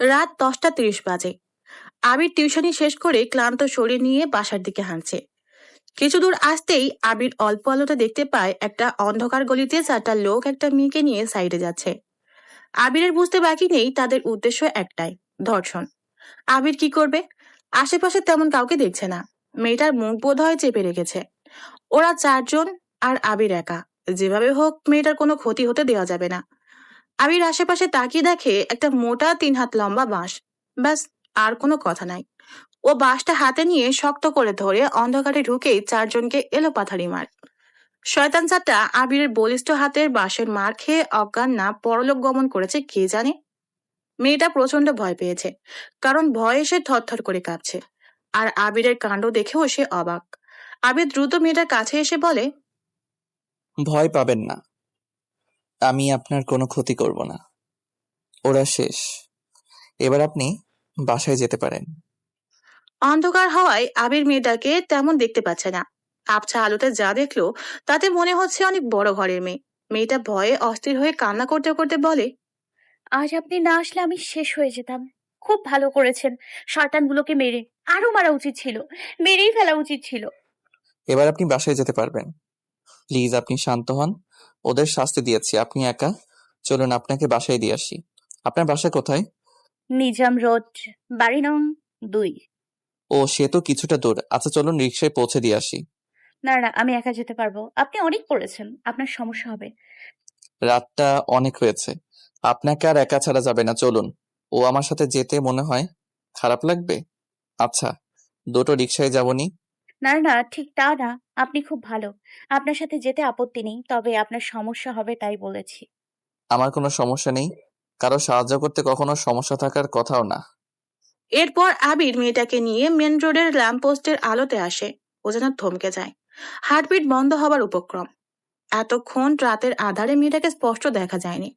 রাত 10টা 30 বাজে। আবির টিউশনি শেষ করে ক্লান্ত শরীর নিয়ে বাসার দিকে হাঁটছে। কিছু দূর আসতেই আবির অল্প আলোতে দেখতে পায় একটা অন্ধকার গলিতে 4টা লোক একটা মেয়েকে নিয়ে সাইডে যাচ্ছে। আবিরের বুঝতে বাকি নেই তাদের উদ্দেশ্য একটাই, ধর্ষণ। আবির কি করবে? আশেপাশে তেমন কাউকে দেখছে না। মেয়েটার মুখ বোধহয় চেপে রেখেছে। ওরা 4জন আর আবির একা। যেভাবে হোক মেয়েটার কোনো ক্ষতি হতে দেওয়া যাবে না। আবির আশেপাশে তাকিয়ে দেখে একটা মোটা 3 হাত লম্বা বাঁশ। ব্যাস, আর কোনো কথা নাই। ও বাঁশটা হাতে নিয়ে শক্ত করে ধরে অন্ধকারে ঢুকেই 4জনকে এলোপাথাড়ি মার। শয়তান চারটা আবিরের বলিষ্ঠ হাতের বাঁশের মার খেয়ে অজ্ঞান না পরলোক গমন করেছে কে জানে। মেয়েটা প্রচন্ড ভয় পেয়েছে, কারণ ভয়ে সে থরথর করে কাঁপছে। আর আবিরের কাণ্ড দেখেও সে অবাক। আবির দ্রুত মেয়েটার কাছে এসে বলে, ভয় পাবেন না, আমি আপনার কোনো ক্ষতি করব না। ওরা শেষ, এবার আপনি বাসায় যেতে পারেন। অন্ধকার হওয়ায় আবির মেয়েটাকে তেমন দেখতে পাচ্ছে না। আবছা আলোতে যা দেখলো তাতে মনে হচ্ছে অনেক বড় ঘরের মেয়ে। মেয়েটা ভয়ে অস্থির হয়ে কান্না করতে করতে বলে, আজ আপনি না আসলে আমি শেষ হয়ে যেতাম। খুব ভালো করেছেন। শয়তানগুলোকে মেরে আরো মারা উচিত ছিল, মেরেই ফেলা উচিত ছিল। এবার আপনি বাসায় যেতে পারবেন। প্লিজ আপনি শান্ত হন। ওদের শাস্তি দিয়েছি, আপনি একা চলুন, আপনাকে বাসায় দিয়ে আসি। আপনার বাসা কোথায়? নিজাম রোড, বাড়ি নং 2। ও, সে তো কিছুটা দূর। আচ্ছা চলুন, রিক্সায় পৌঁছে দিয়ে আসি। না না, আমি একা যেতে পারবো। আপনি অনেক করেছেন, আপনার সমস্যা হবে। রাতটা অনেক হয়েছে, আপনাকে আর একা ছাড়া যাবে না, চলুন। ও আমার সাথে যেতে মনে হয় খারাপ লাগবে। আচ্ছা, দুটো রিক্সায় যাবনি। না না, ঠিক তা না। আপনি খুব ভালো, আপনার সাথে যেতে আপত্তি নেই, তবে আপনার সমস্যা হবে তাই বলেছি। আমার কোনো সমস্যা নেই, কারো সাহায্য করতে কখনো সমস্যা থাকার কথাও না। এরপর আবির মেয়েটাকে নিয়ে মেন রোডের ল্যাম্পপোস্টের আলোতে আসে। ও যেন থমকে যায়। হার্টবিট বন্ধ হবার উপক্রম। এতক্ষণ রাতের আধারে মেয়েটাকে স্পষ্ট দেখা যায়নি,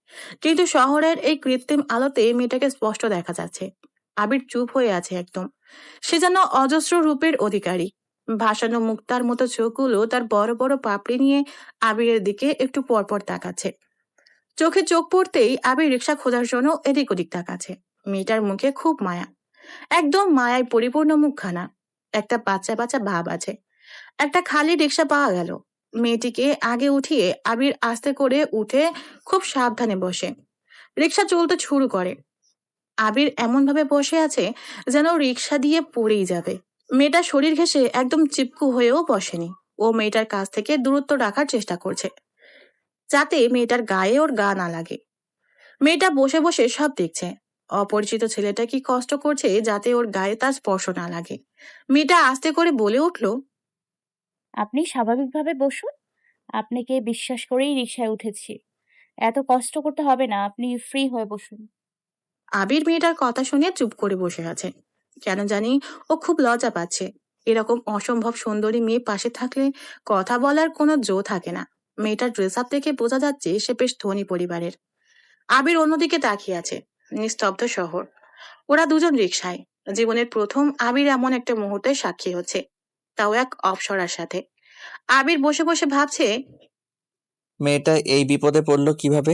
কিন্তু শহরের এই কৃত্রিম আলোতে মেয়েটাকে স্পষ্ট দেখা যাচ্ছে। আবির চুপ হয়ে আছে একদম। সে যেন অজস্র রূপের অধিকারী। ভাসানো মুক্তার মতো চোখগুলো তার বড় বড় পাপড়ি নিয়ে আবিরের দিকে একটু পরপর তাকাচ্ছে। চোখে চোখ পড়তেই আবির রিক্সা খোঁজার জন্য এদিক ওদিক তাকাচ্ছে। মেয়েটার মুখে খুব মায়া, একদম মায়ায় পরিপূর্ণ মুখখানা। একটা বাচ্চা বাচ্চা ভাব আছে। একটা খালি রিক্সা পাওয়া গেল। মেয়েটিকে আগে উঠিয়ে আবির আস্তে করে উঠে খুব সাবধানে বসে রিক্সা চলতে শুরু করে। আবির এমন ভাবে বসে আছে যেন রিক্সা দিয়ে পড়েই যাবে। মেয়েটা শরীর ঘেঁষে একদম চিপকু হয়েও বসেনি। ও মেয়েটার কাছ থেকে দূরত্ব রাখার চেষ্টা করছে, যাতে মেয়েটার গায়ে ওর গা না লাগে। মেয়েটা বসে বসে সব দেখছে। অপরিচিত ছেলেটা কি কষ্ট করছে যাতে ওর গায়ে তার স্পর্শ না লাগে। মেয়েটা আস্তে করে বলে উঠল, আপনি স্বাভাবিকভাবে বসুন, আপনাকে বিশ্বাস করেই রিকশায় উঠেছি। এত কষ্ট করতে হবে না, আপনি ফ্রি হয়ে বসুন। আবির মেয়েটার কথা শুনে চুপ করে বসে আছে। কেন জানি ও খুব লজ্জা পাচ্ছে। এরকম অসম্ভব সুন্দরী মেয়ে পাশে থাকলে কথা বলার কোনো জো থাকে না। মেয়েটার ড্রেস আপ দেখে বোঝা যাচ্ছে সে বেশ ধনী পরিবারের। আবির অন্যদিকে তাকিয়ে আছে। নিস্তব্ধ শহর। ওরা দুজন রিকশায়। জীবনের প্রথম আবির এমন একটা মুহূর্তের সাক্ষী হচ্ছে, তাও এক অপসরার সাথে। আবির বসে বসে ভাবছে, মেয়েটা এই বিপদে পড়লো কিভাবে?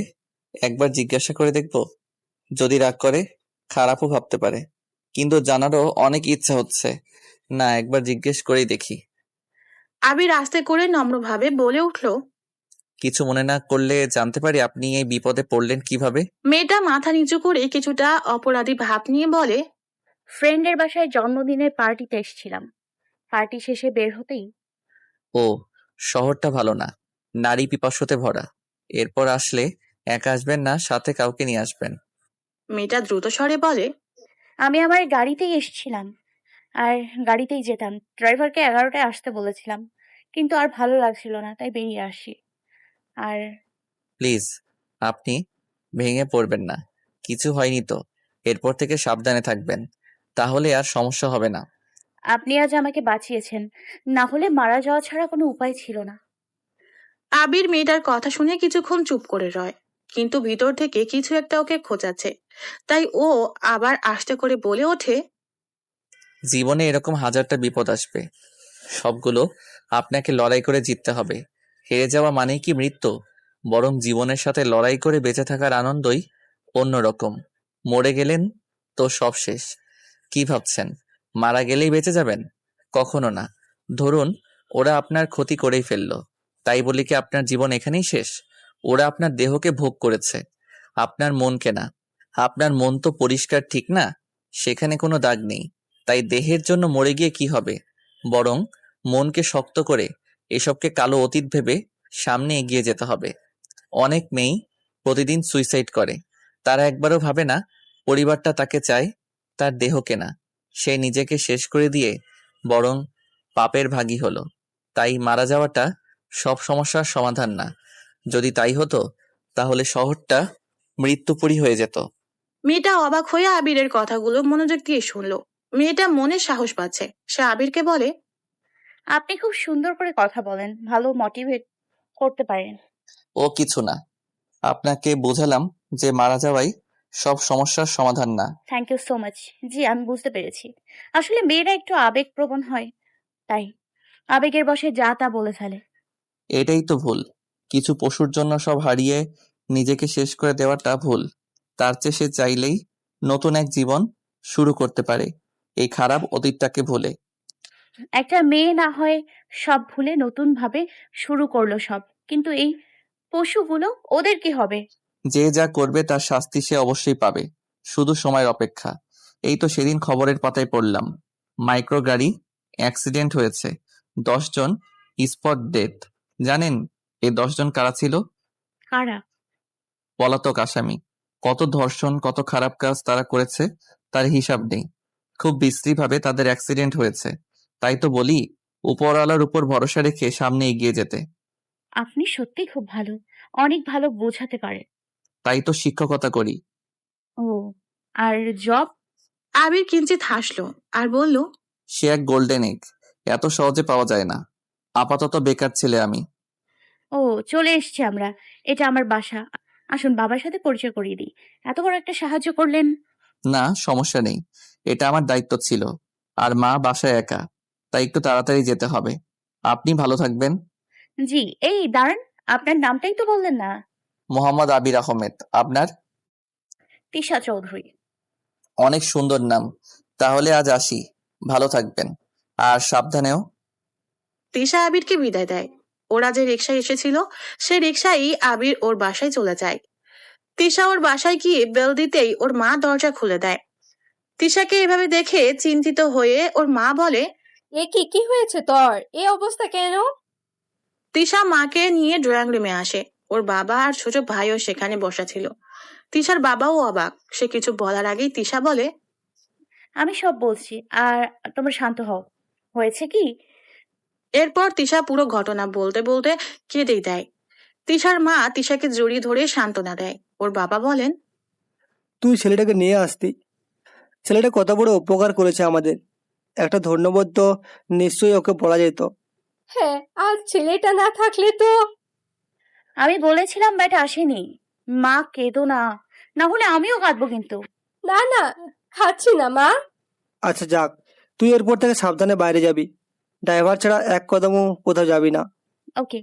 একবার জিজ্ঞাসা করে দেখবো। যদি রাগ করে, খারাপও ভাবতে পারে, কিন্তু জানারও অনেক ইচ্ছা হচ্ছে। না, একবার জিজ্ঞেস করেই দেখি। আবির আস্তে করে নম্রভাবে বলে উঠল, কিছু মনে না করলে জানতে পারি আপনি এই বিপদে পড়লেন কিভাবে? মেয়েটা মাথা নিচু করে কিছুটা অপরাধী ভাব নিয়ে বলে, ফ্রেন্ডের বাসায় জন্মদিনের পার্টিতে এসেছিলাম। পার্টি শেষে বের হতেই ও, শহরটা ভালো না, নারী পিপাসুতে ভরা। এরপর আসলে একা আসবেন না, সাথে কাউকে নিয়ে আসবেন। মেয়েটা দ্রুত স্বরে বলে, আমি আমার গাড়িতেই এসেছিলাম, আর গাড়িতেই যেতাম। ড্রাইভারকে 11টায় আসতে বলেছিলাম, কিন্তু আর ভালো লাগছিল না, তাই বেরিয়ে আসি। আর প্লিজ, আপনি ভেঙে পড়বেন না। কিছু হয়নি তো? এরপর থেকে সাবধানে থাকবেন, তাহলে আর সমস্যা হবে না। আপনি আজ আমাকে বাঁচিয়েছেন, না হলে মারা যাওয়া ছাড়া কোনো উপায় ছিল না। আবির মেয়েটার কথা শুনে কিছুক্ষণ চুপ করে রয়, কিন্তু ভিতর থেকে কিছু একটা ওকে খোঁচাচ্ছে। তাই ও আবার আস্তে করে বলে ওঠে, জীবনে এরকম হাজারটা বিপদ আসবে, সবগুলো আপনাকে লড়াই করে জিততে হবে। হেরে যাওয়া মানেই কি মৃত্যু? বরং জীবনের সাথে লড়াই করে বেঁচে থাকার আনন্দই অন্যরকম। মরে গেলেন তো সব শেষ। কি ভাবছেন মারা গেলেই বেঁচে যাবেন? কখনো না। ধরুন ওরা আপনার ক্ষতি করেই ফেললো, তাই বলি কি আপনার জীবন এখানেই শেষ? ওরা আপনার দেহকে ভোগ করেছে, আপনার মনকে না। আপনার মন তো পরিষ্কার, ঠিক না? সেখানে কোনো দাগ নেই। তাই দেহের জন্য মরে গিয়ে কি হবে? বরং মনকে শক্ত করে এসবকে কালো অতীত ভেবে সামনে এগিয়ে যেতে হবে। অনেক মেয়েই প্রতিদিন সুইসাইড করে। তারা একবারও ভাবে না পরিবারটা তাকে চায়, তার দেহকে না। সে নিজেকে শেষ করে দিয়ে বরং পাপের ভাগী হলো। তাই মারা যাওয়াটা সব সমস্যার সমাধান না। যদি তাই হতো তাহলে শহরটা মৃত্যুপুরী হয়ে যেত। মেয়েটা অবাক হয়ে আবিরের কথাগুলো মনোযোগ দিয়ে শুনলো। মেয়েটা মনে সাহস পাচ্ছে। সে আবিরকে বলে, আপনি খুব সুন্দর করে কথা বলেন, ভালো মোটিভেট করতে পারেন। ও কিছু না, আপনাকে বোঝালাম যে মারা যাওয়াই সব সমস্যার সমাধান না। Thank you so much. জি, আমি বুঝতে পেরেছি। আসলে মেয়েরা একটু আবেগপ্রবণ হয়, তাই আবেগের বশে যা তা বলে ফেলে। এটাই তো ভুল। কিছু পশুর জন্য সব হারিয়ে নিজেকে শেষ করে দেওয়াটা ভুল। তার চেয়ে সে চাইলেই নতুন এক জীবন শুরু করতে পারে, এই খারাপ অতীতটাকে ভুলে। একটা মেয়ে না হয় সব ভুলে নতুন ভাবে শুরু করলো সব, কিন্তু এই পশুগুলো, ওদের কি হবে? যে যা করবে তার শাস্তি সে অবশ্যই পাবে, শুধু সময়ের অপেক্ষা। এই তো সেদিন খবরের পাতায় পড়লাম, মাইক্রো গাড়ি অ্যাক্সিডেন্ট হয়েছে, 10 জন স্পট ডেথ। জানেন এই 10 জন কারা ছিল? কারা? পলাতক আসামি। কত ধর্ষণ, কত খারাপ কাজ তারা করেছে তার হিসাব নেই। খুব বিশ্রীভাবে তাদের অ্যাক্সিডেন্ট হয়েছে। তাই তো বলি উপরওয়ালার উপর ভরসা রেখে সামনে এগিয়ে যেতে। আপনি সত্যি খুব ভালো, অনেক ভালো বোঝাতে পারে। তাই তো শিক্ষকতা করি। ও, আর জব? আবির কিঞ্চিত হাসলো আর বলল, সে এক গোল্ডেন এগ, এত সহজে পাওয়া যায় না। আপাতত বেকার ছেলে আমি। ও, চলে এসছি আমরা। এটা আমার বাসা। আসুন, বাবার সাথে পরিচয় করিয়ে দিই। এত বড় একটা সাহায্য করলেন। না সমস্যা নেই, এটা আমার দায়িত্ব ছিল। আর মা বাসায় একা, তাই একটু তাড়াতাড়ি যেতে হবে। আপনি ভালো থাকবেন। জি। এই দাঁড়ান, আপনার নামটাই তো বললেন না। মোহাম্মদ আবির আহমেদ। আপনার? তিশা চৌধুরী। অনেক সুন্দর নাম। তাহলে আজ আসি, ভালো থাকবেন আর সাবধানেও। তিশা আবিরকে বিদায় দেয়। ওরা যে রিকশায় এসেছিল সে রিকশাই আবির ওর বাসায় চলে যায়। তিশা ওর বাসায় গিয়ে বেল দিতেই ওর মা দরজা খুলে দেয়। তিশাকে এভাবে দেখে চিন্তিত হয়ে ওর মা বলে, এ কি কি হয়েছে তোর? এই অবস্থা কেন? তিশা মাকে নিয়ে ড্রয়িং রুমে আসে। ওর বাবা আর ছোট ভাইও সেখানে বসা ছিল। তিশার বাবাও অবাক। সে কিছু বলার আগেই তিশা বলে, আমি সব বলছি, আর তোমরা শান্ত হও। হয়েছে কি? এরপর তিশা পুরো ঘটনা বলতে বলতে কেঁদেই দেয়। তিশার মা তিশাকে জড়িয়ে ধরে সান্ত্বনা দেয়। ওর বাবা বলেন, তুই ছেলেটাকে নিয়ে আসতি, ছেলেটা কত বড় উপকার করেছে আমাদের, একটা ধন্যবাদ তো নিশ্চয়ই ওকে বলা যেত। হ্যাঁ, আর ছেলেটা না থাকলে তো। আমি বলেছিলাম ব্যাটা আসেনি। মা, কেঁদো না, না হলে আমিও কাঁদবো কিন্তু। না না, খাচ্ছি না মা। আচ্ছা যাক, তুই এরপর থেকে সাবধানে বাইরে যাবি, ড্রাইভার ছাড়া এক কদমও কোথাও যাবি না। ওকে।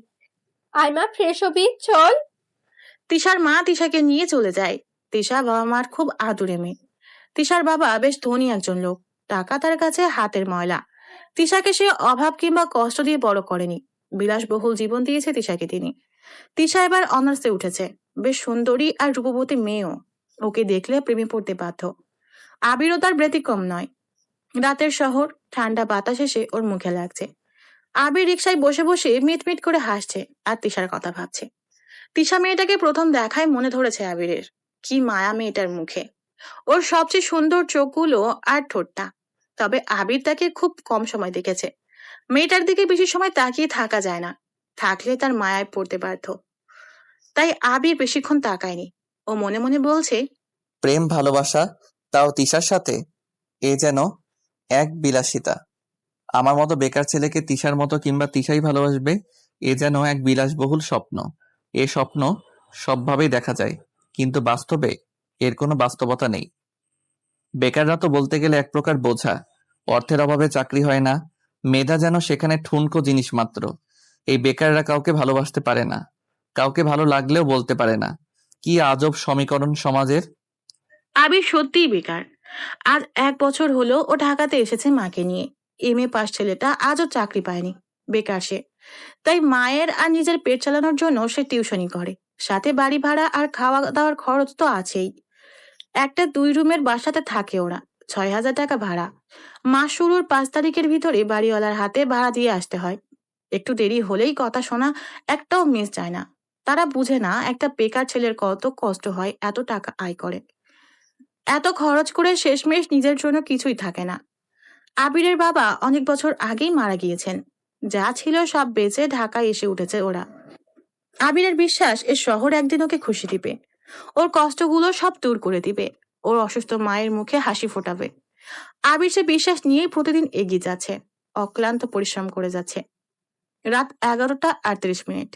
আয় মা, ফ্রেশ হবি, চল। তিশার মা তিশাকে নিয়ে চলে যায়। তিশা বাবা মার খুব আদুরে মেয়ে। তিশার বাবা বেশ ধনী একজন লোক। টাকা তার কাছে হাতের ময়লা। তিশাকে সে অভাব কিংবা কষ্ট দিয়ে বড় করেনি। বিলাসবহুল জীবন দিয়েছে তিশাকে তিনি। তিশা এবার অনার্সে উঠেছে। বেশ সুন্দরী আর রূপবতী মেয়েও। ওকে দেখলে প্রেমে পড়তে বাধ্য। আবিরও তার ব্যতিক্রম নয়। রাতের শহর, ঠান্ডা বাতাস এসে ওর মুখে লাগছে। আবির রিকশায় বসে বসে মিটমিট করে হাসছে আর তিশার কথা ভাবছে। তিশা মেয়েটাকে প্রথম দেখায় মনে ধরেছে আবিরের। কি মায়া মেয়েটার মুখে। ওর সবচেয়ে সুন্দর চোখগুলো আর ঠোঁটটা। তবে আবির তাকে খুব কম সময় দেখেছে। মেয়েটার দিকে বেশি সময় তাকিয়ে থাকা যায় না। থাকলে তার মায়ায় পড়তে বাধ্য। তাই আবির বেশিক্ষণ তাকায়নি। ও মনে মনে বলছে, প্রেম ভালোবাসা, তাও তিশার সাথে, এ যেন এক বিলাসিতা। আমার মতো বেকার ছেলেকে তিশার মতো কিংবা তিশাই ভালোবাসবে, এ যেন এক বিলাসবহুল স্বপ্ন। এ স্বপ্ন সবভাবেই দেখা যায়, কিন্তু বাস্তবে এর কোনো বাস্তবতা নেই। বেকাররা তো বলতে গেলে এক প্রকার বোঝা। অর্থের অভাবে চাকরি হয় না, মেধা যেন সেখানে ঠুনকো জিনিস মাত্র। এই বেকাররা কাউকে ভালোবাসতে পারে না, কাউকে ভালো লাগলেও বলতে পারে না। কি আজব সমীকরণ সমাজের! আবির সত্যিই বেকার। আজ 1 বছর হলো ও ঢাকাতে এসেছে মাকে নিয়ে। এমএ পাস ছেলেটা আজও চাকরি পায়নি, বেকার সে। তাই মায়ের আর নিজের পেট চালানোর জন্য সে টিউশনি করে, সাথে বাড়ি ভাড়া আর খাওয়া দাওয়ার খরচ তো আছেই। একটা 2 রুমের বাসাতে থাকে ওরা, 6,000 টাকা ভাড়া। মাস শুরুর 5 তারিখের ভিতরে বাড়িওয়ালার হাতে ভাড়া দিয়ে আসতে হয়। একটু দেরি হলেই কথা শোনা একটাও মিস যায় না। তারা বুঝে না একটা বেকার ছেলের কত কষ্ট হয় এত টাকা আয় করে। এত খরচ করে শেষমেশ নিজের জন্য কিছুই থাকে না। আবিরের বাবা অনেক বছর আগেই মারা গিয়েছেন। যা ছিল সব বেচে ঢাকায় এসে উঠেছে ওরা। আবিরের বিশ্বাস এ শহর একদিন ওকে খুশি দিবে, ওর কষ্টগুলো সব দূর করে দিবে, ওর অসুস্থ মায়ের মুখে হাসি ফোটাবে। আবির সে বিশ্বাস নিয়েই প্রতিদিন এগিয়ে যাচ্ছে, অক্লান্ত পরিশ্রম করে যাচ্ছে। রাত 11টা 38 মিনিট।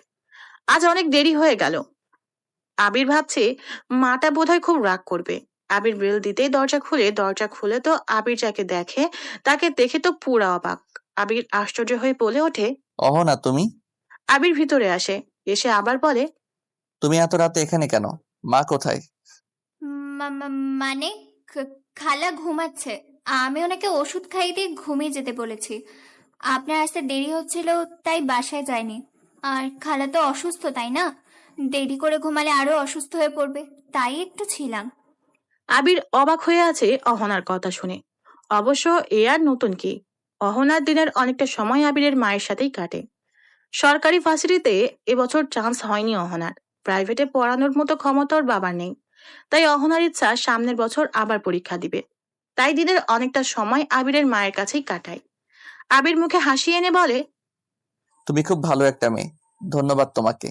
আজ অনেক দেরি হয়ে গেল। আবির ভাবছে মাটা বোধহয় খুব রাগ করবে। আবির বেল দিতেই দরজা খুলে তো আবির যাকে দেখে, তাকে দেখে তো পুরা অবাক। আবির আশ্চর্য হয়ে বলে ওঠে। অহনা, তুমি? আবির ভিতরে আসে, এসে আবার বলে, তুমি এত রাতে এখানে কেন? মা কোথায়? মানে খালা ঘুমাচ্ছে। আমি ওনাকে ওষুধ খাইয়ে দিয়ে ঘুমিয়ে যেতে বলেছি। আপনার আসতে দেরি হচ্ছিল তাই বাসায় যায়নি। আর খালা তো অসুস্থ, তাই না? দেরি করে ঘুমালে আরো অসুস্থ হয়ে পড়বে, তাই একটু ছিলাম। আবির অবাক হয়ে আছে অহনার কথা শুনে। অবশ্য এ আর নতুন কি, অহনার দিনের অনেকটা সময় আবিরের মায়ের সাথেই কাটে। সরকারি ভার্সিটিতে এবছর চান্স হয়নি অহনার। প্রাইভেটে পড়ানোর মতো ক্ষমতা ওর বাবার নেই। তাই অহনার ইচ্ছা সামনের বছর আবার পরীক্ষা দিবে। তাই দিনের অনেকটা সময় আবিরের মায়ের কাছেই কাটায়। আবির মুখে হাসি এনে বলে, তুমি খুব ভালো একটা মেয়ে, ধন্যবাদ তোমাকে।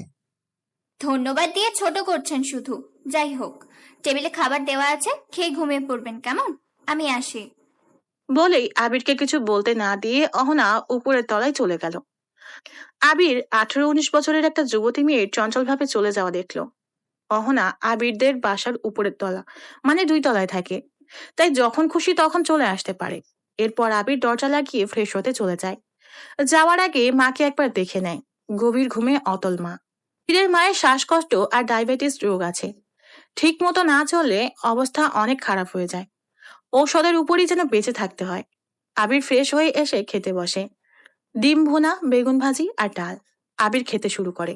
ধন্যবাদ দিয়ে ছোট করছেন শুধু। যাই হোক, টেবিলে খাবার দেওয়া আছে, খেয়ে ঘুমিয়ে পড়বেন কেমন? আমি আসি। বলেই আবিরকে কিছু বলতে না দিয়ে অহনা উপরের তলায় চলে গেল। আবির 18-19 বছরের একটা যুবতী মেয়ের চঞ্চলভাবে চলে যাওয়া দেখলো। অহনা আবিরদের বাসার উপরের তলা, মানে 2 তলায় থাকে। তাই যখন খুশি তখন চলে আসতে পারে। এরপর আবির দরজা লাগিয়ে ফ্রেশ হতে চলে যায়। যাওয়ার আগে মাকে একবার দেখে নেয়। গভীর ঘুমে অতল মা। আবিরের মায়ের শ্বাসকষ্ট আর ডায়াবেটিস রোগ আছে। ঠিক মতো না চললে অবস্থা অনেক খারাপ হয়ে যায়। ঔষধের উপরই যেন বেঁচে থাকতে হয়। আবির ফ্রেশ হয়ে এসে খেতে বসে। ডিম ভুনা, বেগুন ভাজি আর ডাল। আবির খেতে শুরু করে।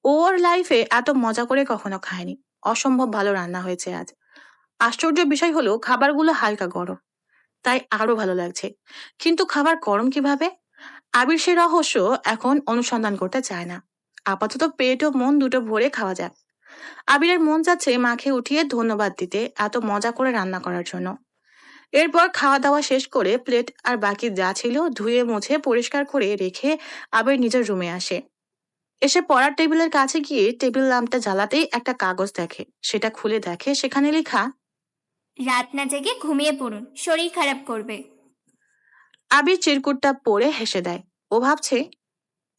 ওর লাইফে এত মজা করে কখনো খায়নি। অসম্ভব ভালো রান্না হয়েছে আজ। আশ্চর্য বিষয় হলো খাবারগুলো হালকা গরম, তাই আরো ভালো লাগছে। কিন্তু খাবার গরম কিভাবে? আবির সে রহস্য এখন অনুসন্ধান করতে চায় না। আপাতত পেট ও মন দুটো ভরে খাওয়া যাক। আবিরের মন যাচ্ছে মাকে উঠিয়ে ধন্যবাদ দিতে এত মজা করে রান্না করার জন্য। এরপর খাওয়া দাওয়া শেষ করে প্লেট আর বাকি যা ছিল ধুয়ে মুছে পরিষ্কার করে রেখে আবির নিজের রুমে আসে। এসে পড়ার টেবিলের কাছে গিয়ে টেবিল ল্যাম্পটা জ্বালাতেই একটা কাগজ দেখে। সেটা খুলে দেখে সেখানে লেখা, রাত না জেগে ঘুমিয়ে পড়ুন, শরীর খারাপ করবে। আবির চিরকুটটা পড়ে হেসে দেয়। ও ভাবছে,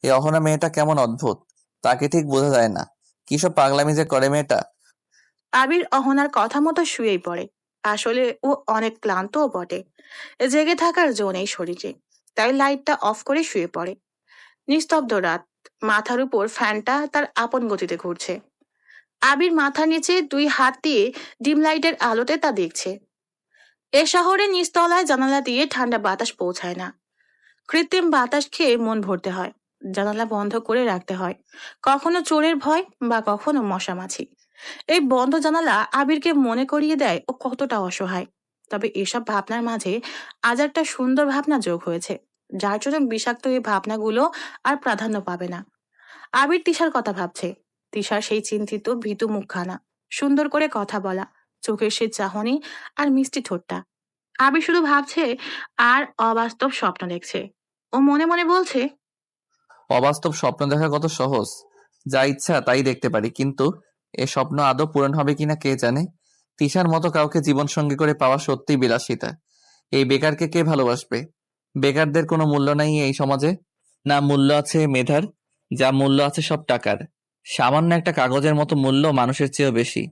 এই অহনা মেয়েটা কেমন অদ্ভুত, তাকে ঠিক বোঝা যায় না। কিসব পাগলামি যে করে মেয়েটা। আবির অহনার কথা মতো শুয়েই পড়ে। আসলে ও অনেক ক্লান্তও বটে। জেগে থাকার জো নেই শরীরে। তাই লাইটটা অফ করে শুয়ে পড়ে। নিস্তব্ধ রাত। মাথার উপর ফ্যানটা তার আপন গতিতে ঘুরছে। আবির মাথার নিচে 2 হাত দিয়ে ডিম লাইটের আলোতে তা দেখছে। এ শহরে নিচতলায় জানালা দিয়ে ঠান্ডা বাতাস পৌঁছায় না। কৃত্রিম বাতাস খেয়ে মন ভরতে হয়। জানালা বন্ধ করে রাখতে হয়, কখনো চোরের ভয় বা কখনো মশামাছি। এই বন্ধ জানালা আবিরকে মনে করিয়ে দেয় ও কতটা অসহায়। তবে এসব ভাবনার মাঝে আজ একটা সুন্দর ভাবনা যোগ হয়েছে, যার জন্য বিষাক্ত এই ভাবনাগুলো আর প্রাধান্য পাবে না। আবির তিশার কথা ভাবছে। তিশার সেই চিন্তিত ভীতু মুখখানা, সুন্দর করে কথা বলা, চোখের সে চাহনি আর মিষ্টি ঠোঁটটা। আবির শুধু ভাবছে আর অবাস্তব স্বপ্ন দেখছে। ও মনে মনে বলছে, অবাস্তব স্বপ্ন দেখা কত সহজ, যা ইচ্ছা তাই দেখতে পারি, কিন্তু এ স্বপ্ন আদৌ পূরণ হবে কিনা কে জানে। তিশার মতো কাউকে জীবন সঙ্গী করে পাওয়া সত্যিই বিলাসিতা। এই বেকারকে কে ভালোবাসবে? বেকারদের কোনো মূল্য নাই এই সমাজে। না মূল্য আছে মেধার, যা মূল্য আছে সব টাকার। সামান্য একটা কাগজের মতো মূল্য মানুষের চেয়েও বেশি।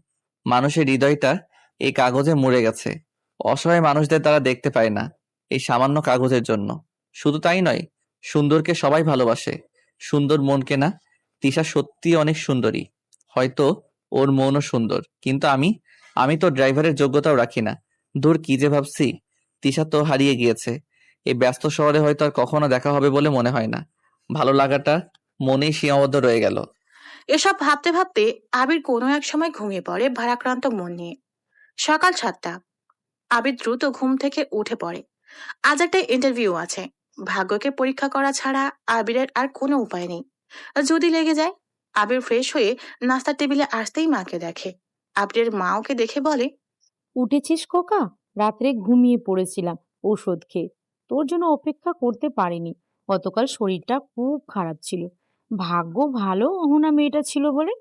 মানুষের হৃদয়টা এই কাগজে মুড়ে গেছে। অসহায় মানুষদের তারা দেখতে পায় না এই সামান্য কাগজের জন্য। শুধু তাই নয়, সুন্দরকে সবাই ভালোবাসে, সুন্দর মনকে না। তিশা সত্যি অনেক সুন্দরী, হয়তো ওর মনও সুন্দর, কিন্তু আমি তো ড্রাইভারের যোগ্যতাও রাখি না। দূর, কি যে ভাবছি। তিশা তো হারিয়ে গিয়েছে। এই ব্যস্ত শহরে হয়তো আর কখনো দেখা হবে বলে মনে হয় না। ভালো লাগাটা মনেই সীমাবদ্ধ রয়ে গেল। এসব ভাবতে ভাবতে আবির কোনো এক সময় ঘুমিয়ে পড়ে ভারাক্রান্ত মন নিয়ে। সকাল 7টা। আবির দ্রুত ঘুম থেকে উঠে পড়ে। আজ একটা ইন্টারভিউ আছে। ভাগ্যকে পরীক্ষা করা ছাড়া আবিরের আর কোনো উপায় নেই। যদি লেগে যায়। আবির ফ্রেশ হয়ে নাস্তার টেবিলে আসতেই মাকে দেখে। আবিরের মা ওকে দেখে বলে, উঠেছিস খোকা? রাত্রে ঘুমিয়ে পড়েছিলাম ওষুধ খেয়ে। তোর জন্য অপেক্ষা করতে পারিনি। গতকাল শরীরটা খুব খারাপ ছিল। ভাগ্য ভালো অহনা মেয়েটা ছিল বলে।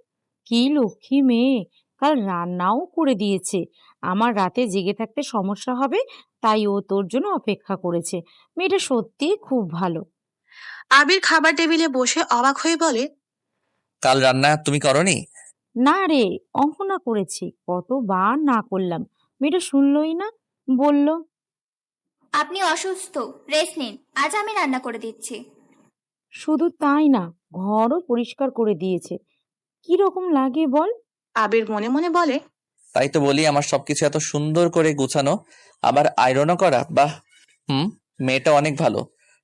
কি লক্ষ্মী মেয়ে! কাল রান্নাও করে দিয়েছে। আমার রাতে জেগে থাকতে সমস্যা হবে, তাই ও তোর জন্য অপেক্ষা করেছে। মেয়েটা সত্যিই খুব ভালো। আবির খাবার টেবিলে বসে অবাক হয়ে বলে, কাল রান্না তুমি করনি? না রে, অহনা করেছি। কতবার না করলাম, মেয়েটা শুনলই না। বলল, আপনি অসুস্থ, রেস্ট নিন, আজ আমি রান্না করে দিচ্ছি। শুধু তাই না, ঘরও পরিষ্কার করে দিয়েছে। কি রকম লাগে বল? আবির মনে মনে বলে, তাই তো বলি, আমার সবকিছু এত সুন্দর করে গুছানো, আবার আয়রনও করা। বাহ। মেয়েটা অনেক ভালো।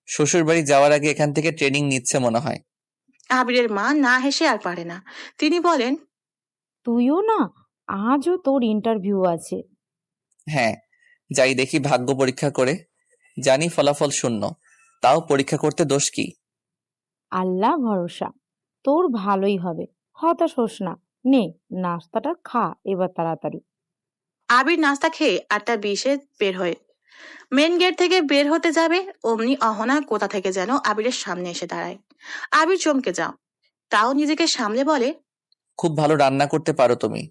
শ্বশুর বাড়ি যাওয়ার আগে এখান থেকে ট্রেনিং নিচ্ছে মনে হয়। আবিরের মা না হেসে আর পারে না। তিনি বলেন, তুইও না, আজও তোর ইন্টারভিউ আছে। হ্যাঁ, যাই দেখি ভাগ্য পরীক্ষা করে। জানি ফলাফল শূন্য, তাও পরীক্ষা করতে দোষ কি? আল্লাহ ভরসা, তোর ভালোই হবে। হতাশ হোস না। নে, নাস্তাটা খা এবার তাড়াতাড়ি। আবির নাস্তা খেয়ে 8টা 20-এ বের হয়। মেন গেট থেকে বের হতে যাবে, অমনি অহনা কোথা থেকে যেন আবিরের সামনে এসে দাঁড়ায়। আবির চমকে যাও, তাও নিজেকে সামলে বলে, খুব ভালো রান্না করতে পারো তুমি,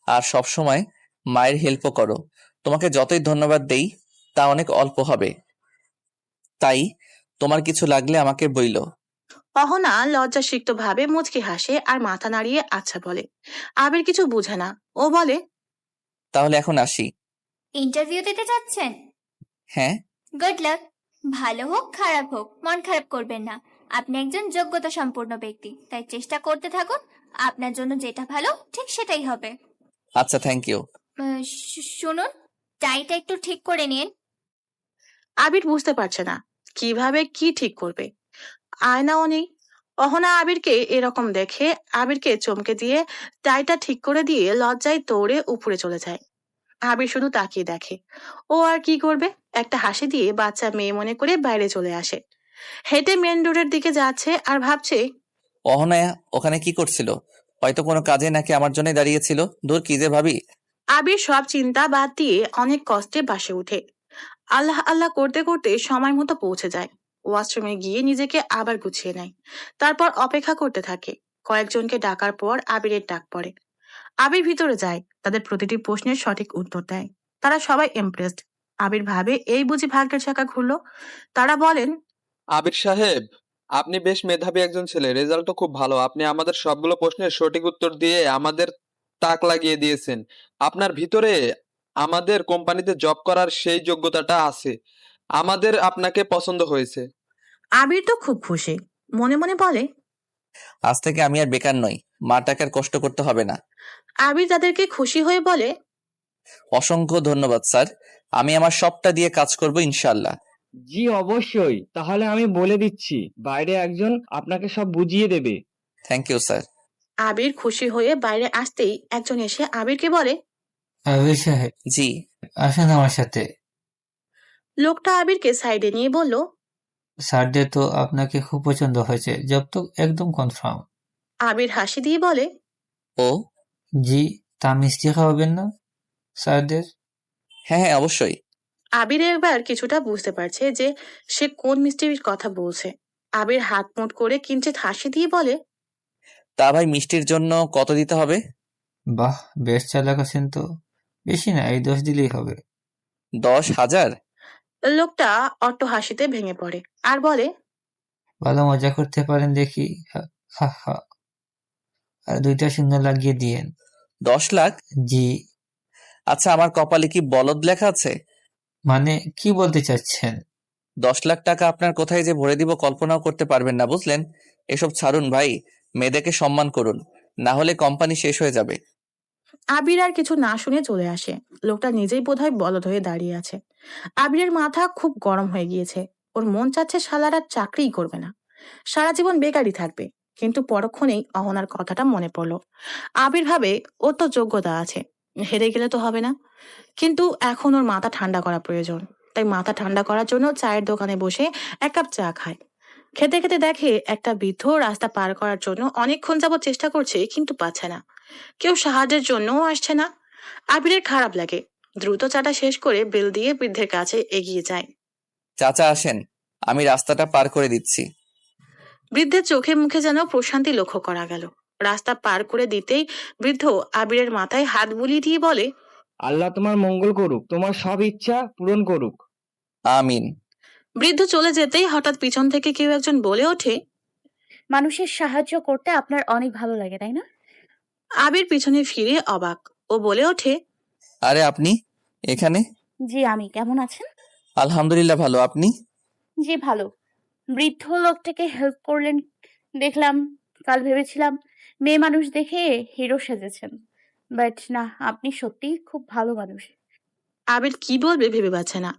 আর সব সময় মায়ের হেল্পও করো। তোমাকে যতই ধন্যবাদ দেই তা অনেক অল্প হবে। তাই তোমার কিছু লাগলে আমাকে বইলো। অহনা লজ্জাসিক্ত ভাবে মুচকি হাসে আর মাথা নাড়িয়ে আচ্ছা বলে। আবির কিছু বুঝে না। ও বলে, তাহলে এখন আসি। ইন্টারভিউ দিতে যাচ্ছেন? হ্যাঁ। Good luck. ভালো হোক খারাপ হোক, মন খারাপ করবেন না। আপনি একজন যোগ্যতা সম্পন্ন ব্যক্তি, তাই চেষ্টা করতে থাকুন। আপনার জন্য যেটা ভালো ঠিক সেটাই হবে। আচ্ছা, থ্যাংক ইউ। শুনুন, টাইটা একটু ঠিক করে নিন। আবির বুঝতে পারছে না কিভাবে কি ঠিক করবে। আয়নাও নেই। অহনা আবিরকে এরকম দেখে আবিরকে চমকে দিয়ে টাইটা ঠিক করে দিয়ে লজ্জায় দৌড়ে উপরে চলে যায়। আবির শুধু তাকিয়ে দেখে। ও আর কি করবে, একটা হাসি দিয়ে বাচ্চা মেয়ে মনে করে বাইরে চলে আসে। হেঁটে মেন রোডের দিকে যাচ্ছে আর ভাবছে, অহনায়া ওখানে কি করছিল? হয়তো কোনো কাজে, নাকি আমার জন্য দাঁড়িয়েছিল। দূর, কি যে ভাবি। আবির সব চিন্তা বাদ দিয়ে অনেক কষ্টে বাসে উঠে। আল্লাহ আল্লাহ করতে করতে সময় মতো পৌঁছে যায়। ওয়াশরুমে গিয়ে নিজেকে আবার গুছিয়ে নেয়। তারপর অপেক্ষা করতে থাকে। কয়েকজনকে ডাকার পর আবিরের ডাক পড়ে। আবির ভিতরে যায়, তাদের প্রতিটি প্রশ্নের সঠিক উত্তর দেয়। তারা সবাই ইমপ্রেসড। আবির ভাবে এই বুঝি ভাগ্যের চাকা ঘুরলো। তারা বলেন, আবির সাহেব, আপনি বেশ মেধাবী একজন ছেলে, রেজাল্টও খুব ভালো। আপনি আমাদের সবগুলো প্রশ্নের সঠিক উত্তর দিয়ে আমাদের তাক লাগিয়ে দিয়েছেন। আপনার ভিতরে আমাদের কোম্পানিতে জব করার সেই যোগ্যতাটা আছে। আমাদের আপনাকে পছন্দ হয়েছে। আবির তো খুব খুশি। মনে মনে বলে, আজ থেকে আমি আর বেকার নই, মাটাকে আর কষ্ট করতে হবে না। আবির তাদেরকে খুশি হয়ে বলে, অসংখ্য ধন্যবাদ স্যার, আমি আমার সবটা দিয়ে কাজ করব ইনশাল্লাহ। জি অবশ্যই, তাহলে আমি বলে দিচ্ছি, বাইরে একজন আপনাকে সব বুঝিয়ে দেবে। Thank you sir. আবির খুশি হয়ে বাইরে আসতেই একজন এসে আবিরকে বলে, আবির সাহেব, জি। আসেন আমার সাথে। লোকটা আবিরকে সাইডে নিয়ে বলল, স্যারদের তো আপনাকে খুব পছন্দ হয়েছে, জব তো একদম কনফার্ম। আবির হাসি দিয়ে বলে, ও জি, তা মিষ্টি খাওয়াবেন না স্যারদের? হ্যাঁ হ্যাঁ, অবশ্যই। আবির এবার কিছুটা বুঝতে পারছে যে সে কোন মিষ্টির কথা বলছে। আবির হাত মুট করে কিঞ্চিত হাসি দিয়ে বলে, তা ভাই, মিষ্টির জন্য কত দিতে হবে? বাহ, বেশ চালাক আছেন তো। বেশি না, এই 10 দিলেই হবে। 10,000? লোকটা অট্ট হাসিতে ভেঙে পড়ে আর বলে, ভালো মজা করতে পারেন দেখি। হা হা। আর 2টা শূন্য লাগিয়ে দিয়েন। 10 লাখ? জি। আচ্ছা, আমার কপালে কি বলদ লেখা আছে? মানে কি বলতে চাচ্ছেন? 10 লাখ টাকা আপনার কোথায় যে ভরে দিব কল্পনাও করতে পারবেন না, বুঝলেন? এসব ছাড়ুন ভাই, মেয়েদেরকে সম্মান করুন, না হলে কোম্পানি শেষ হয়ে যাবে। আবির আর কিছু না শুনে চলে আসে। লোকটা নিজেই বোধহয় বলদ হয়ে দাঁড়িয়ে আছে। আবিরের মাথা খুব গরম হয়ে গিয়েছে। ওর মন চাচ্ছে শালার আর চাকরিই করবে না, সারা জীবন বেকারই থাকবে। কিন্তু পরক্ষণেই অহনার কথাটা মনে পড়লো। আবির ভাবে ওর তো যোগ্যতা আছে, হেরে গেলে তো হবে না। কিন্তু এখন ওর মাথা ঠান্ডা করা প্রয়োজন। তাই মাথা ঠান্ডা করার জন্য চায়ের দোকানে বসে 1 কাপ চা খায়। খেতে খেতে দেখে একটা বৃদ্ধ রাস্তা পার করার জন্য অনেকক্ষণ যাবত চেষ্টা করছে, কিন্তু পাচ্ছে না। কেউ সাহায্যের জন্যও আসছে না। আবিরের খারাপ লাগে। দ্রুত চাটা শেষ করে বিল দিয়ে বৃদ্ধের কাছে এগিয়ে যায়। চাচা আসেন, আমি রাস্তাটা পার করে দিচ্ছি। বৃদ্ধের চোখে মুখে যেন প্রশান্তি লক্ষ্য করা গেল। রাস্তা পার করে দিতেই বৃদ্ধ আবিরের মাথায় হাত বুলিয়ে দিয়ে বলে, আল্লাহ তোমার মঙ্গল করুক, তোমার সব ইচ্ছা পূরণ করুক। আমিন। বৃদ্ধ চলে যেতেই হঠাৎ পিছন থেকে কেউ একজন বলে ওঠে। মানুষের সাহায্য করতে আপনার অনেক ভালো লাগে, তাই না? আবির পিছনে ফিরে অবাক। ও বলে ওঠে, আরে আপনি এখানে? জি, আমি। কেমন আছেন? আলহামদুলিল্লাহ ভালো, আপনি? জি, ভালো। বৃদ্ধ লোকটাকে হেল্প করলেন দেখলাম। কাল ভেবেছিলাম মেয়ে মানুষ দেখে হিরো সেজেছেন, বাট না, আপনি সত্যিই খুব ভালো মানুষ। আবির কি বলবে ভেবে পাচ্ছে না,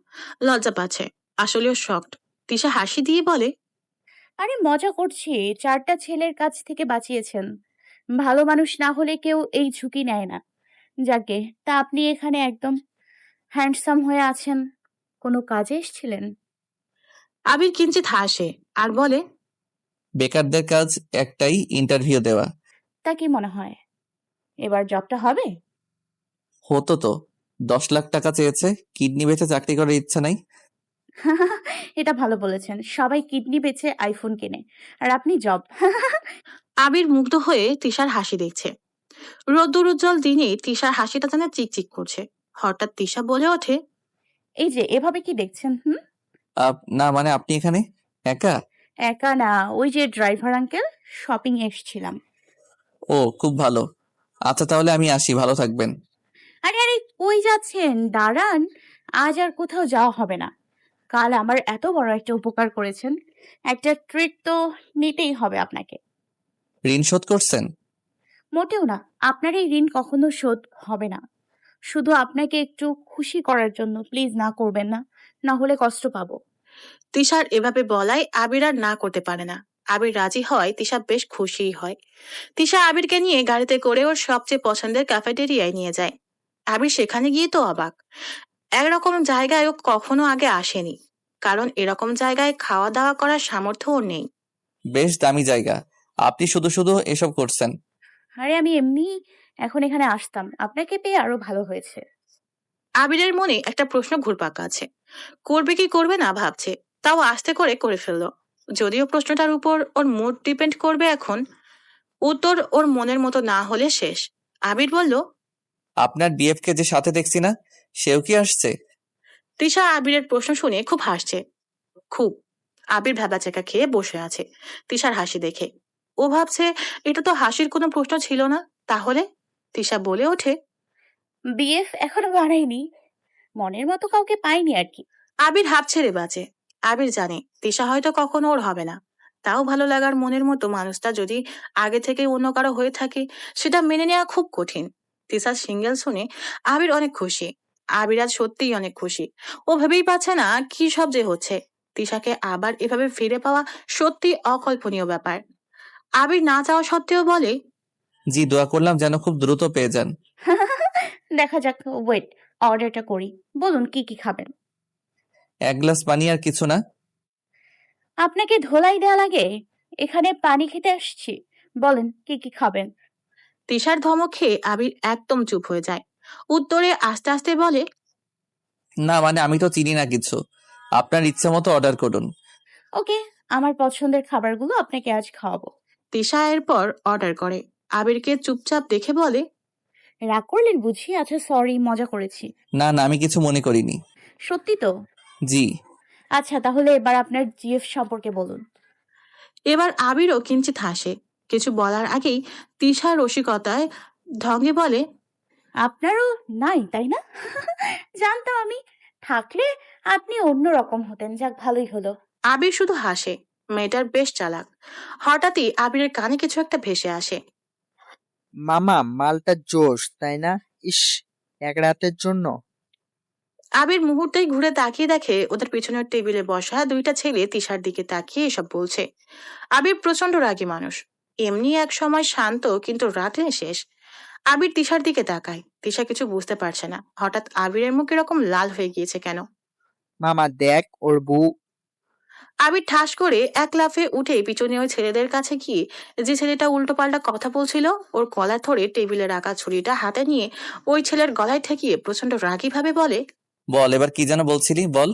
লজ্জা পাচ্ছে, আসলেও শকড। তিশা হাসি দিয়ে বলে, আরে মজা করছি, 4টা ছেলের কাছ থেকে বাঁচিয়েছেন। ভালো মানুষ না হলে কেউ এই ঝুঁকি নেয় না। যাকে তা আপনি এখানে একদম হ্যান্ডসাম হয়ে আছেন। কোনো কাজে এসেছিলেন? আবির কিঞ্চিত হাসে আর বলে, বেকারদের কাজ একটাই, ইন্টারভিউ দেওয়া। তা কি মনে হয় এবার জবটা হবে? হতো তো। 10 লাখ টাকা চেয়েছে, কিডনি বেচে চাকরি করার ইচ্ছা নাই। এটা ভালো বলেছেন। সবাই কিডনি বেচে আইফোন কেনে, আর আপনি জব। আবির মুগ্ধ হয়ে তিশার হাসি দেখছে। রোদ্দুর উজ্জ্বল দিনে তিশার হাসিটা যেন চিকচিক করছে। হঠাৎ তিশা বলে ওঠে, এই যে এভাবে কি দেখছেন? না মানে আপনি এখানে একা? একা না, ওই যে ড্রাইভার আঙ্কেল, শপিং এসেছিলাম। ও খুব ভালো। আচ্ছা তাহলে আমি আসি, ভালো থাকবেন। আরে আরে, কই যাচ্ছেন? দাঁড়ান। আজ আর কোথাও যাওয়া হবে না। কাল আমার এত বড় একটা উপকার করেছেন, একটা ট্রিট তো নিতেই হবে আপনাকে। ঋণ শোধ করছেন? মোটেও না, আপনার এই ঋণ কখনো শোধ হবে না। শুধু আপনাকে একটু খুশি করার জন্য, প্লিজ না করবেন না, না হলে কষ্ট পাবো। তিশার এভাবে বলায় আবির আর না করতে পারে না। আবির রাজি হয়, তিশা বেশ খুশিই হয়। তিশা আবিরকে নিয়ে গাড়িতে করে ওর সবচেয়ে পছন্দের ক্যাফেটেরিয়ায় নিয়ে যায়। আবির সেখানে গিয়ে তো অবাক। একরকম জায়গায় ও কখনো আগে আসেনি, কারণ এরকম জায়গায় খাওয়া দাওয়া করার সামর্থ্য ওর নেই। বেশ দামি জায়গা, আপনি শুধু শুধু এসব করছেন। আরে আমি এমনি এখন এখানে আসতাম, আপনাকে পেয়ে আরো ভালো হয়েছে। আবিরের মনে একটা প্রশ্ন ঘুরপাক আছে, করবে কি করবে না ভাবছে। তাও আস্তে করে করে ফেললো। যদিও প্রশ্নটার উপর ওর মুড ডিপেন্ড করবে এখন। উত্তর ওর মনের মতো না হলে শেষ। আবির বলল, আপনার বিএফ কে যে সাথে দেখছি না, সেও কি আসছে? তৃষা আবিরের প্রশ্ন শুনে খুব হাসছে। খুব। আবির ভ্যাবাচেকা খেয়ে বসে আছে তৃষার হাসি দেখে। ও ভাবছে এটা তো হাসির কোনো প্রশ্ন ছিল না। তাহলে? তৃষা বলে ওঠে, বিএফ এখনো বানাইনি, মনের মতো কাউকে পাইনি আর কি। আবির হাঁপ ছেড়ে বাঁচে। আবির জানে তৃষা হয়তো কখনো ওর হবে না। তাও ভালো লাগার মনের মতো মানুষটা যদি আগে থেকে অন্য কারো হয়ে থাকে, সেটা মেনে নেওয়া খুব কঠিন। তৃষার সিঙ্গেল শুনে আবির অনেক খুশি। আবির আজ সত্যিই অনেক খুশি। ও ভেবেই পাচ্ছে না কি সব যে হচ্ছে। তৃষাকে আবার এভাবে ফিরে পাওয়া সত্যি অকল্পনীয় ব্যাপার। আবির না চাওয়া সত্ত্বেও বলে, জি, দোয়া করলাম যেন খুব দ্রুত পেয়ে যান। দেখা যাক, ওয়েট, অর্ডারটা করি। বলুন কি কি খাবেন? 1 গ্লাস পানি আর কিছু না। আপনাকে ধোলাই দেয়া লাগে? এখানে পানি খেতে আসছি। বলেন কি কি খাবেন? তৃষার ধমক খেয়ে আবির একদম চুপ হয়ে যায়। উত্তরে আস্তে আস্তে বলে, না মানে আমি তো চিনি না কিছু, আপনার ইচ্ছে মতো অর্ডার করুন। ওকে, আমার পছন্দের খাবারগুলো আপনাকে আজ খাওয়াবো। তৃষা এরপর অর্ডার করে। আবিরকে চুপচাপ দেখে বলে, রাগ করলেন বুঝি? আচ্ছা সরি, মজা করেছি। না না, আমি কিছু মনে করিনি। সত্যি তো? জি। আচ্ছা তাহলে এবার আপনার জিএফ সম্পর্কে বলুন। এবার আবিরও কিঞ্চিত হাসে। কিছু বলার আগেই তিশা রসিকতায় ঢঙ্গে বলে, আপনারও নাই তাই না? জানতাম আমি। থাকলে আপনি অন্যরকম হতেন। যাক, ভালোই হলো। আবির শুধু হাসে। মেয়েটার বেশ চালাক। হঠাৎই আবিরের কানে কিছু একটা ভেসে আসে। মামা, মালটা জোশ, তাই না? ইস, এক রাতের জন্য। আবির মুহূর্তেই ঘুরে তাকিয়ে দেখে ওদের পিছনের টেবিলে বসা দুইটা ছেলে তিশার দিকে তাকিয়ে এসব বলছে। আবির প্রচন্ড রাগী মানুষ। এমনি এক সময় শান্ত, কিন্তু রাগলে শেষ। আবির তিশার দিকে তাকায়। তিশা কিছু বুঝতে পারছে না হঠাৎ আবিরের মুখ এরকম লাল হয়ে গিয়েছে কেন। মামা দেখ, ওর বউ। আবির ঠাস করে এক লাফে উঠে পিছনে ওই ছেলেদের কাছে গিয়ে যে ছেলেটা উল্টোপাল্টা কথা বলছিল ওর গলা ধরে টেবিলে রাখা ছুরিটা হাতে নিয়ে ওই ছেলের গলায় ঠেকিয়ে প্রচন্ড রাগী ভাবে বলে, বল, এবার কি যেন বলছিলি, বল।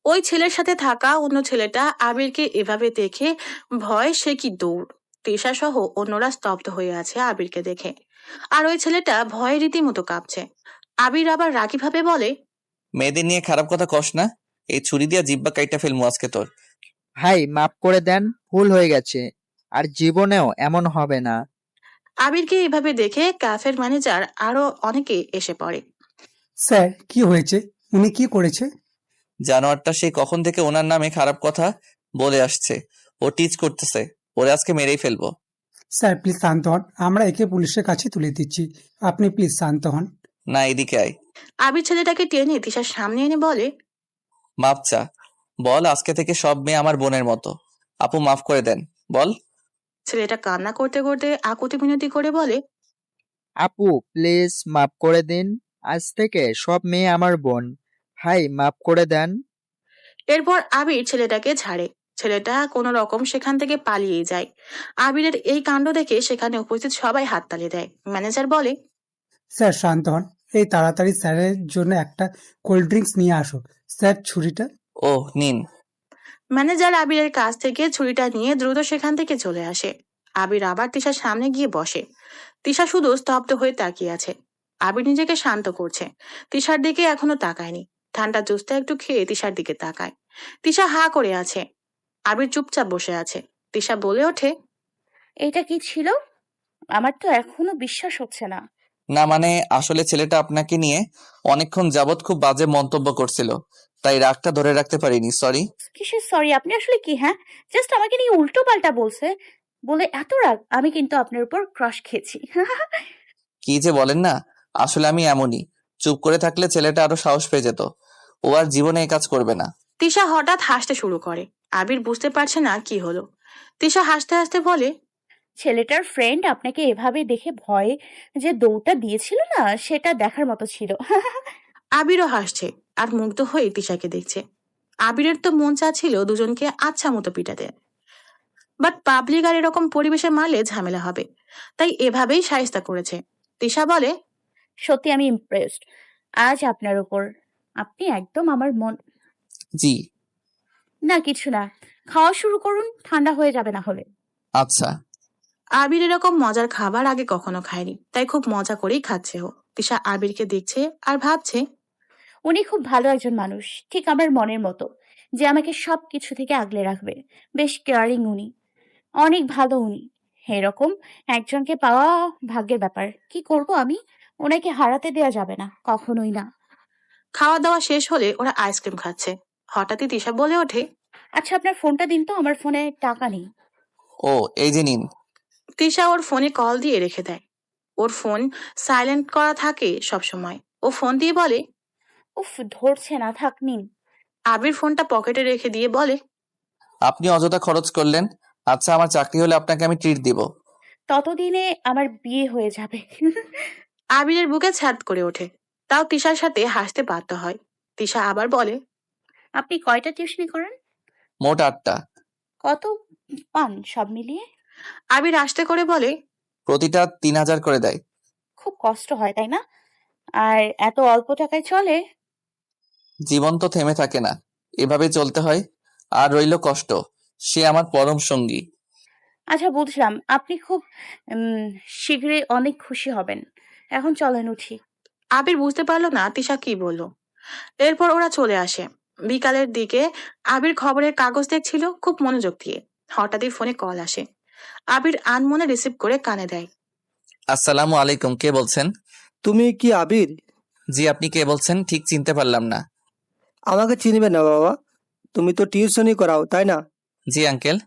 ওই ছেলের সাথে থাকা অন্য ছেলেটা আবিরকে এভাবে দেখে ভয় সে কি দৌড়। তৃষা সহ অন্যরা স্তব্ধ হয়ে আছে আবিরকে দেখে। আর ওই ছেলেটা ভয়ে রীতিমতো কাঁপছে। আবির আবার রাগী ভাবে বলে, মেয়েদের নিয়ে খারাপ কথা কস না। এই ছুরি দিয়া জিব্বা কাইটা ফেলমু আজকে তোর। ভাই, মাফ করে দেন, ভুল হয়ে গেছে, আর জীবনেও এমন হবে না। আবিরকে এভাবে দেখে ক্যাফের ম্যানেজার আরো অনেকে এসে পড়ে। স্যার, কি হয়েছে? উনি কি করেছে? জানোয়ারটা সেই কখন থেকে ওনার নামে খারাপ কথা বলে আসছে। ও টিচ করতেছে। ওরে আজকে মেরেই ফেলবো। স্যার, প্লিজ শান্ত হন। আমরা একে পুলিশের কাছে তুলে দিচ্ছি। আপনি প্লিজ শান্ত হন। না, এদিকে আয়। আবির ছেলেটাকে টেনে তিশার সামনে এনে বলে, মাপ চা। বল, আজকে থেকে সব মেয়ে আমার বোনের মতো। আপু, মাফ করে দেন, বল। ছেলেটা কান্না করতে করতে আকুতি মিনতি করে বলে, আপু, প্লিজ মাফ করে দিন। আজ থেকে সব মেয়ে আমার বোন। ভাই, মাফ করে দেন। এরপর আবির ছেলেটাকে ছাড়ে। ছেলেটা কোনো রকম সেখান থেকে পালিয়ে যায়। আবিরের এই কাণ্ড দেখে সেখানে উপস্থিত সবাই হাততালি দেয়। ম্যানেজার বলে, স্যার, শান্ত হন। এই তাড়াতাড়ি স্যারের জন্য একটা কোল্ড ড্রিঙ্কস নিয়ে আসো। স্যার, ছুরিটা। ও নিন। ম্যানেজার আবিরের কাছ থেকে ছুরিটা নিয়ে দ্রুত সেখান থেকে চলে আসে। আবির আবার তিশার সামনে গিয়ে বসে। তিশা শুধু স্তব্ধ হয়ে তাকিয়ে আছে। আবির নিজেকে শান্ত করছে। তিশার দিকে এখনো তাকায়নি। ঠান্ডা জুসটা একটু খেয়ে তিশার দিকে তাকায়। তিশা হা করে আছে। আবির চুপচাপ বসে আছে। তিশা বলে ওঠে, এটা কি ছিল? আমার তো এখনো বিশ্বাস হচ্ছে না। না মানে, আসলে ছেলেটা আপনাকে নিয়ে অনেকক্ষণ যাবৎ খুব বাজে মন্তব্য করছিল, তাই রাগটা ধরে রাখতে পারিনি, সরি। কিসের সরি? আপনি আসলে কি, হ্যাঁ? জাস্ট আমাকে নিয়ে উল্টো পাল্টা বলছে বলে এত রাগ? আমি কিন্তু আপনার উপর ক্রাশ খেয়েছি। কি যে বলেন না, আসলে আমি এমনই। চুপ করে থাকলে ছেলেটা আরো সাহস পেয়ে যেত। ও আর জীবনে এই কাজ করবে না। তিশা হঠাৎ হাসতে শুরু করে। আবির বুঝতে পারছে না কি হলো। তিশা হাসতে হাসতে বলে, ছেলেটার ফ্রেন্ড আপনাকে এভাবে দেখে ভয়ে যে দৌড়টা দিয়েছিল না, সেটা দেখার মতো ছিল। আবিরও হাসছে আর মুগ্ধ হয়ে তিশাকে দেখছে। আবিরের তো মন চাচ্ছিল দুজনকে আচ্ছা মতো পিটাতে, বাট পাবলিক আর এরকম পরিবেশে মারলে ঝামেলা হবে, তাই এভাবেই শায়েস্তা করেছে। তিশা বলে, সত্যি আমি ইমপ্রেসড আজ আপনার উপর। আপনি একদম আমার মন। জি। না, কিছু না। খাওয়া শুরু করুন, ঠান্ডা হয়ে যাবে না হলে। আচ্ছা। আবির এরকম মজার খাবার আগে কখনো খায়নি, তাই খুব মজা করেই খাচ্ছে ও। তিশা আবিরকে দেখছে আর ভাবছে, উনি খুব ভালো একজন মানুষ, ঠিক আমার মনের মতো, যে আমাকে সবকিছু থেকে আগলে রাখবে। বেশ কেয়ারিং উনি, অনেক ভালো উনি। এরকম একজনকে পাওয়া ভাগ্যের ব্যাপার। কি করব আমি? ওনাকে হারাতে দেওয়া যাবে না, কখনোই না। খাওয়া দাওয়া শেষ হলে ওরা আইসক্রিম খাচ্ছে। হঠাৎই তিশা বলে ওঠে, আচ্ছা, আপনার ফোনটা দিন তো, আমার ফোনে টাকা নেই। ও, এই যে নিন। তিশা ওর ফোনে কল দিয়ে রেখে দেয়। ওর ফোন সাইলেন্ট করা থাকে সবসময়। ও ফোন দিয়ে বলে, উফ, ধরছে না, থাক নিন। আবির ফোনটা পকেটে রেখে দিয়ে বলে, আপনি অযথা খরচ করলেন। আচ্ছা, আমার চাকরি হলে আপনাকে আমি ট্রিট দিব। ততদিনে আমার বিয়ে হয়ে যাবে। আবিরের বুকে ছাদ করে ওঠে। তাও তিশার সাথে হাসতে বাধ্য হয়। তিশা আবার বলে, আপনি কয়টা টিউশনি করেন? মোট 8টা। কত পান সব মিলিয়ে? আবির আস্তে করে বলে, প্রতিটা 3000 করে দেয়। খুব কষ্ট হয় তাই না? আর এত অল্প টাকায় চলে? জীবন তো থেমে থাকে না, এভাবে চলতে হয়। আর রইল কষ্ট, সে আমার পরম সঙ্গী। আচ্ছা, বুঝলাম। আপনি খুব শীঘ্রই অনেক খুশি হবেন। এখন চলেন, উঠি। আবির বুঝতে পারলো না তিশা কি বললো। এরপর ওরা চলে আসে। বিকালের দিকে আবির খবরের কাগজ দেখছিল খুব মনোযোগ দিয়ে। হঠাৎই ফোনে কল আসে। আবির আনমনে রিসিভ করে কানে দেয়। আসসালামু আলাইকুম, কে বলছেন? তুমি কি আবির? জি, আপনি কে বলছেন? ঠিক চিনতে পারলাম না। আমাকে চিনবে না বাবা, তুমি তো টিউশনই করাও তাই না? জি আঙ্কেল।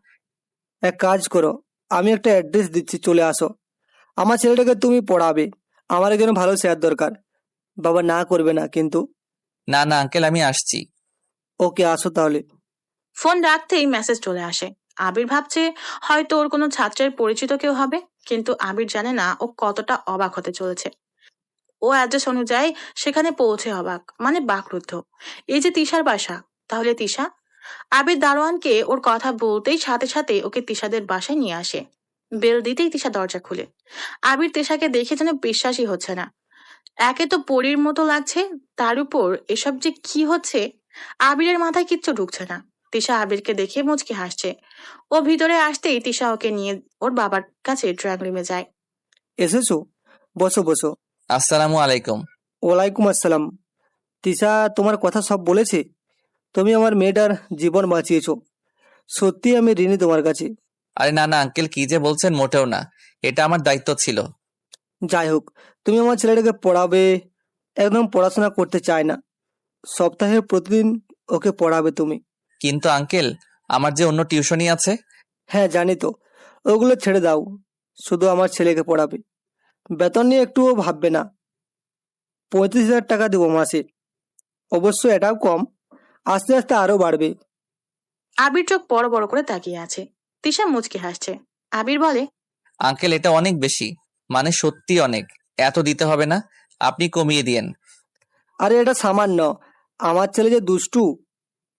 এক কাজ করো, আমি একটা অ্যাড্রেস দিচ্ছি, চলে আসো। আমার ছেলেটাকে তুমি পড়াবে, আমার এখানে ভালো স্যার দরকার। বাবা না করবে না কিন্তু। না না আঙ্কেল, আমি আসছি। ওকে, আসো তাহলে। ফোন রাখতেই মেসেজ চলে আসে। আবির ভাবছে হয়তো ওর কোনো ছাত্রের পরিচিত কেউ হবে, কিন্তু আবির জানে না ও কতটা অবাক হতে চলেছে। ও অ্যাড্রেস অনুযায়ী সেখানে পৌঁছে অবাক, মানে বাকরুদ্ধ। এই যে তিশার বাসা, তাহলে তিশা? আবির দারোয়ানকে ওর কথা বলতেই সাথে সাথে ওকে তিশাদের বাসায় নিয়ে আসে। বেল দিতেই তিশা দরজা খুলে। আবির তিশাকে দেখে যেন বিশ্বাসই হচ্ছে না। একে তো পরীর মতো লাগছে, তার উপর এসব যে কি হচ্ছে আবিরের মাথায় কিচ্ছু ঢুকছে না। তিশা আবিরকে দেখে মুচকি হাসছে। ও ভিতরে আসতেই তিশা ওকে নিয়ে ওর বাবার কাছে ড্রয়িং রুমে যায়। এসেছো? বসো বসো। আসসালামু আলাইকুম। ওয়ালাইকুম আসসালাম। তিশা তোমার কথা সব বলেছে? তুমি আমার মেয়েটার জীবন বাঁচিয়েছো, সত্যি আমি ঋণী তোমার কাছে। আরে না না আঙ্কেল, কি যে বলছেন, মোটেও না। এটা আমার দায়িত্ব ছিল। যাই হোক, তুমি আমার ছেলেটাকে পড়াবে, একদম পড়াশোনা করতে চায় না, সপ্তাহে প্রতিদিন ওকে পড়াবে তুমি। কিন্তু আঙ্কেল, আমার যে অন্য টিউশনি আছে। হ্যাঁ জানি তো, ওগুলো ছেড়ে দাও, শুধু আমার ছেলেকে পড়াবে। বেতন নিয়ে একটুও ভাববে না। 35,000 টাকা দেবো মাসে, অবশ্য এটাও কম, আস্তে আস্তে আরো বাড়বে। আবির চোখ বড় বড় করে তাকিয়ে আছে। তিশা মুচকি হাসছে। আবির বলে, আঙ্কেল, এটা অনেক বেশি, মানে সত্যি অনেক। এত দিতে হবে না, আপনি কমিয়ে দিয়েন। আরে এটা সামান্য, আমার ছেলে যে দুষ্টু,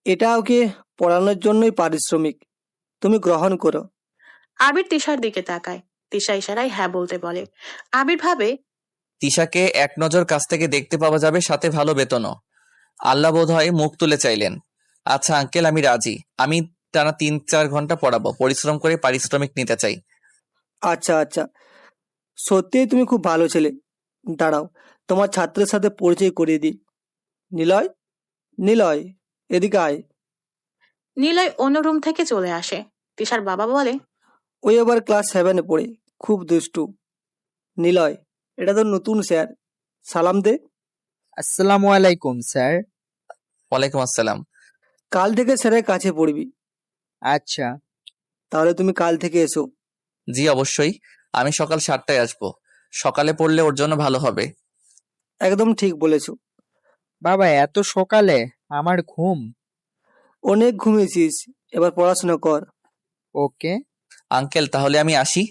এটা ওকে পড়ানোর জন্যই পারিশ্রমিক, তুমি গ্রহণ করো। আবির তিশার দিকে তাকায়। তিশা ইশারায় হ্যাঁ বলতে বলে। আবির ভাবে, তিশাকে এক নজর কাছ থেকে দেখতে পাওয়া যাবে, সাথে ভালো বেতনও। আল্লাহ বোধ হয় মুখ তুলে চাইলেন। আচ্ছা আঙ্কেল, আমি রাজি। আমি টানা 3-4 ঘন্টা পড়াবো, পরিশ্রম করে পারিশ্রমিক নিতে চাই। আচ্ছা আচ্ছা, সত্যিই তুমি খুব ভালো ছেলে। দাঁড়াও, তোমার ছাত্রের সাথে পরিচয় করিয়ে দিই। নিলয়, নিলয়, এদিকে আয়। নিলয় অন্য রুম থেকে চলে আসে। তিশার বাবা বলে, ওই আবার ক্লাস 7-এ পড়ে, খুব দুষ্টু। নিলয়, এটা তো নতুন স্যার, সালাম দে। আসসালামু আলাইকুম স্যার। ওয়ালাইকুম আসসালাম। কাল থেকে স্যারের কাছে পড়বি। আচ্ছা। তাহলে তুমি কাল থেকে এসো। জি অবশ্যই, আমি সকাল 7টায় আসবো। সকালে পড়লে ওর জন্য ভালো হবে। একদম ঠিক বলেছো। বাবা এত সকালে? আমার ঘুম। অনেক ঘুমিয়েছিস, এবার পড়াশোনা কর। ওকে। আঙ্কেল, তাহলে আমি আসি।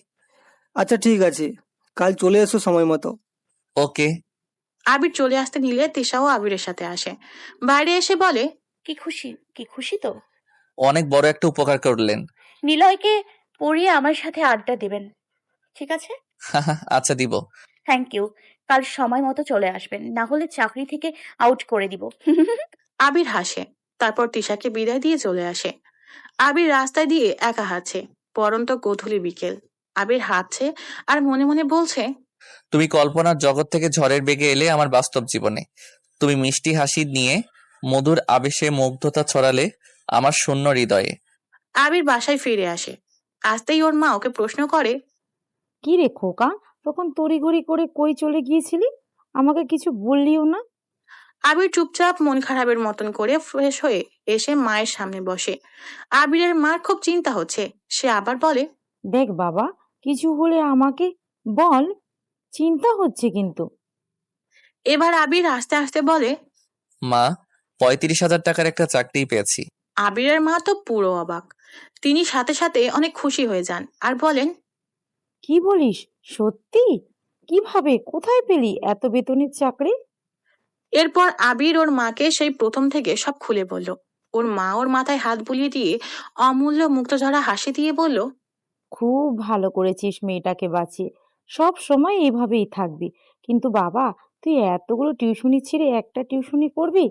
আচ্ছা ঠিক আছে, কাল চলে এসো সময় মতো। ওকে। আবির চলে আসতে নিলে তিশাও আবিরের সাথে আসে। বাইরে এসে বলে, কি খুশি তো? অনেক বড় একটা উপকার করলেন। নিলয়কে পড়িয়ে আমার সাথে আড্ডা দিবেন, ঠিক আছে? আচ্ছা দিব। Thank you. কাল সময় মতো চলে আসবেন, না হলে চাকরি থেকে আউট করে দিব। আবির হাসে। তারপর তিশাকে বিদায় দিয়ে চলে আসে। আবির রাস্তায় দিয়ে একা হাঁটছে। পরন্ত গোধূলি বিকেল। আবির হাঁটছে আর মনে মনে বলছে, তুমি কল্পনার জগৎ থেকে ঝড়ের বেগে এলে আমার বাস্তব জীবনে। তুমি মিষ্টি হাসি নিয়ে মধুর আবেশে মুগ্ধতা ছড়ালে আমার শূন্য হৃদয়ে। আবির বাসায় ফিরে আসে। আসতেই ওর মা ওকে প্রশ্ন করে, কি রে খোকা, তখন তড়িঘড়ি করে কই চলে গিয়েছিলি? আমাকে কিছু বললিও না। আবির চুপচাপ মন খারাপের মতন করে ফ্রেশ হয়ে এসে মায়ের সামনে বসে। আবিরের মার খুব চিন্তা হচ্ছে। সে আবার বলে, দেখ বাবা, কিছু হলে আমাকে বল, চিন্তা হচ্ছে কিন্তু। এবার আবির আস্তে আস্তে বলে, মা, 35,000 টাকার একটা চাকরি পেয়েছি। আবিরের মা তো পুরো অবাক। তিনি সাথে সাথে অনেক খুশি হয়ে যান আর বলেন, কি বলিস, সত্যি? কিভাবে, কোথায় পেলি এত বেতনের চাকরি? এরপর আবির ওর মাকে সেই প্রথম থেকে সব খুলে বলল। ওর মা ওর মাথায় হাত বুলিয়ে দিয়ে অমূল্য মুক্তঝরা হাসি দিয়ে বলল, খুব ভালো করেছিস মেয়েটাকে বাঁচিয়ে, সব সময় এভাবেই থাকবি। কিন্তু বাবা, তুই এতগুলো টিউশনি ছেড়ে একটা টিউশনি করবি?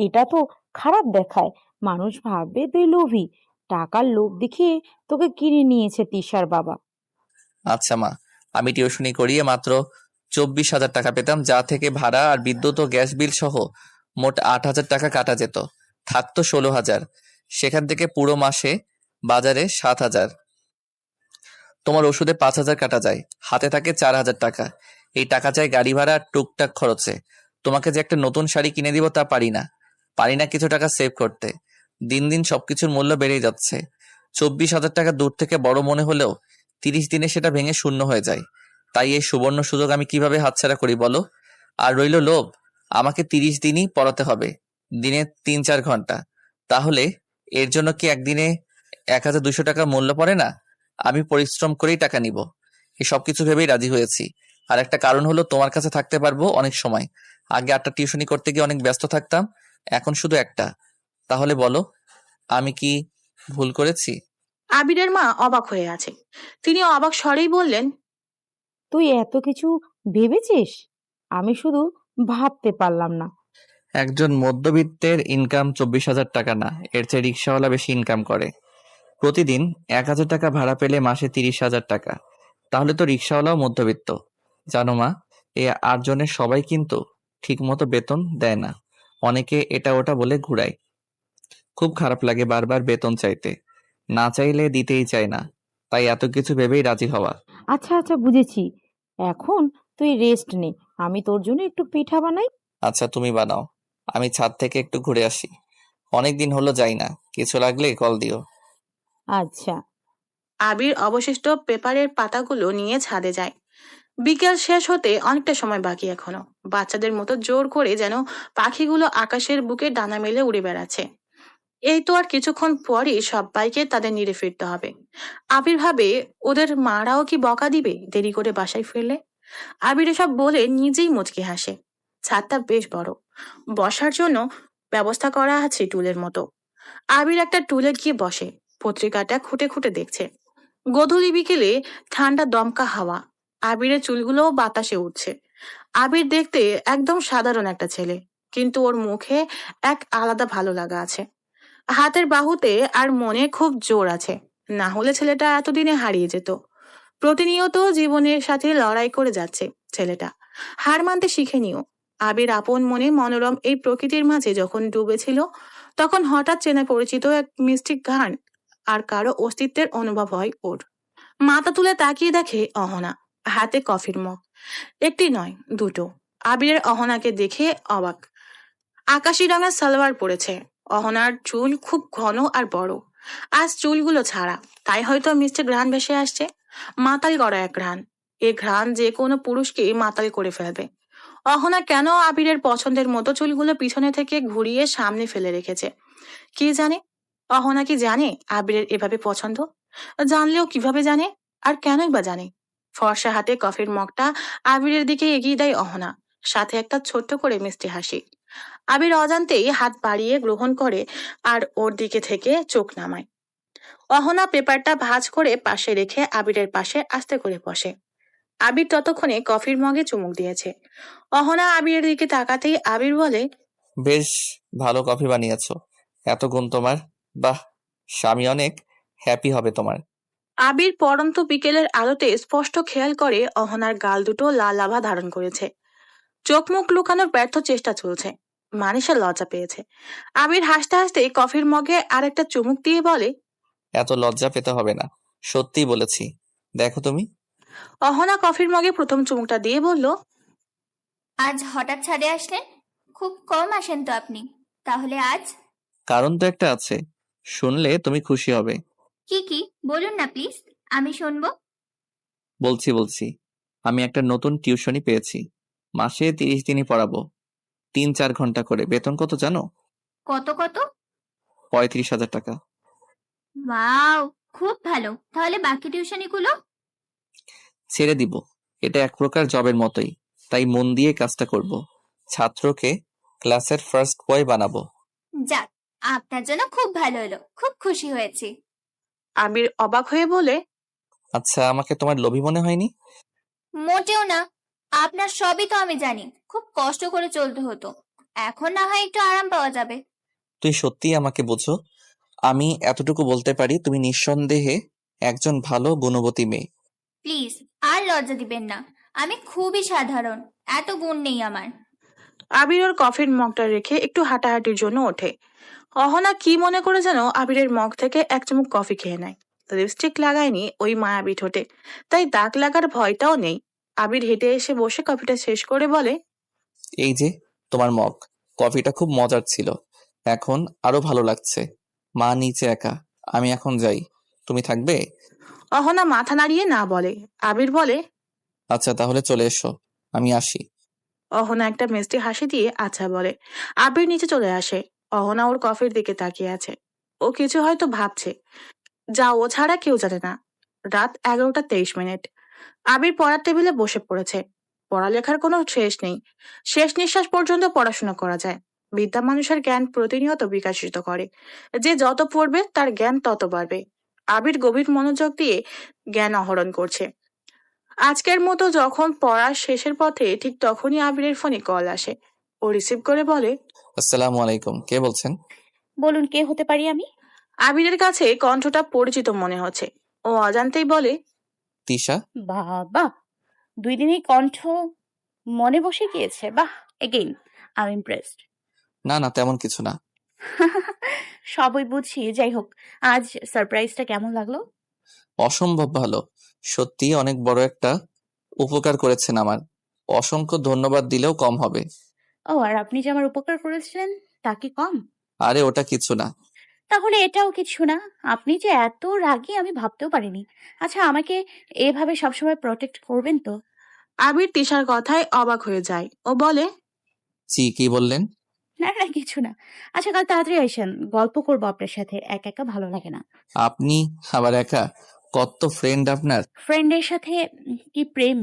এটা তো খারাপ দেখায়। মানুষ ভাববে তুই লোভী। টাকার লোভ দেখিয়ে তোকে কিনে নিয়েছে তিশার বাবা। আচ্ছা মা, আমি টিউশনি করিয়ে মাত্র 24,000 টাকা পেতাম, যা থেকে ভাড়া আর বিদ্যুৎ ও গ্যাস বিল সহ মোট 8,000 টাকা কাটা যেত। থাকতো 16,000। সেখান থেকে পুরো মাসে বাজারে 7,000। তোমার ওষুধে 5,000 কাটা যায়, হাতে থাকে 4,000 টাকা। এই টাকা চাই গাড়ি ভাড়া আর টুকটাক খরচে। তোমাকে যে একটা নতুন শাড়ি কিনে দিব তা পারি না কিছু টাকা সেভ করতে। দিন দিন সবকিছুর মূল্য বেড়েই যাচ্ছে। 24,000 টাকা দূর থেকে বড় মনে হলেও 30 দিনে সেটা ভেঙে শূন্য হয়ে যায়। তাই এই সুবর্ণ সুযোগ আমি কিভাবে হাতছাড়া করি বলো? আর রইল লোভ, আমাকে 30 দিনই পড়াতে হবে, দিনে 3-4 ঘন্টা। তাহলে এর জন্য কি একদিনে 1,200 টাকা মূল্য পড়ে না? আমি পরিশ্রম করেই টাকা নিব। এই সবকিছু ভেবেই রাজি হয়েছি। আর একটা কারণ হলো তোমার কাছে থাকতে পারবো অনেক সময়। আগে 8টা টিউশনি করতে গিয়ে অনেক ব্যস্ত থাকতাম, এখন শুধু একটা। তাহলে বলো, আমি কি ভুল করেছি? আবিরের মা অবাক হয়ে আছে। তিনি অবাক স্বরেই বললেন, তুই এত কিছু ভেবেছিস? আমি শুধু ভাবতে পারলাম না। একজন মধ্যবিত্তের ইনকাম 24,000 টাকা না, এর চেয়ে রিক্সাওয়ালা বেশি ইনকাম করে। প্রতিদিন 1,000 টাকা ভাড়া পেলে মাসে 30,000 টাকা। তাহলে তো রিক্সাওয়ালাও মধ্যবিত্ত। জানো মা, এই 8 জনের সবাই কিন্তু ঠিক মতো বেতন দেয় না। অনেকে এটা ওটা বলে ঘুরায়। খুব খারাপ লাগে বারবার বেতন চাইতে। না চাইলে দিতেই চায় না। তাই এত কিছু ভেবেই রাজি হওয়া। আচ্ছা আচ্ছা, বুঝেছি। এখন তুই রেস্ট নে, আমি তোর জন্য একটু পিঠা বানাই। আচ্ছা, তুমি বানাও, আমি ছাদ থেকে একটু ঘুরে আসি। অনেকদিন হলো যাই না, কিছু লাগলে কল দিও। আচ্ছা। আবির অবশিষ্ট পেপারের পাতাগুলো নিয়ে ছাদে যায়। বিকেল শেষ হতে অনেকটা সময় বাকি এখনো। বাচ্চাদের মতো জোর করে যেন পাখিগুলো আকাশের বুকে ডানা মেলে উড়ে বেড়াচ্ছে। এই তো আর কিছুক্ষণ পরই সবাইকে তাদের নিরে ফিরতে হবে। আবির ভাবে, ওদের মারাও কি বকা দিবে দেরি করে বাসায় ফিরলে? আবির এসব বলে নিজেই মুচকি হাসে। ছাদটা বেশ বড়, বসার জন্য ব্যবস্থা করা আছে টুলের মতো। আবির একটা টুলে গিয়ে বসে, পত্রিকাটা খুঁটে খুঁটে দেখছে। গধূলি বিকেলে ঠান্ডা দমকা হাওয়া, আবিরের চুলগুলোও বাতাসে উঠছে। আবির দেখতে একদম সাধারণ একটা ছেলে, কিন্তু ওর মুখে এক আলাদা ভালো লাগা আছে। হাতের বাহুতে আর মনে খুব জোর আছে, না হলে ছেলেটা এতদিনে হারিয়ে যেত। প্রতিনিয়ত জীবনের সাথে লড়াই করে যাচ্ছে ছেলেটা, হার মানতে শিখেনিও। আবির আপন মনে মনোরম এই প্রকৃতির মাঝে যখন ডুবেছিল, তখন হঠাৎ চেনা পরিচিত এক মিষ্টি গান আর কারো অস্তিত্বের অনুভব হয় ওর। মাথা তুলে তাকিয়ে দেখে অহনা, হাতে কফির মগ, একটি নয় দুটো। আবিরের অহনাকে দেখে অবাক। আকাশি রঙের সালোয়ার পরেছে। অহনার চুল খুব ঘন আর বড়, আজ চুলগুলো ছাড়া, তাই হয়তো মিষ্টি ঘ্রাণ ভেসে আসছে। মাতাল করা এক ঘ্রাণ। এ ঘ্রাণ যে কোনো পুরুষকে মাতাল করে ফেলবে। অহনা কেন আবিরের পছন্দের মতো চুলগুলো পিছনে থেকে ঘুরিয়ে সামনে ফেলে রেখেছে কে জানে? অহনা কি জানে আবিরের এভাবে পছন্দ? জানলেও কিভাবে জানে, আর কেনই বা জানে? ফর্সা হাতে কফির মগটা আবিরের দিকে এগিয়ে দেয় অহনা, সাথে একটা ছোট্ট করে মিষ্টি হাসি। আবির অজান্তেই হাত বাড়িয়ে গ্রহণ করে আর ওর দিকে থেকে চোখ নামায়। অহনা পেপারটা ভাঁজ করে পাশে রেখে আবিরের পাশে আস্তে করে বসে। আবির ততক্ষণে কফির মগে চুমুক দিয়েছে। অহনা আবিরের দিকে তাকাতেই আবির বলে, বেশ ভালো কফি বানিয়েছো। এত গুণ তোমার, বাহ! স্বামী অনেক হ্যাপি হবে তোমার। আবির পড়ন্ত বিকেলের আলোতে স্পষ্ট খেয়াল করে অহনার গাল দুটো লাল আভা ধারণ করেছে। চোখ মুখ লুকানোর ব্যর্থ চেষ্টা চলছে, মানে সে লজ্জা পেয়েছে। আবির হাসতে হাসতে কফির মগে আরেকটা চুমুক দিয়ে বলে, এত লজ্জা পেতে হবে না, সত্যিই বলেছি। দেখো তুমি। অহনা কফির মগে প্রথম চুমুকটা দিয়ে বলল, আজ হঠাৎ ছাদে আসলেন? খুব কম আসেন তো আপনি। তাহলে আজ? কারণ তো একটা আছে, শুনলে তুমি খুশি হবে। কি কি বলুন না প্লিজ, আমি শুনবো। বলছি, আমি একটা নতুন টিউশনি পেয়েছি। মাসে 30 দিনই পড়াবো, 3-4 ঘন্টা করে। বেতন কত জানো? কত কত? 35,000 টাকা। ওয়াও, খুব ভালো। তাহলে বাকি টিউশনিগুলো? ছেড়ে দিব, এটা এক প্রকার জবের মতোই, তাই মন দিয়ে কাজটা করব। ছাত্রকে ক্লাসের ফার্স্ট বয় বানাবো। যাক, আপনার জন্য খুব ভালো হলো, খুব খুশি হয়েছি। আবির অবাক হয়ে বলে, আচ্ছা, আমাকে তোমার লোভী মনে হয়নি? মোটেও না। আপনার সবই তো আমি জানি, খুব কষ্ট করে চলতে হতো। এখন না হয় একটু আরাম পাওয়া যাবে। তুই সত্যিই আমাকে বোঝো। আমি এতটুকু বলতে পারি, তুমি নিঃসন্দেহে একজন ভালো গুণবতী মেয়ে। প্লিজ আর লজ্জা দিবেন না, আমি খুবই সাধারণ, এত গুণ নেই আমার। আবির ওর কফির মগটা রেখে একটু হাঁটাহাঁটির জন্য ওঠে। অহনা কি মনে করে যেন আবিরের মগ থেকে এক চুমুক কফি খেয়ে নেয়। লিপস্টিক লাগায়নি ওই মায়াবী ঠোঁটে, তাই দাগ লাগার ভয়টাও নেই। আবির হেঁটে এসে বসে কফিটা শেষ করে বলে, এই যে তোমার মগ, কফিটা খুব মজার ছিল, এখন আরো ভালো লাগছে। মা নিচে একা, আমি এখন যাই, তুমি থাকবে? অহনা মাথা নাড়িয়ে না বলে। আবির বলে, আচ্ছা তাহলে চলে এসো, আমি আসি। অহনা একটা মিষ্টি হাসি দিয়ে আচ্ছা বলে। আবির নিচে চলে আসে। অহনা ওর কফির দিকে তাকিয়ে আছে। ও কিছু হয়তো ভাবছে, যা ও ছাড়া কেউ জানে না। রাত 11টা 23 মিনিট। আবির পড়ার টেবিলে বসে পড়েছে। পড়ালেখার কোনো শেষ নেই। শেষ নিঃশ্বাস পর্যন্ত পড়াশোনা করা যায়। বিদ্যা মানুষের জ্ঞান প্রতিনিয়ত বিকশিত করে। যে যত পড়বে তার জ্ঞান তত বাড়বে। আবির গভীর মনোযোগ দিয়ে জ্ঞান আহরণ করছে। আজকের মতো যখন পড়ার শেষের পথে ঠিক তখনই আবিরের ফোনে কল আসে। ও রিসিভ করে বলে, আসসালামু আলাইকুম, কে বলছেন? বলুন, কে হতে পারি আমি? আবিরের কাছে কণ্ঠটা পরিচিত মনে হচ্ছে। ও অজান্তেই বলে, তিশা। বাবা, 2 দিনেই কণ্ঠ মনে বসে গিয়েছে। বাহ, এগেইন আই এম ইমপ্রেসড। না না, তেমন কিছু না। সবই বুঝি, যাই হোক, আজ সারপ্রাইজটা কেমন লাগলো? অসম্ভব ভালো, সত্যি অনেক বড় একটা উপকার করেছেন আমার, অসংখ্য ধন্যবাদ দিলেও কম হবে। ও, আর আপনি যে আমার উপকার করেছিলেন তা কি কম? আরে ওটা কিছু না। তাহলে এটাও কিছু না। আপনি যে এত রাগী আমি ভাবতেও পারিনি। আচ্ছা, আমাকে এভাবে সবসময় প্রটেক্ট করবেন তো? আবির তিশার কথায় অবাক হয়ে যায়। ও বলে, জি, কি বললেন? না না, কিছু না। আচ্ছা, কাল তাড়াতাড়ি আসেন, গল্প করবো আপনার সাথে, একা একা ভালো লাগে না। আপনি আবার একা? কত ফ্রেন্ড আপনার। ফ্রেন্ডের সাথে কি প্রেম?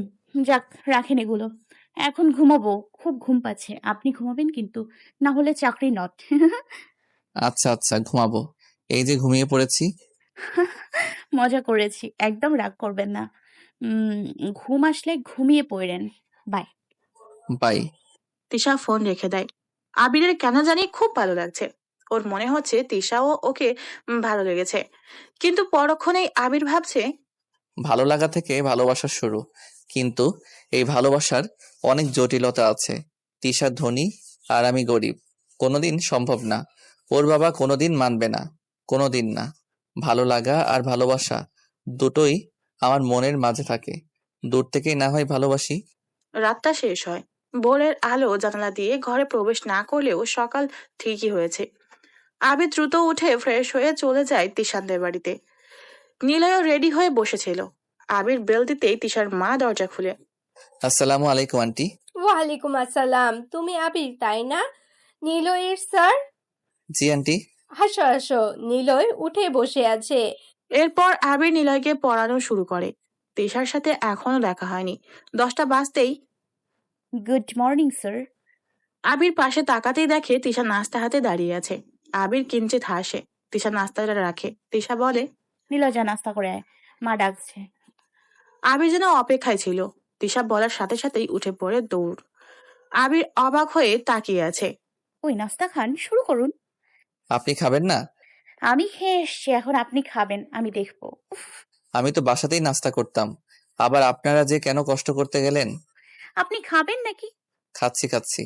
যাক, রাখেন এগুলো। এখন ঘুমাবো, খুব ঘুম পাচ্ছে। আপনি ঘুমাবেন কিন্তু, না হলে চাকরি নট। আচ্ছা আচ্ছা, ঘুমাবো, এই যে ঘুমিয়ে পড়েছি। মজা করেছি, একদম রাগ করবেন না। উম ঘুম আসলে ঘুমিয়ে পড়েন। বাই। বাই। তিশা ফোন রেখে দেয়। আবিরের কেন জানি খুব ভালো লাগছে। ওর মনে হচ্ছে তিশাও ওকে ভালো লেগেছে। কিন্তু পরক্ষণেই আবির ভাবছে, ভালো লাগা থেকে ভালোবাসার শুরু, কিন্তু এই ভালোবাসার অনেক জটিলতা আছে। তিশা ধনী আর আমি গরিব, কোনোদিন সম্ভব না। ওর বাবা কোনোদিন মানবে না, কোনোদিন না। ভালো লাগা আর ভালোবাসা দুটোই আমার মনের মাঝে থাকে, দূর থেকেই না হয় ভালোবাসি। রাতটা শেষ হয়। ভোরের আলো জানালা দিয়ে ঘরে প্রবেশ না করলেও সকাল ঠিকই হয়েছে। আবির দ্রুত উঠে ফ্রেশ হয়ে চলে যায় তিশানদের বাড়িতে। নিলয়ও রেডি হয়ে বসেছিল। আবির বেল দিতেই তিশার মা দরজা খুলে। আসসালামু আলাইকুম আন্টি। ওয়ালাইকুম আসসালাম। তুমি আবির, তাই না? নিলয়ের স্যার? জি আন্টি। আসো আসো। নিলয় উঠে বসে আছে। এরপর আবির নিলয়কে পড়ানো শুরু করে। তিশার সাথে এখনো দেখা হয়নি। 10টা বাজতেই গুড মর্নিং স্যার। আবির পাশে তাকাতেই দেখে তিশা নাস্তা হাতে দাঁড়িয়ে আছে। আবির কিঞ্চিত হাসে। তিশা নাস্তাটা রাখে। তিশা বলে, নীলা, যা নাস্তা করে আয়, মা ডাকছে। আবির যেন অপেক্ষায় ছিল। তিশা বলার সাথে সাথেই উঠে পড়ে দৌড়। আবির অবাক হয়ে তাকিয়ে আছে। ওই নাস্তা খান, শুরু করুন। আপনি খাবেন না? আমি খেয়ে এসছি, এখন আপনি খাবেন, আমি দেখবো। উফ, আমি তো বাসাতেই নাস্তা করতাম, আবার আপনারা যে কেন কষ্ট করতে গেলেন? আপনি খাবেন নাকি? খাচ্ছি খাচ্ছি।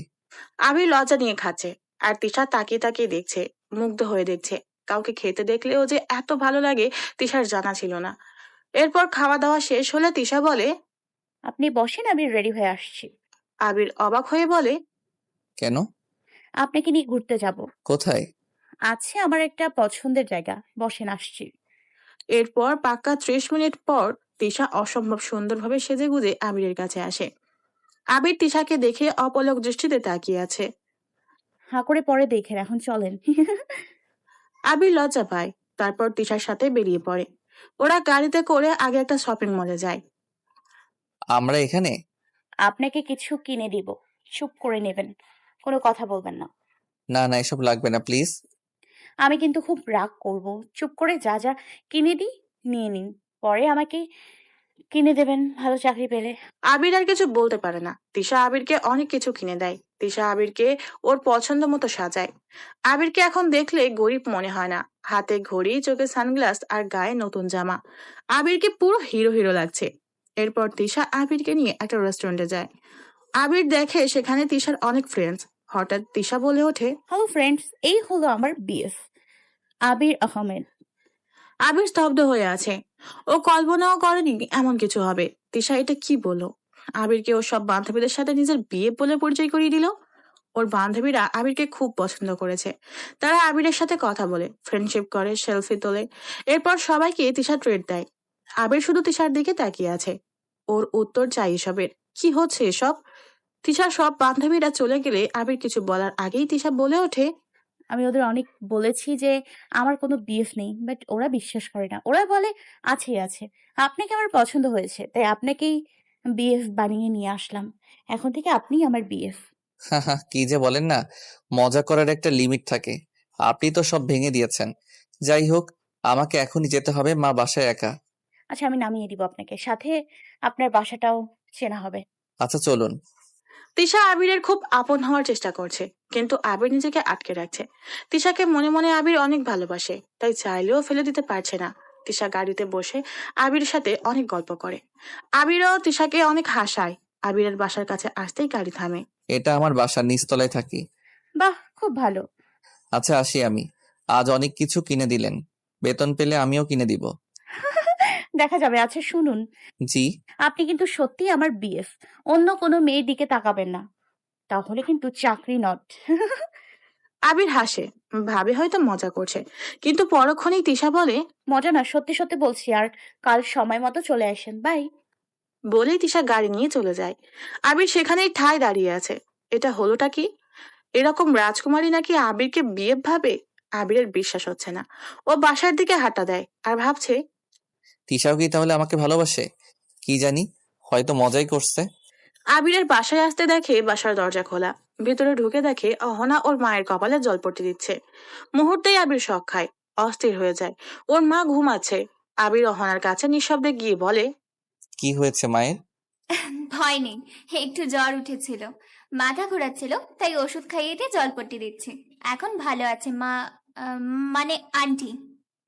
আবির লজ্জা নিয়ে খাচ্ছে। আর তিশা তাকিয়ে তাকিয়ে দেখছে, মুগ্ধ হয়ে দেখছে। কাউকে খেতে দেখলেও যে এত ভালো লাগে তিশার জানা ছিল না। এরপর খাওয়া দাওয়া শেষ হলে তিশা বলে, আপনি বসেন, আমি রেডি হয়ে আসছি। আবির অবাক হয়ে বলে, কেন? আপনাকে নিয়ে ঘুরতে যাব। কোথায়? আছে আমার একটা পছন্দের জায়গা, বসেন, আসছি। এরপর পাক্কা 30 মিনিট পর তিশা অসম্ভব সুন্দরভাবে সেজেগুজে আবিরের কাছে আসে। আবির তিশাকে দেখে অপলক দৃষ্টিতে তাকিয়ে আছে। হাঁ করে পরে দেখেন, এখন চলেন। আবির লজ্জা পায়। তারপর তিশার সাথে বেরিয়ে পড়ে। ওরা গাড়িতে করে আগে একটা শপিং মলে যায়। আমরা এখানে? আপনাকে কিছু কিনে দিব, চুপ করে নেবেন, কোনো কথা বলবেন না। না না, এসব লাগবে না প্লিজ। আমি কিন্তু খুব রাগ করব। চুপ করে যা যা কিনে দিই নিয়ে নিন, পরে আমাকে কিনে দেবেন ভালো চাকরি পেলে। আবির আর কিছু বলতে পারে না। তিশা আবিরকে অনেক কিছু কিনে দেয়। তিশা আবিরকে ওর পছন্দ মতো সাজায়। আবিরকে এখন দেখলে গরিব মনে হয় না। হাতে ঘড়ি, চোখে সানগ্লাস আর গায়ে নতুন জামা। আবিরকে পুরো হিরো হিরো লাগছে। এরপর তিশা আবিরকে নিয়ে একটা রেস্টুরেন্টে যায়। আবির দেখে সেখানে তিশার অনেক ফ্রেন্ডস। হঠাৎ তিশা বলে ওঠে, হ্যালো ফ্রেন্ডস, এই হলো আমার বিএফ আবির আহমেদ। আবির স্তব্ধ হয়ে আছে। ও কল্পনাও করেনি এমন কিছু হবে। তিশা এটা কি বলল? আবিরকে ওর সব বান্ধবীদের সাথে নিজের বিয়ে বলে পরিচয় করিয়ে দিল। ওর বান্ধবীরা আবিরকে খুব পছন্দ করেছে। তারা আবিরের সাথে কথা বলে, ফ্রেন্ডশিপ করে, সেলফি তোলে। এরপর সবাইকে তিশা ট্রিট দেয়। আবির শুধু তিশার দিকে তাকিয়ে আছে। ওর উত্তর চাই এসবের। কি হচ্ছে এসব? তিশার সব বান্ধবীরা চলে গেলে আবির কিছু বলার আগেই তিশা বলে ওঠে, আমি ওদের অনেক বলেছি যে আমার কোনো বিএফ নেই, বাট ওরা বিশ্বাস করে না। ওরা বলে আছে আছে। আপনাকে আমার পছন্দ হয়েছে, তাই আপনাকেই বিএফ বানিয়ে নিয়ে আসলাম। এখন থেকে আপনিই আমার বিএফ। হাহা, কি যে বলেন না, মজা করার একটা লিমিট থাকে। আপনি তো সব ভেঙে দিয়েছেন। যাই হোক, আমাকে এখনই যেতে হবে, মা বাসায় একা। আচ্ছা, আমি নামিয়ে দিব আপনাকে, সাথে আপনার বাসাটাও চেনা হবে। আচ্ছা চলুন। তিশা আবিরের খুব আপন হওয়ার চেষ্টা করছে, কিন্তু আবির নিজেকে আটকে রাখছে। তিশাকে মনে মনে আবির অনেক ভালোবাসে, তাই চাইলেও ফেলে দিতে পারছে না। তিশা গাড়িতে বসে আবিরের সাথে অনেক গল্প করে। আবিরও তিশাকে অনেক হাসায়। আবিরের বাসার কাছে আসতেই গাড়ি থামে। এটা আমার বাসার নিচতলায় থাকি। বাহ, খুব ভালো। আচ্ছা আসি আমি। আজ অনেক কিছু কিনে দিলেন, বেতন পেলে আমিও কিনে দিব। দেখা যাবে। আচ্ছা শুনুন, জি। আপনি কিন্তু সত্যি আমার বিএফ। অন্য কোনো মেয়ের দিকে তাকাবেন না, তাহলে কিন্তু চাকরি নট। আবির হাসে, ভাবে হয়তো মজা করছে, কিন্তু পরক্ষণেই তিশা বলে, মজা না, সত্যি সত্যি বলছি। আর কাল সময় মতো চলে আসেন, বাই। বলেই তিশা গাড়ি নিয়ে চলে যায়। আবির সেখানেই ঠায় দাঁড়িয়ে আছে। এটা হলোটা কি? এরকম রাজকুমারী নাকি আবিরকে বিয়ে ভাবে? আবিরের বিশ্বাস হচ্ছে না। ও বাসার দিকে হাঁটা দেয় আর ভাবছে, তিশাও কি তাহলে আমাকে ভালোবাসে? কি জানি, হয়তো মজাই করছে। আবিরের বাসায় আসতে দেখে বাসার দরজা খোলা। ভেতরে ঢুকে দেখে অহনা ওর মায়ের কপালে জলপট্টি দিচ্ছে। মুহূর্তেই আবির শক খায়, অস্থির হয়ে যায়। ওর মা ঘুমাচ্ছে। আবির অহনার কাছে নিঃশব্দে গিয়ে বলে, কি হয়েছে মায়ের? ভয় নেই, একটু জ্বর উঠেছিল, মাথা ঘোরাচ্ছিল, তাই ওষুধ খাইয়ে দিয়ে জলপট্টি দিচ্ছি। এখন ভালো আছে মা, মানে আন্টি।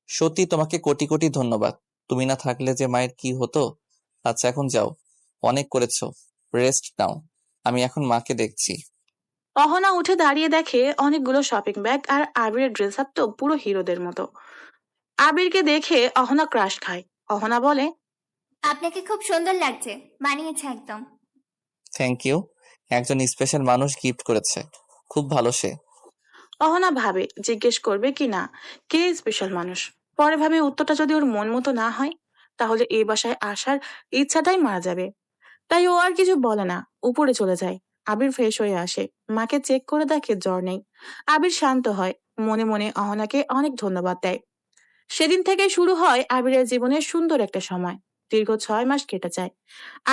সত্যি তোমাকে কোটি কোটি ধন্যবাদ। তুমি না থাকলে যে মায়ের কি হতো। আচ্ছা এখন যাও, অনেক করেছো, রেস্ট নাও। আমি এখন মাকে দেখছি। অহনা উঠে দাঁড়িয়ে দেখে অনেকগুলো শপিং ব্যাগ আর আবিরের ড্রেস আপ তো পুরো হিরোদের মতো। আবিরকে দেখে অহনা ক্রাশ খায়। অহনা বলে, আপনাকে খুব সুন্দর লাগছে, মানিয়েছে একদম। Thank you. একজন স্পেশাল মানুষ গিফট করেছে, খুব ভালো সে। অহনা ভাবে জিজ্ঞেস করবে কি না, কে স্পেশাল মানুষ। পরে ভাবে উত্তরটা যদি ওর মন মতো না হয়, তাহলে এই বাসায় আসার ইচ্ছাটাই মারা যাবে। তাই ও আর কিছু বলে না, উপরে চলে যায়। আবির ফ্রেশ হয়ে আসে, মাকে চেক করে দেখে জ্বর নেই। আবির শান্ত হয়, মনে মনে অহনাকে অনেক ধন্যবাদ দেয়। সেদিন থেকে শুরু হয় আবিরের জীবনের সুন্দর একটা সময়। দীর্ঘ 6 মাস কেটে যায়।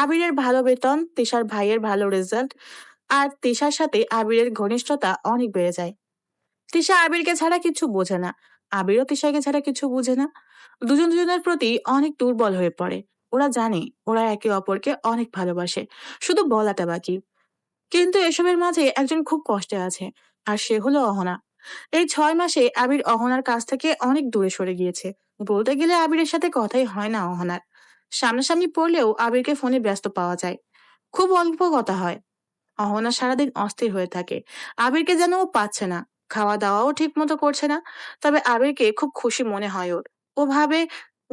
আবিরের ভালো বেতন, তিশার ভাইয়ের ভালো রেজাল্ট, আর তিশার সাথে আবিরের ঘনিষ্ঠতা অনেক বেড়ে যায়। তিশা আবিরকে ছাড়া কিছু বোঝে না, আবিরও তিশাকে ছাড়া কিছু বুঝে না। দুজন দুজনের প্রতি অনেক দুর্বল হয়ে পড়ে। ওরা জানে ওরা একে অপরকে অনেক ভালোবাসে, শুধু বলাটা বাকি। কিন্তু এসবের মাঝে একজন খুব কষ্টে আছে, আর সে হলো অহনা। এই 6 মাসে আবির অহনার কাছ থেকে অনেক দূরে সরে গিয়েছে। বলতে গেলে আবিরের সাথে কথাই হয় না অহনার। সামনাসামনি পড়লেও আবিরকে ফোনে ব্যস্ত পাওয়া যায়, খুব অল্প কথা হয়। অহনা সারাদিন অস্থির হয়ে থাকে, আবিরকে যেন ও পাচ্ছে না। খাওয়া দাওয়াও ঠিক মতো করছে না। তবে আবিরকে খুব খুশি মনে হয় ওর। ও ভাবে,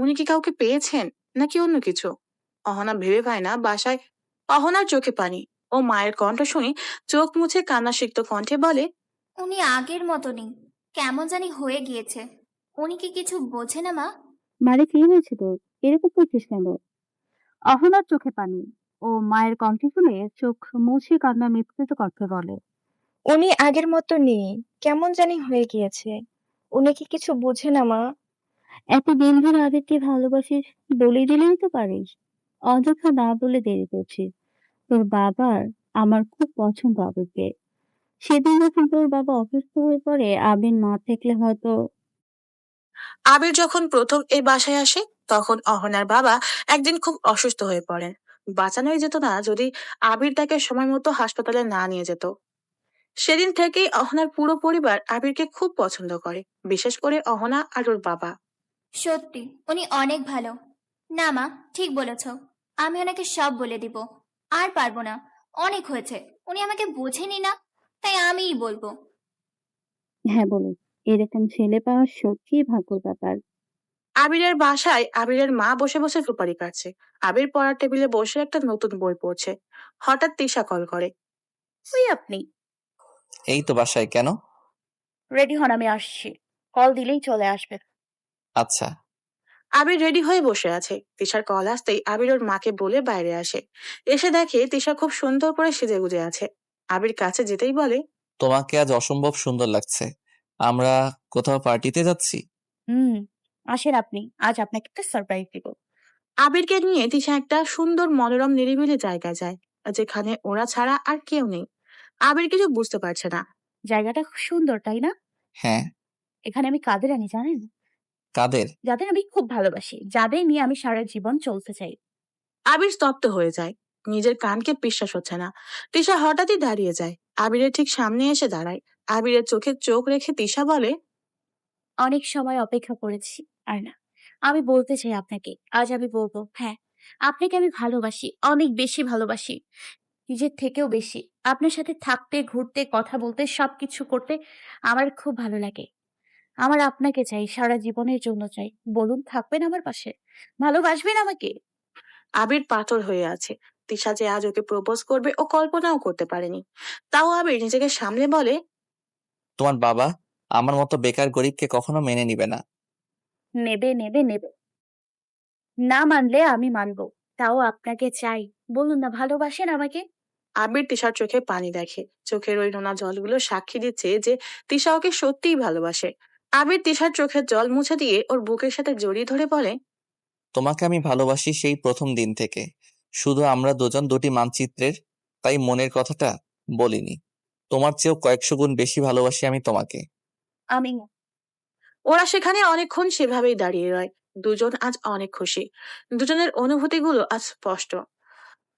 উনি কি কাউকে পেয়েছেন, নাকি অন্য কিছু। অহনা ভেবে পায় না বাসায়। অহনার চোখে পানি। ও মায়ের কণ্ঠ শুনে চোখ মুছে কান্না সিক্ত কণ্ঠে বলে, উনি আগের মতো নেই, কেমন জানি হয়ে গিয়েছে। উনি কি কিছু বোঝে না মা? মারে, কি হয়েছে তোর? এরকম করছিস কেন? অহনার চোখে পানি। ও মায়ের কণ্ঠ শুনে চোখ মুছে কান্না মিশ্রিত কণ্ঠে বলে, উনি আগের মতো নেই, কেমন জানি হয়ে গিয়েছে। উনি কি কিছু বোঝে না মা? এত দিন ধরে আবিরকে ভালোবাসিস, বলে দিলেই তো পারিস। অযথা না বলে দেরি করছিস। তোর বাবার আমার খুব পছন্দ আবিরকে। সেদিন যখন তোর বাবা অসুস্থ হয়ে পড়ে, আবির না থাকলে হয়তো। আবির যখন প্রথম এই বাসায় আসে, তখন অহনার বাবা একদিন খুব অসুস্থ হয়ে পড়েন। বাঁচানোই যেত না যদি আবির তাকে সময় মতো হাসপাতালে না নিয়ে যেত। সেদিন থেকেই অহনার পুরো পরিবার আবিরকে খুব পছন্দ করে, বিশেষ করে অহনা আর ওর বাবা। সত্যি উনি অনেক ভালো। না মা, ঠিক বলেছ। আমি ওনাকে সব বলে দিব। আর পারবো না, অনেক হয়েছে। উনি আমাকে বোঝেনি না। তাই আমিই বলবো। হ্যাঁ বলুন। এরকম ছেলে পাওয়া সত্যিই ভাগ্যর ব্যাপার। আবিরের বাসায় আবিরের মা বসে বসে সুপারি কাটছে। আবির পড়ার টেবিলে বসে একটা নতুন বই পড়ছে। হঠাৎ তিশা কল করে। ওই আপনি এই তো বাসায়, কেন? রেডি হন, আমি আসছি। কল দিলেই চলে আসবে। আচ্ছা। আবির রেডি হয়ে বসে আছে। তিশার কল আসতেই আবির ওর মাকে বলে বাইরে আসে। এসে দেখে তিশা খুব সুন্দর করে সেজে গুজে আছে। আবির কাছে যেতেই বলে, তোমাকে আজ অসম্ভব সুন্দর লাগছে। আমরা কোথাও পার্টিতে যাচ্ছি? হুম, আসেন আপনি। আজ আপনাকে একটা সারপ্রাইজ দিব। আবিরকে নিয়ে তিশা একটা সুন্দর মনোরম নিরিবিলি জায়গায় যায়, যেখানে ওরা ছাড়া আর কেউ নেই। আবির কিছু বুঝতে পারছে না। জায়গাটা খুব সুন্দর, তাই না? হ্যাঁ। এখানে আমি কাদের আনি জানেন? কাদের? যাদের আমি খুব ভালোবাসি, যাদের নিয়ে আমি সারা জীবন চলতে চাই। আবির স্তব্ধ হয়ে যায়। নিজের কানকে বিশ্বাস হচ্ছে না। তিশা হঠাৎই দাঁড়িয়ে যায়। আবিরের ঠিক সামনে এসে দাঁড়ায়। আবিরের চোখে চোখ রেখে তিশা বলে, অনেক সময় অপেক্ষা করেছি, আর না, আমি বলতে চাই আপনাকে, আজ আমি বলবো, হ্যাঁ, আপনাকে আমি ভালোবাসি, অনেক বেশি ভালোবাসি, নিজের থেকেও বেশি। আপনার সাথে থাকতে, ঘুরতে, কথা বলতে, সবকিছু করতে আমার খুব ভালো লাগে। আমার আপনাকে চাই, সারা জীবনের জন্য চাই। বলুন, থাকবেন আমার পাশে? ভালোবাসবেন আমাকে? আবির পাথর হয়ে আছে। তিশা যে আজ ওকে প্রপোজ করবে ও কল্পনাও করতে পারেনি। তাও আবির নিজেকে সামলে বলে, তোমার বাবা আমার মতো বেকার গরিবকে কখনো মেনে নিবে না। নেবে, নেবে, নেবে। না মানলে আমি মানবো। তাও আপনাকে চাই। বলুন না, ভালোবাসেন আমাকে? আবির তিশার চোখে পানি দেখে। চোখের ওই নোনা জলগুলো সাক্ষী দিচ্ছে যে তিশা ওকে সত্যিই ভালোবাসে। আবির তিশার চোখের জল মুছে দিয়ে ওর বুকের সাথে জড়িয়ে ধরে বলে, তোমাকে আমি ভালোবাসি সেই প্রথম দিন থেকে। শুধু আমরা দুজন দুটি মানচিত্রের, তাই মনের কথাটা বলিনি। তোমার চেয়েও কয়েকশো গুণ বেশি ভালোবাসি আমি তোমাকে। আমি ওরা সেখানে অনেকক্ষণ সেভাবেই দাঁড়িয়ে রয়। দুজন আজ অনেক খুশি। দুজনের অনুভূতিগুলো আজ স্পষ্ট।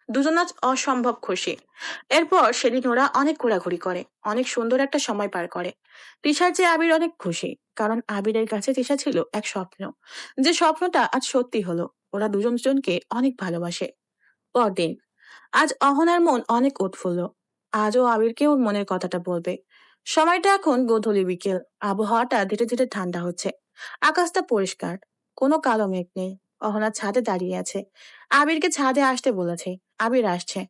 দুজন আজ অসম্ভব খুশি। এরপর সেদিন ওরা অনেক ঘোরাঘুরি করে, অনেক সুন্দর একটা সময় পার করে। তিশার চেয়ে আবির অনেক খুশি, কারণ আবিরের কাছে তিশা ছিল এক স্বপ্ন, যে স্বপ্নটা আজ সত্যি হলো। ওরা দুজন দুজনকে অনেক ভালোবাসে। পরদিন, আজ অহনার মন অনেক উৎফুল্ল। আজও আবিরকে ওর মনের কথাটা বলবে। সময়টা এখন গোধূলি বিকেল। আবহাওয়াটা ধীরে ধীরে ঠান্ডা হচ্ছে। আকাশটা পরিষ্কার, কোনো কালো মেঘ নেই। অহনা ছাদে দাঁড়িয়ে আছে। আবিরকে ছাদে আসতে বলেছে। আবির আসছে।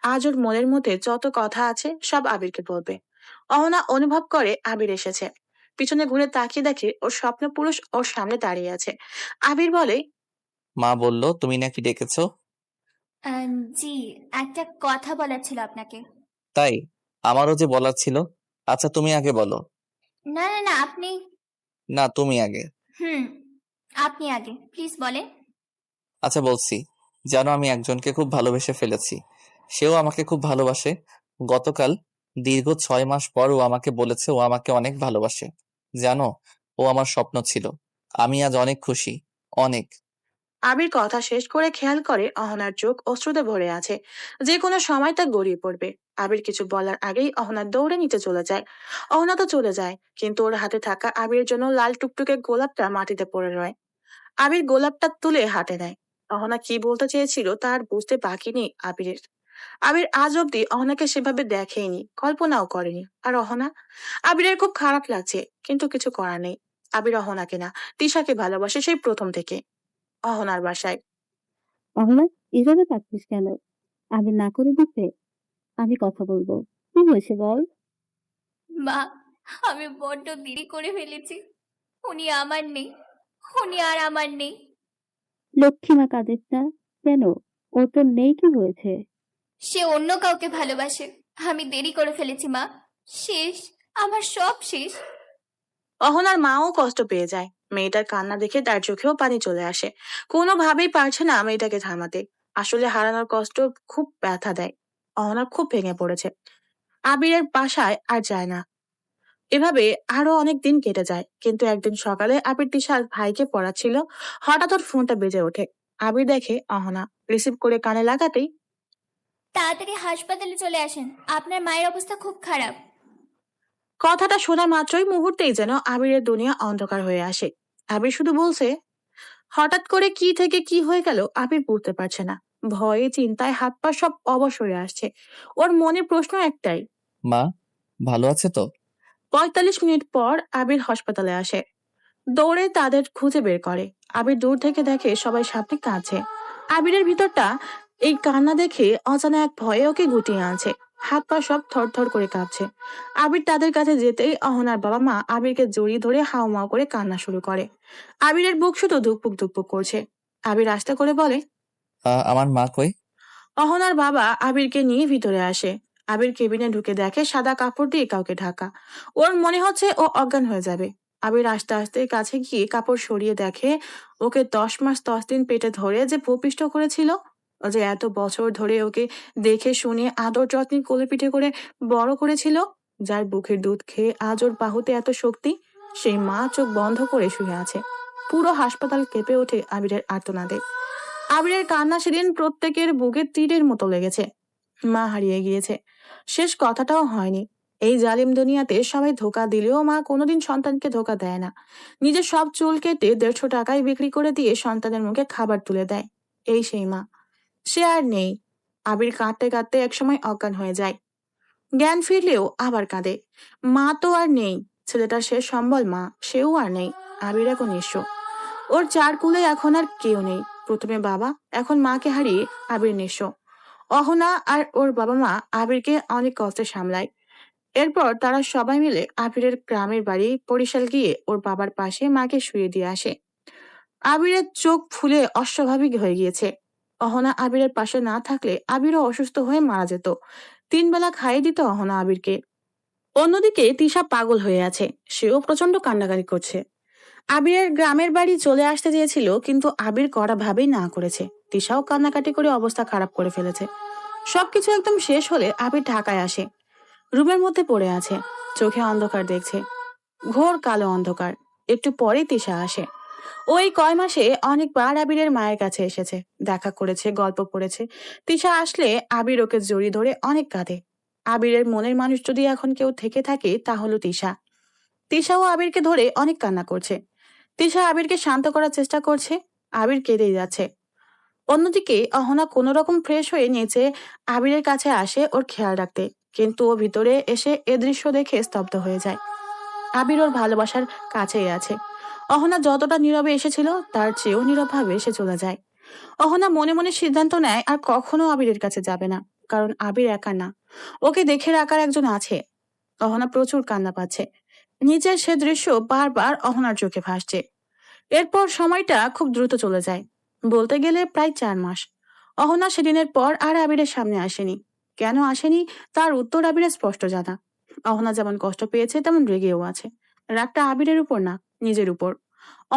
আজ ওর মনের মধ্যে যত কথা আছে সব আবিরকে বলবে। অহনা অনুভব করে আবির এসেছে। পিছনে ঘুরে তাকিয়ে দেখে ওর স্বপ্ন পুরুষ ওর সামনে দাঁড়িয়ে আছে। আবির বলে, মা বলল তুমি নাকি ডেকেছো? জি, একটা কথা বলার ছিল আপনাকে। তাই? আমারও যে বলার ছিল। আচ্ছা তুমি আগে বলো। না, না, না, আপনি। না তুমি আগে। হুম, আপনি আগে প্লিজ বলেন। আচ্ছা বলছি। জানো আমি একজনকে খুব ভালোবেসে ফেলেছি। সেও আমাকে খুব ভালোবাসে। গতকাল দীর্ঘ 6 মাস পর ও আমাকে বলেছে ও আমাকে অনেক ভালোবাসে। জানো, ও আমার স্বপ্ন ছিল। আমি আজ অনেক খুশি, অনেক। আবির কথা শেষ করে খেয়াল করে অহনার চোখ অশ্রুতে ভরে আছে। যে কোনো সময় তা গড়িয়ে পড়বে। আবির কিছু বলার আগেই অহনা দৌড়ে নিচে চলে যায়। অহনা তো চলে যায়, কিন্তু ওর হাতে থাকা আবিরের জন্য লাল টুকটুকে গোলাপটা মাটিতে পড়ে রয়। আবির গোলাপটা তুলে হাতে নেয়। অহনা কি বলতে চেয়েছিল তার বুঝতে বাকি নেই আবিরের। আবির আজ অব্দি অহনাকে সেভাবে দেখেনি, কল্পনাও করেনি। আর অহনা, আবিরের খুব খারাপ লাগছে, কিন্তু কিছু করার নেই। আবির অহনাকে না, তিশাকে ভালোবাসে সেই প্রথম থেকে। অহনার বাসায় অহনা, এভাবে কাঁদছিস কেন? আমি না করে দিতে? আমি কথা বলবো। কি হয়েছে বল? মা, আমি বড্ড দেরি করে ফেলেছি। উনি আমার নেই, উনি আর আমার নেই। লক্ষ্মীমা কাঁদিস না কেন? ও তো নেই, কি হয়েছে? সে অন্য কাউকে ভালোবাসে। আমি দেরি করে ফেলেছি মা। শেষ, আমার সব শেষ। অহনার মাও কষ্ট পেয়ে যায়। মেয়েটার কান্না দেখে তার চোখেও পানি চলে আসে। কোনোভাবেই পারছে না মেয়েটাকে থামাতে। আসলে হারানোর কষ্ট খুব ব্যথা দেয়। অহনা খুব ভেঙে পড়েছে। আবিরের বাসায় আর যায় না। এভাবে আরো অনেক দিন কেটে যায়, কিন্তু একদিন সকালে আবির তিশার ভাইকে পড়াচ্ছিল। হঠাৎ ওর ফোনটা বেজে ওঠে। আবির দেখে অহনা। রিসিভ করে কানে লাগাতেই তাড়াতাড়ি হাসপাতালে চলে আসেন, আপনার মায়ের অবস্থা খুব খারাপ। কথাটা শোনা মাত্রই মুহূর্তেই যেন আবিরের দুনিয়া অন্ধকার হয়ে আসে। আবির শুধু বলছে, হঠাৎ করে কি থেকে কি হয়ে গেল আবির বুঝতে পারছে না। ভয়ে চিন্তায় হাত পা সব অবশ হয়ে আসছে। ওর মনে প্রশ্ন একটাই, মা, ভালো আছে তো? ৪৫ মিনিট পর আবির হাসপাতালে আসে। দৌড়ে তাদের খুঁজে বের করে। আবির দূর থেকে দেখে সবাই সামনে কাঁদছে। আবিরের ভিতরটা এই কান্না দেখে অজানা এক ভয়ে ওকে গুটিয়ে আনছে। হাত পা সব থরথর করে কাঁপছে। আবির তাদের কাছে যেতেই অহনার বাবা মা আবিরকে জড়িয়ে ধরে হাউমাউ করে কান্না শুরু করে। আবিরের বুক শুধু ধুকপুক ধুকপুক করছে। আবির আস্তে করে বলে, আমার মা কই? অহনার বাবা আবিরকে নিয়ে ভিতরে আসে। আবির কেবিনে ঢুকে দেখে সাদা কাপড় দিয়ে কাউকে ঢাকা। ওর মনে হচ্ছে ও অজ্ঞান হয়ে যাবে। আবির আস্তে আস্তে কাছে গিয়ে কাপড় সরিয়ে দেখে ওকে 10 মাস 10 দিন পেটে ধরে যে ভূপিষ্ট করেছিল, ও যে এত বছর ধরে ওকে দেখে শুনে আদর যত্নে কোলে পিঠে করে বড় করেছিল, যার বুকের দুধ খেয়ে আজ ওর বাহুতে এত শক্তি, সেই মা চোখ বন্ধ করে শুয়ে আছে। পুরো হাসপাতাল কেঁপে ওঠে আবিরের আর্তনাদে। আবিরের কান্না সেদিন প্রত্যেকের বুকে তীরের মতো লেগেছে। মা হারিয়ে গিয়েছে, শেষ কথাটাও হয়নি। এই জালিম দুনিয়াতে সবাই ধোকা দিলেও মা কোনোদিন সন্তানকে ধোকা দেয় না। নিজের সব চুল কেটে 150 টাকায় বিক্রি করে দিয়ে সন্তানের মুখে খাবার তুলে দেয়। এই সেই মা, সে আর নেই। আবির কাঁদতে কাঁদতে একসময় অজ্ঞান হয়ে যায়। জ্ঞান ফিরলেও আবার কাঁদে। মা তো আর নেই, ছেলেটার শেষ সম্বল মা, সেও আর নেই। আবির এখন নিঃস্ব। ওর চার কুলে এখন আর কেউ নেই। প্রথমে বাবা, এখন মাকে হারিয়ে আবির নিঃস্ব। অহনা আর ওর বাবা মা আবিরকে অনেক কষ্টে সামলায়। এরপর তারা সবাই মিলে আবিরের গ্রামের বাড়ি বরিশাল গিয়ে ওর বাবার পাশে মাকে শুয়ে দিয়ে আসে। আবিরের চোখ ফুলে অস্বাভাবিক হয়ে গিয়েছে। অহনা আবিরের পাশে না থাকলে আবিরও অসুস্থ হয়ে মারা যেত। 3 বেলা খাইয়ে দিত অহনা আবিরকে। অন্যদিকে তিশা পাগল হয়ে আছে, সেও প্রচন্ড কান্নাকাটি করছে। আবিরের গ্রামের বাড়ি চলে আসতে চেয়েছিল, কিন্তু আবির কড়া ভাবেই না করেছে। তিশাও কান্নাকাটি করে অবস্থা খারাপ করে ফেলেছে। সবকিছু একদম শেষ হলে আবির ঢাকায় আসে। রুমের মধ্যে পড়ে আছে, চোখে অন্ধকার দেখছে, ঘোর কালো অন্ধকার। একটু পরে তিশা আসে। ওই কয় মাসে অনেকবার আবিরের মায়ের কাছে এসেছে, দেখা করেছে, গল্প করেছে। তিশা আসলে আবির ওকে জড়িয়ে ধরে অনেক কাঁদে। আবিরের মনের মানুষ যদি এখন কেউ থেকে থাকে তা হলো তিশা। তিশাও আবিরকে ধরে অনেক কান্না করছে। তিশা আবিরকে শান্ত করার চেষ্টা করছে। আবির কেঁদেই যাচ্ছে। অন্যদিকে অহনা কোনো রকম ফ্রেশ হয়ে নিচে আবিরের কাছে আসে ওর খেয়াল রাখতে, কিন্তু ও ভিতরে এসে এ দৃশ্য দেখে স্তব্ধ হয়ে যায়। আবির ওর ভালোবাসার কাছেই আছে। অহনা যতটা নীরবে এসেছিল তার চেয়েও নীরবভাবে সে চলে যায়। অহনা মনে মনে সিদ্ধান্ত নেয় আর কখনো আবিরের কাছে যাবে না, কারণ আবির একা না, ওকে দেখে রাখার একজন আছে। অহনা প্রচুর কান্না পাচ্ছে। নিচের সে দৃশ্য বারবার অহনার চোখে ভাসছে। এরপর সময়টা খুব দ্রুত চলে যায়, বলতে গেলে প্রায় 4 মাস। অহনা সেদিনের পর আর আবিরের সামনে আসেনি। কেন আসেনি তার উত্তর আবিরের স্পষ্ট জানা। অহনা যেমন কষ্ট পেয়েছে তেমন রেগেও আছে। রাগটা আবিরের উপর না, নিজের উপর।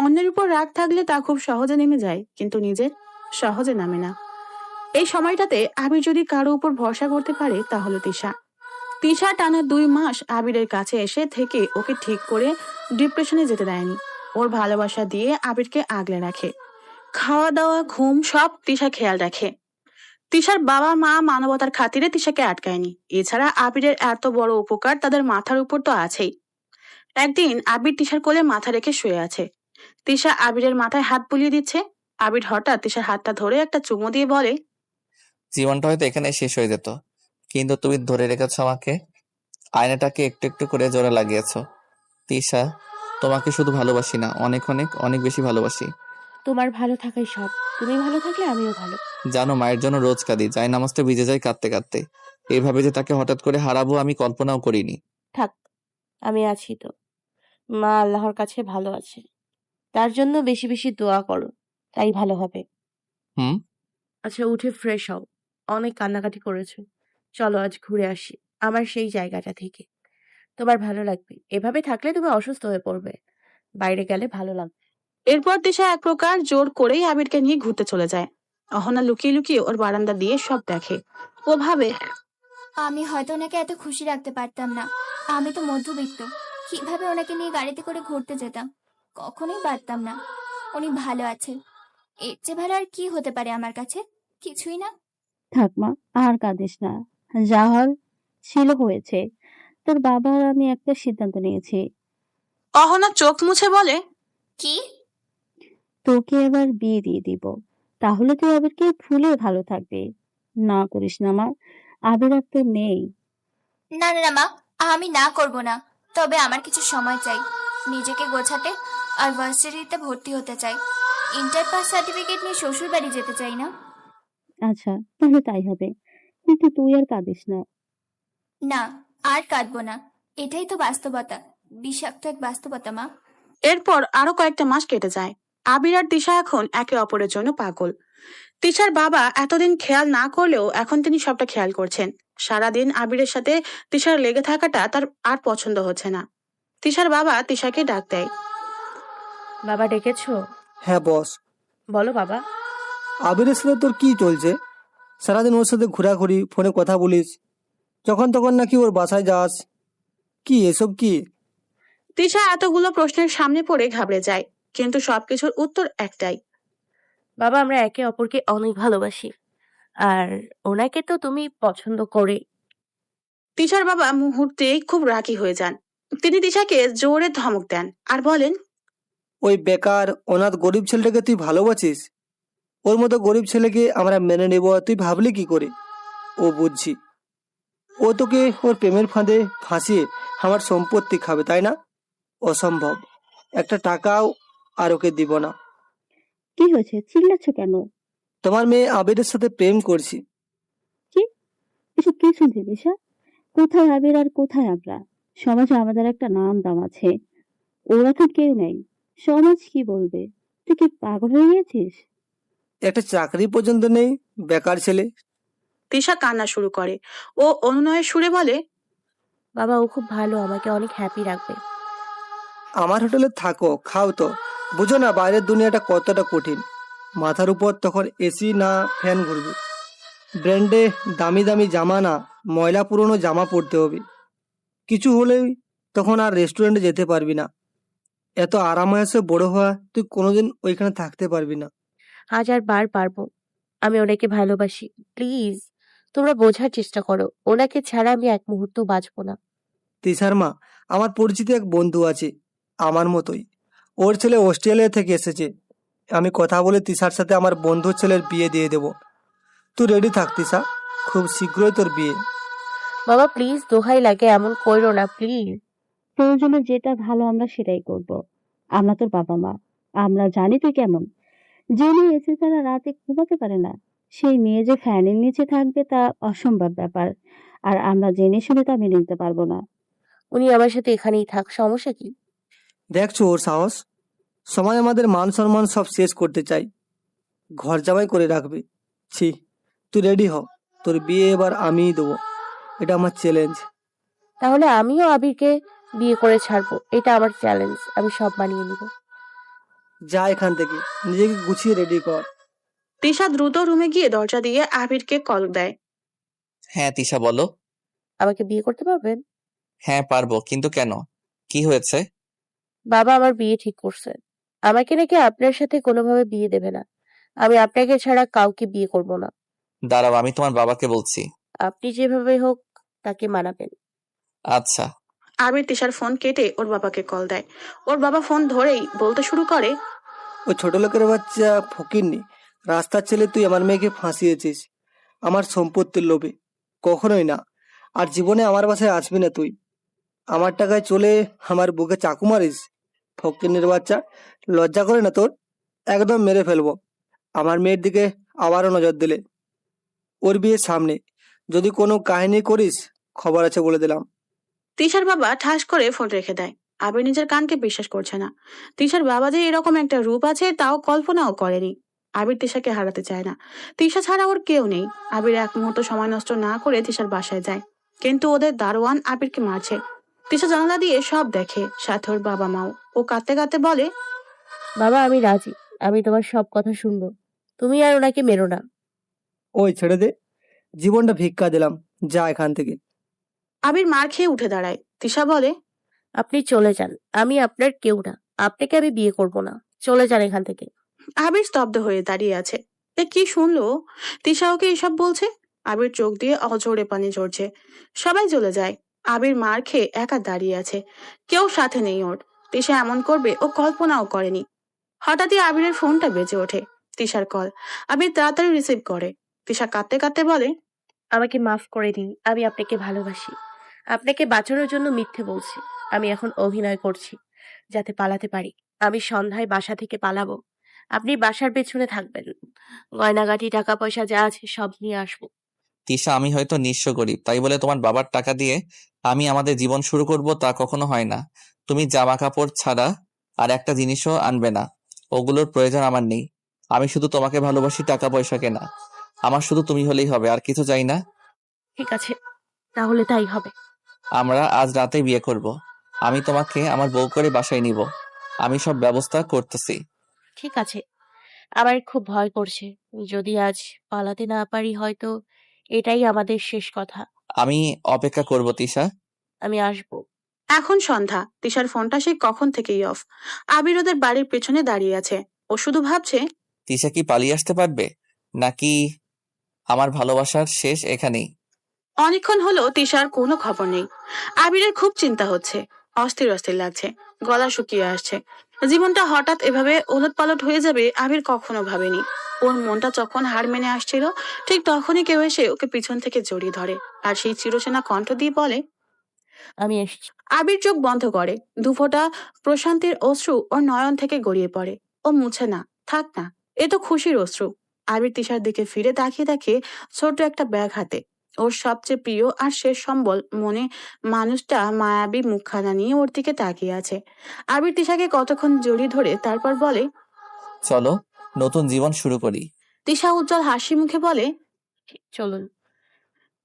অন্যের উপর রাগ থাকলে তা খুব সহজে নেমে যায়, কিন্তু নিজের সহজে নামে না। এই সময়টাতে আবির যদি কারো উপর ভরসা করতে পারে তা হলো তিশা। তিশা টানা 2 মাস আবিরের কাছে এসে থেকে ওকে ঠিক করে ডিপ্রেশনে যেতে দেয়নি। ওর ভালোবাসা দিয়ে আবিরকে আগলে রাখে। খাওয়া দাওয়া ঘুম সব তিশা খেয়াল রাখে। তিশার বাবা মা মানবতার খাতিরে তিশাকে আটকায়নি। এছাড়া আবিরের এত বড় উপকার তাদের মাথার উপর তো আছেই। একদিন আবির তিশার কোলে মাথা রেখে শুয়ে আছে। তিশা আবিরের মাথায় হাত বুলিয়ে দিচ্ছে। আবির হঠাৎ তিশার হাতটা ধরে একটা চুমু দিয়ে বলে, জীবনটা হয়তো এখানে শেষ হয়ে যেত, কিন্তু তুমি ধরে রেখেছো আমাকে। আয়নাটাকে একটু একটু করে জোড়া লাগিয়েছো। তিশা, তোমাকে শুধু ভালোবাসি না, অনেক অনেক অনেক বেশি ভালোবাসি। তোমার ভালো থাকাই সব। তুমি ভালো থাকলে আমিও ভালো। জানো, মায়ের জন্য রোজ কাঁদি, যাই নামাজটা ভিজে যায় কাঁদতে কাঁদতে। এইভাবে যে তাকে হঠাৎ করে হারাবো আমি কল্পনাও করিনি। থাক, আমি আছি তো। মা আল্লাহর কাছে ভালো আছে, তার জন্য বেশি বেশি দোয়া করো, তাই ভালো হবে। হুম। আচ্ছা, উঠে ফ্রেশ হও, অনেক কান্নাকাটি করেছো। চলো আজ ঘুরে আসি আমার সেই জায়গাটা থেকে। তোমার ভালো লাগবে, এভাবে থাকলে তুমি অসুস্থ হয়ে পড়বে, বাইরে গেলে ভালো লাগবে। এরপর তিশা এক প্রকার জোর করেই আবিরকে নিয়ে ঘুরতে চলে যায়। অহনা লুকিয়ে লুকিয়ে ওর বারান্দা দিয়ে সব দেখে। ও ভাবে, আমি হয়তো ওনাকে এত খুশি রাখতে পারতাম না। আমি তো মধ্যবিত্ত, কিভাবে ওনাকে নিয়ে গাড়িতে করে ঘুরতে যেতাম? কখনোই পারতাম না। উনি ভালো আছেন, এর চেয়ে ভালো আর কি হতে পারে আমার কাছে? কিছুই না। থাক মা, আর কাঁদিস না। যা হল ছিল হয়েছে। তোর বাবা আর আমি একটা সিদ্ধান্ত নিয়েছি। অহনা চোখ মুছে বলে, কি? তোকে এবার বিয়ে দিয়ে দিব, তাহলে তুই আবিরকে ভুলে ভালো থাকবি। না করিস না মা, আবির আর তো নেই। না না না মা, আমি না করব না, তবে আমার কিছু সময় চাই নিজেকে গোছাতে, আর ভার্সিটিতে ভর্তি হতে চাই। ইন্টার পাস সার্টিফিকেট নিয়ে শ্বশুর বাড়ি যেতে চাই না। আচ্ছা, তাহলে তাই হবে। কিন্তু তুই আর কাঁদিস না। না, আর কাঁদবো না। এটাই তো বাস্তবতা, বিষাক্ত এক বাস্তবতা মা। এরপর আরো কয়েকটা মাস কেটে যায়। আবির আর তিশা এখন একে অপরের জন্য পাগল। তিশার বাবা এতদিন খেয়াল না করলেও এখন তিনি সবটা খেয়াল করছেন। সারাদিন আবিরের সাথে তিশার লেগে থাকাটা তার আর পছন্দ হচ্ছে না। তিশার বাবা তিশাকে ডাক দেয়। বাবা ডেকেছো? হ্যাঁ বস। বলো বাবা। আবিরের সাথে তোর কি চলছে? সারাদিন ওর সাথে ঘোরাঘুরি, ফোনে কথা বলিস, যখন তখন নাকি ওর বাসায় যাস, কি এসব কি? তিশা এতগুলো প্রশ্নের সামনে পড়ে ঘাবড়ে যায়, কিন্তু সবকিছুর উত্তর একটাই। বাবা, আমরা একে অপরকে অনেক ভালোবাসি, আর ওনাকে তো তুমি পছন্দ করে। তিশার বাবা মুহূর্তেই খুব রাগী হয়ে যান। তিনি তিশাকে জোরে ধমক দেন আর বলেন, ওই বেকার অনাথ গরিব ছেলেটাকে তুই ভালোবাসিস? ওর মতো গরিব ছেলেকে আমরা মেনে নেব তুই ভাবলি কি করে? ও বুঝছি, ও তোকে ওর প্রেমের ফাঁদে ফাঁসিয়ে আমার সম্পত্তি খাবে, তাই না? অসম্ভব, একটা টাকাও আর ওকে দিব না। কি হয়েছে, চিল্লাচ্ছ কেন? তোমার মেয়ে আবিরের সাথে প্রেম করছি। কি? এসব কি শুনছি দিশা? কোথায় আবির আর কোথায় আমরা? সমাজে আমাদের একটা নাম দাম আছে, ওরা তো কেউ নেই। সমাজ কি বলবে? তুই কি পাগল হয়ে গেছিস? একটা চাকরি পর্যন্ত নেই, বেকার ছেলে। তিশা কান্না শুরু করে। ও অনুনয়ের সুরে বলে, বাবা, ও খুব ভালো, আমাকে অনেক হ্যাপি রাখবে। আমার হোটেলে থাকো, খাও তো, বুঝো না বাইরের দুনিয়াটা কতটা কঠিন। মাথার উপর তখন এসি না ফ্যান ঘুরবে, ব্র্যান্ডে দামি দামি জামা না ময়লা পুরনো জামা পরতে হবে। কিছু হলেই তখন আর রেস্টুরেন্টে যেতে পারবি না। এত আরামায়েশে বড় হওয়া তুই কোনোদিন ওইখানে থাকতে পারবি না। 1000 বার পারবো, আমি ওনাকে ভালোবাসি। প্লিজ, তোমরা বোঝার চেষ্টা করো, ওনাকে ছাড়া আমি এক মুহূর্ত বাঁচবো না। তিশার মা, আমার পরিচিত এক বন্ধু আছে আমার মতোই, ওর ছেলে অস্ট্রেলিয়া থেকে এসেছে। আমি কথা বলে তিশার সাথে আমার বন্ধুর ছেলের বিয়ে দিয়ে দেব। তুই রেডি থাক তিশা, খুব শীঘ্রই তোর বিয়ে। বাবা প্লিজ, দোহাই লাগে, এমন করো না প্লিজ। প্রয়োজনে যেটা ভালো আমরা সেটাই করব। আমরা তোর বাবা মা, আমরা জানি তুই কেমন। যে মেয়ে এসে তারা রাতে ঘুমাতে পারে না, সেই মেয়ে যে ফ্যানের নিচে থাকবে তা অসম্ভব ব্যাপার। আর আমরা জেনে শুনে তা মেনে নিতে পারবো না। উনি আমার সাথে এখানেই থাক, সমস্যা কি? দেখছো ওর সাহস? সমাজ আমাদের মান সম্মান সব শেষ করতে চাই, ঘর জামাই করে রাখবে। ছি, তুই রেডি হ, তোর বিয়ে এবার আমিই দেবো, এটা আমার চ্যালেঞ্জ। তাহলে আমিও আবিরকে বিয়ে করে ছাড়বো, এটা আমার চ্যালেঞ্জ, আমি সব মানিয়ে নিব। যা এখান থেকে, নিজেকে গুছিয়ে রেডি কর। তিশা দ্রুত রুমে গিয়ে দরজা দিয়ে আবিরকে কল দেয়। হ্যাঁ তিশা বলো। আমাকে বিয়ে করতে পারবেন? হ্যাঁ পারবো, কিন্তু কেন, কি হয়েছে? বাবা আমার বিয়ে ঠিক করছে, আমাকে নাকি আপনার সাথে কোনোভাবে বিয়ে দেবে না। আমি আপনাকে ছাড়া কাউকে বিয়ে করব না। দাঁড়াও, আমি তোমার বাবাকে বলছি। আপনি যেভাবে হোক তাকে মানাবেন। আচ্ছা। আবির তিশার ফোন কেটে ওর বাবাকে কল দেয়। ওর বাবা ফোন ধরেই বলতে শুরু করে, ওই ছোট লোকের বাচ্চা ফকিরনি, রাস্তার ছেলে, তুই আমার মেয়েকে ফাঁসিয়েছিস আমার সম্পত্তির লোভে। কখনোই না, আর জীবনে আমার বাসায় আসবি না তুই। আমার টাকায় চলে আমার বুকে চাকু মারিস? ফকিরনির বাচ্চা, লজ্জা করে না তোর? একদম মেরে ফেলবো আমার মেয়ের দিকে আবারও নজর দিলে। ওর বিয়ের সামনে যদি কোনো কাহিনী করিস, খবর আছে বলে দিলাম। তিশার বাবা ঠাস করে ফোন রেখে দেয়। আবির নিজের কানকে বিশ্বাস করছে না। তিশার বাবা যে এরকম একটা রূপ আছে তাও কল্পনাও করেনি। আবির তিশাকে হারাতে চায় না। তিশা ছাড়া ওর কেউ নেই। আবির এক মুহূর্ত সময় নষ্ট না করে তিশার বাসায় যায়, কিন্তু ওদের দারোয়ান আবিরকে মারছে। তিশা জানালা দিয়ে সব দেখে, সাথে ওর বাবা মাও। ও কাঁদতে কাঁদতে বলে, বাবা আমি রাজি, আমি তোমার সব কথা শুনবো, তুমি আর ওনাকে মেরো না। ওই ছেড়ে দে, জীবনটা ভিক্ষা দিলাম, যা এখান থেকে। আবির মার খেয়ে উঠে দাঁড়ায়। তিশা বলে, আপনি চলে যান, আমি আপনার কেউ না, আপনাকে আমি বিয়ে করব না, চলে যান এখান থেকে। আবির স্তব্ধ হয়ে দাঁড়িয়ে আছে। এ কি শুনলো? তিশা ওকে এসব বলছে? আবির চোখ দিয়ে অঝরে পানি ঝরছে। সবাই চলে যায়। আবির মার খেয়ে একা দাঁড়িয়ে আছে, কেউ সাথে নেই ওর। তিশা এমন করবে ও কল্পনাও করেনি। হঠাৎই আবিরের ফোনটা বেজে ওঠে। তিশার কল। আবির তাড়াতাড়ি রিসিভ করে। তিশা কাঁদতে কাঁদতে বলে, আমাকে মাফ করে দিন, আমি আপনাকে ভালোবাসি। আপনাকে বাঁচানোর জন্য মিথ্যে বলছি। আমি এখন অভিনয় করছি যাতে পালাতে পারি। আমি সন্ধ্যায় বাসা থেকে পালাবো। আপনি বাসার পেছনে থাকবেন। গয়নাগাটি টাকা পয়সা যা আছে সব নিয়ে আসবো। তিশা, আমি হয়তো নিঃস্ব গরিব, তাই বলে তোমার বাবার টাকা দিয়ে আমি আমাদের জীবন শুরু করব তা কখনো হয় না। তুমি জামা কাপড় ছাড়া আর একটা জিনিসও আনবে না, ওগুলোর প্রয়োজন আমার নেই। আমি শুধু তোমাকে ভালোবাসি, টাকা পয়সা কেনা। আমার শুধু তুমি হলেই হবে, আর কিছু চাই না। ঠিক আছে, তাহলে তাই হবে। আমরা আজ রাতে বিয়ে করব। আমি তোমাকে আমার বউ করে বাসায় নিব। আমি সব ব্যবস্থা করতেছি। ঠিক আছে, আমার খুব ভয় করছে। যদি আজ পালাতে না পারি হয়তো এটাই আমাদের শেষ কথা। আমি অপেক্ষা করব তিশা। আমি আসবো। এখন সন্ধ্যা। তিশার ফোনটা সেই কখন থেকেই অফ। আবির ওদের বাড়ির পেছনে দাঁড়িয়ে আছে। ও শুধু ভাবছে তিশা কি পালিয়ে আসতে পারবে, নাকি আমার ভালোবাসার শেষ এখানেই? অনেকক্ষণ হলো তিশার কোনো খবর নেই। আবিরের খুব চিন্তা হচ্ছে, অস্থির অস্থির লাগছে, গলা শুকিয়ে আসছে। জীবনটা হঠাৎ এভাবে ওলটপালট হয়ে যাবে আবির কখনো ভাবেনি। ওর মনটা যখন হার মেনে আসছিল, ঠিক তখনই কেউ এসে ওকে পিছন থেকে জড়িয়ে ধরে আর সেই চিরচেনা কণ্ঠ দিয়ে বলে, আমি এসছি। আবির চোখ বন্ধ করে। দুফোঁটা প্রশান্তির অশ্রু ওর নয়ন থেকে গড়িয়ে পড়ে। ও মুছে না, থাক না, এ তো খুশির অশ্রু। আবির তিশার দিকে ফিরে তাকিয়ে দেখে ছোট একটা ব্যাগ হাতে। ওর সবচেয়ে প্রিয় আর শেষ সম্বল মনে মানুষটা মায়াবী মুখখানা নিয়ে ওর দিকে তাকিয়ে আছে। আবির তিশাকে কতক্ষণ জড়িয়ে ধরে তারপর বলে, চলো নতুন জীবন শুরু করি। তিশা উজ্জ্বল হাসি মুখে বলে, চলুন।